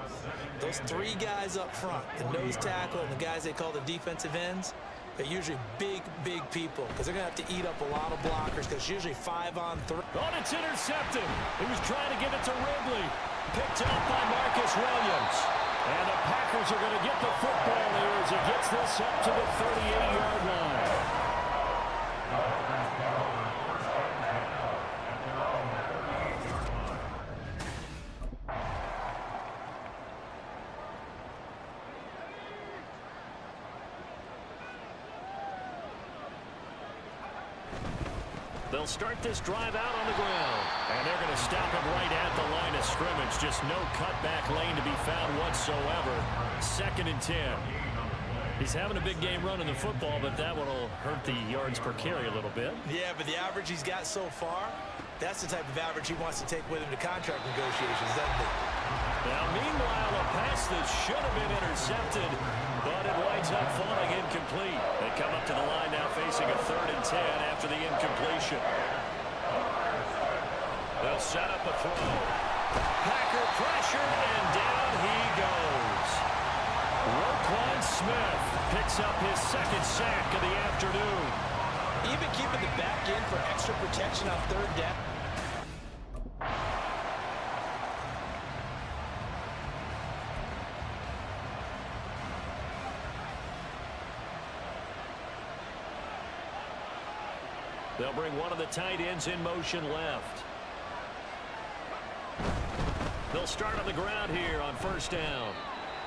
those 3 guys up front, the nose tackle and the guys they call the defensive ends, they're usually big, big people because they're going to have to eat up a lot of blockers because it's usually 5-on-3. Oh, it's intercepted. He was trying to give it to Ridley. Picked up by Marcus Williams. And the Packers are going to get the football here as he gets this up to the 38-yard line. They'll start this drive out on the ground. And they're going to stop him right at the line of scrimmage. Just no cutback lane to be found whatsoever. Second and 10. He's having a big game running the football, but that one will hurt the yards per carry a little bit. Yeah, but the average he's got so far, that's the type of average he wants to take with him to contract negotiations, doesn't he? Now, meanwhile, a pass that should have been intercepted, but it winds up falling incomplete. They come up to the line now facing a 3rd and 10 after the incompletion. They'll set up a throw. Packer pressure, and down he goes. Roquan Smith picks up his 2nd sack of the afternoon. Even keeping the back end for extra protection on 3rd down. They'll bring one of the tight ends in motion left. They'll start on the ground here on first down.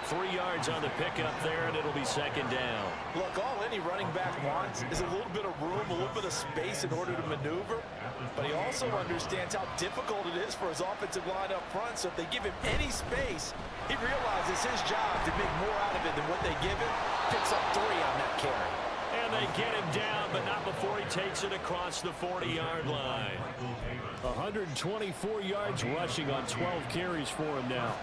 3 yards on the pickup there, and it'll be second down. Look, all any running back wants is a little bit of room, a little bit of space in order to maneuver. But he also understands how difficult it is for his offensive line up front. So if they give him any space, he realizes his job to make more out of it than what they give him. Picks up 3 on that carry. And they get him down, but not before he takes it across the 40-yard line. 124 yards rushing on 12 carries for him now.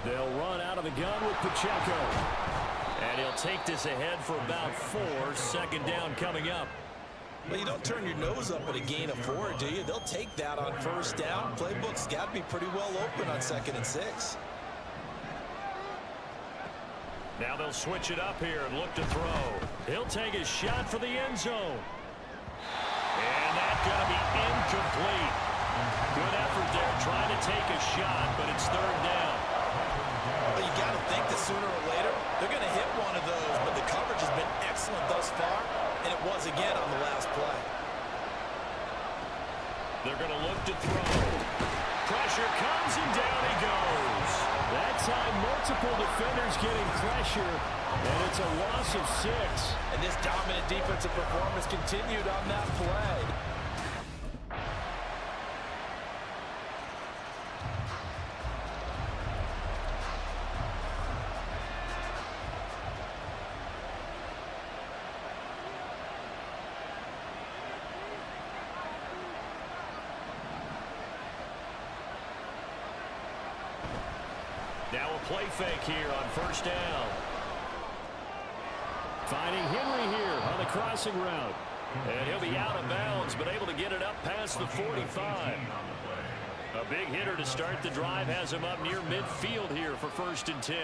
They'll run out of the gun with Pacheco. And he'll take this ahead for about 4. Second down coming up. Well, you don't turn your nose up at a gain of 4, do you? They'll take that on first down. Playbook's got to be pretty well open on 2nd and 6. Now they'll switch it up here and look to throw. He'll take a shot for the end zone. And that's going to be incomplete. Good effort there trying to take a shot, but it's 3rd down. Well, you got to think that sooner or later they're going to hit one of those, but the coverage has been excellent thus far, and it was again on the last play. They're going to look to throw. Pressure comes, and down he goes. That time, multiple defenders getting pressure, and it's a loss of 6. And this dominant defensive performance continued on that play. Now a play fake here on first down. Finding Henry here on the crossing route. And he'll be out of bounds, but able to get it up past the 45. A big hitter to start the drive has him up near midfield here for 1st and 10.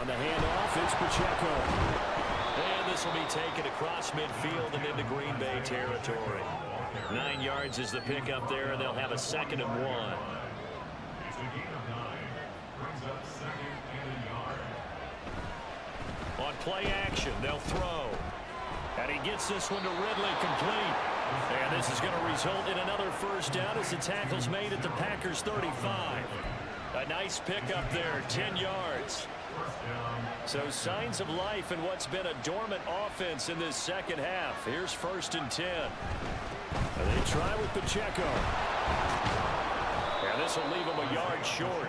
On the handoff, it's Pacheco. And this will be taken across midfield and into Green Bay territory. 9 yards is the pickup there, and they'll have a 2nd and 1. It's a gain of 9. Brings up 2nd and a yard. On play action, they'll throw. And he gets this one to Ridley, complete. And this is going to result in another first down as the tackle's made at the Packers' 35. A nice pickup there, 10 yards. So signs of life in what's been a dormant offense in this second half. Here's 1st and 10. And they try with Pacheco. And this will leave them a yard short.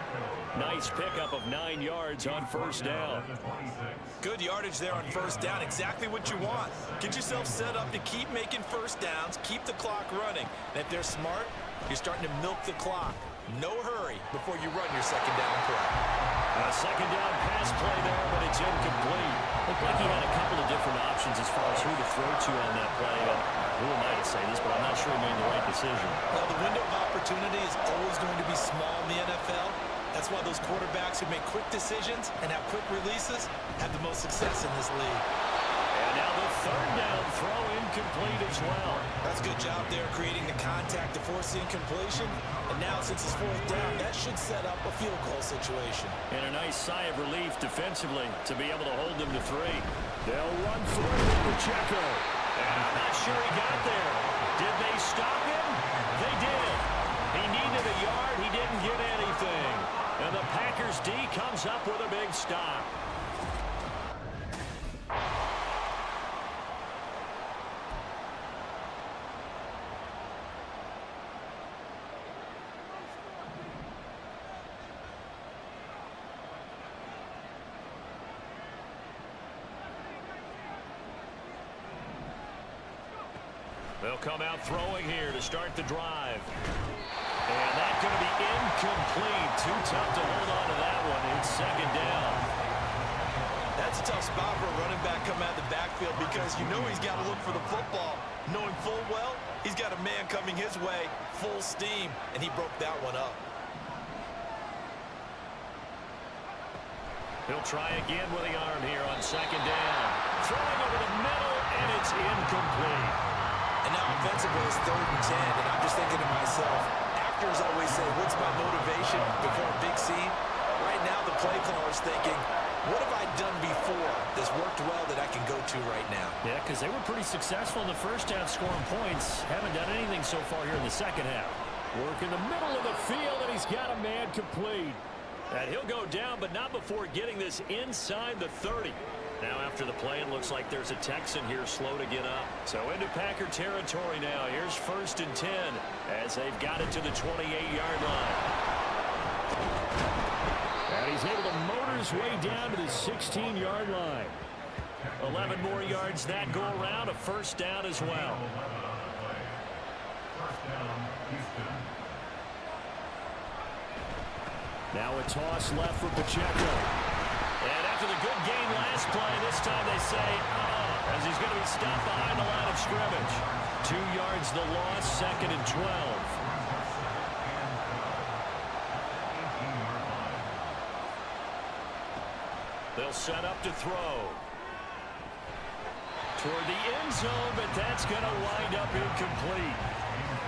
Nice pickup of 9 yards on 1st down. Good yardage there on 1st down. Exactly what you want. Get yourself set up to keep making 1st downs, keep the clock running. And if they're smart, you're starting to milk the clock. No hurry before you run your 2nd down play. A 2nd down pass play there, but it's incomplete. Looked like he had a couple of different options as far as who to throw to on that play. Who am I to say this, but I'm not sure he made the right decision. Well, the window of opportunity is always going to be small in the NFL. That's why those quarterbacks who make quick decisions and have quick releases have the most success in this league. And now the 3rd down throw incomplete as well. That's a good job there creating the contact to force the incompletion. And now since it's 4th down, that should set up a field goal situation. And a nice sigh of relief defensively to be able to hold them to 3. They'll run through with Pacheco. And I'm not sure he got there. Did they stop him? They did. He needed a yard. He didn't get anything. And the Packers D comes up with a big stop. They'll come out throwing here to start the drive. And that's going to be incomplete. Too tough to hold on to that one. It's 2nd down. That's a tough spot for a running back coming out of the backfield because you know he's got to look for the football. Knowing full well, he's got a man coming his way, full steam, and he broke that one up. He'll try again with the arm here on 2nd down. Throwing over the middle, and it's incomplete. And now offensively it's 3rd and 10, and I'm just thinking to myself, actors always say, what's my motivation before a big scene? Right now the play caller's thinking, what have I done before that's worked well that I can go to right now? Yeah, because they were pretty successful in the first half scoring points. Haven't done anything so far here in the second half. Work in the middle of the field, and he's got a man complete. And he'll go down, but not before getting this inside the 30. Now after the play, it looks like there's a Texan here slow to get up. So into Packer territory now. Here's 1st and 10 as they've got it to the 28-yard line. And he's able to motor his way down to the 16-yard line. 11 more yards that go around. A 1st down as well. 1st down, Houston. Now a toss left for Pacheco. And after the good game last play, this time they say, as he's going to be stopped behind the line of scrimmage. 2 yards the loss, 2nd and 12. They'll set up to throw. Toward the end zone, but that's going to wind up incomplete.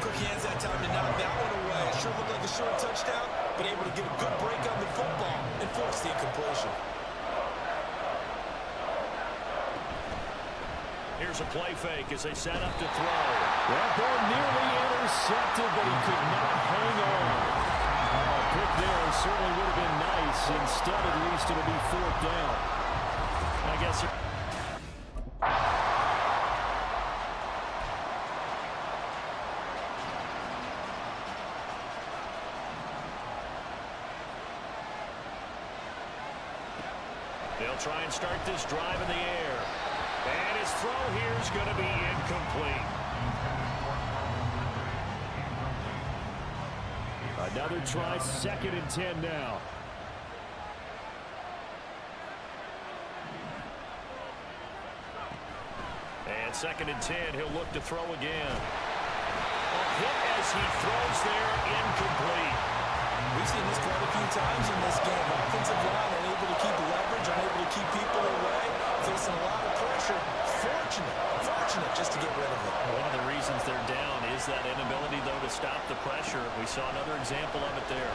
Quick hands that time to knock that one away. It sure looked like a short touchdown, but able to get a good break on the football and force the incompletion. Here's a play fake as they set up to throw. That ball nearly intercepted, but he could not hang on. A pick there certainly would have been nice. Instead, at least, it'll be 4th down. I guess they'll try and start this drive in the air. And his throw here is going to be incomplete. Another try, 2nd and 10 now. And 2nd and 10, he'll look to throw again. A hit as he throws there, incomplete. We've seen this quite a few times in this game. Offensive line unable to keep leverage, unable to keep people away. It's facing a lot of pressure. Fortunate just to get rid of it. One of the reasons they're down is that inability, though, to stop the pressure. We saw another example of it there.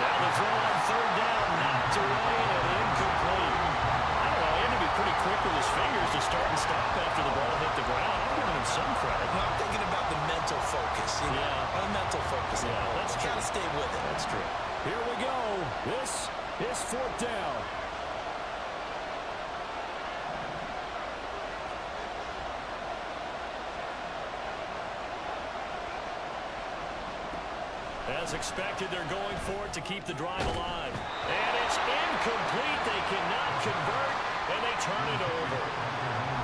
Now the throw on third down, knocked away and incomplete. I don't know, he had to be pretty quick with his fingers to start and stop after the ball hit the ground. I'm giving him some credit. No, I'm thinking about the mental focus. Yeah. Mental focus. Yeah, that's true. Gotta stay with it. That's true. Here we go. This is fourth down. As expected, they're going for it to keep the drive alive. And it's incomplete. They cannot convert, and they turn it over.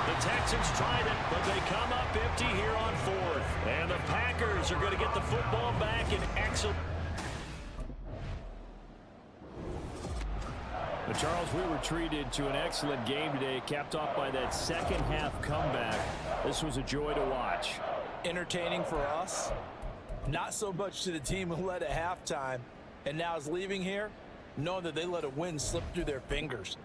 The Texans tried it, but they come up empty here on fourth. And the Packers are going to get the football back in excellent. But Charles, we were treated to an excellent game today, capped off by that second half comeback. This was a joy to watch. Entertaining for us. Not so much to the team who led at halftime and now is leaving here, knowing that they let a win slip through their fingers.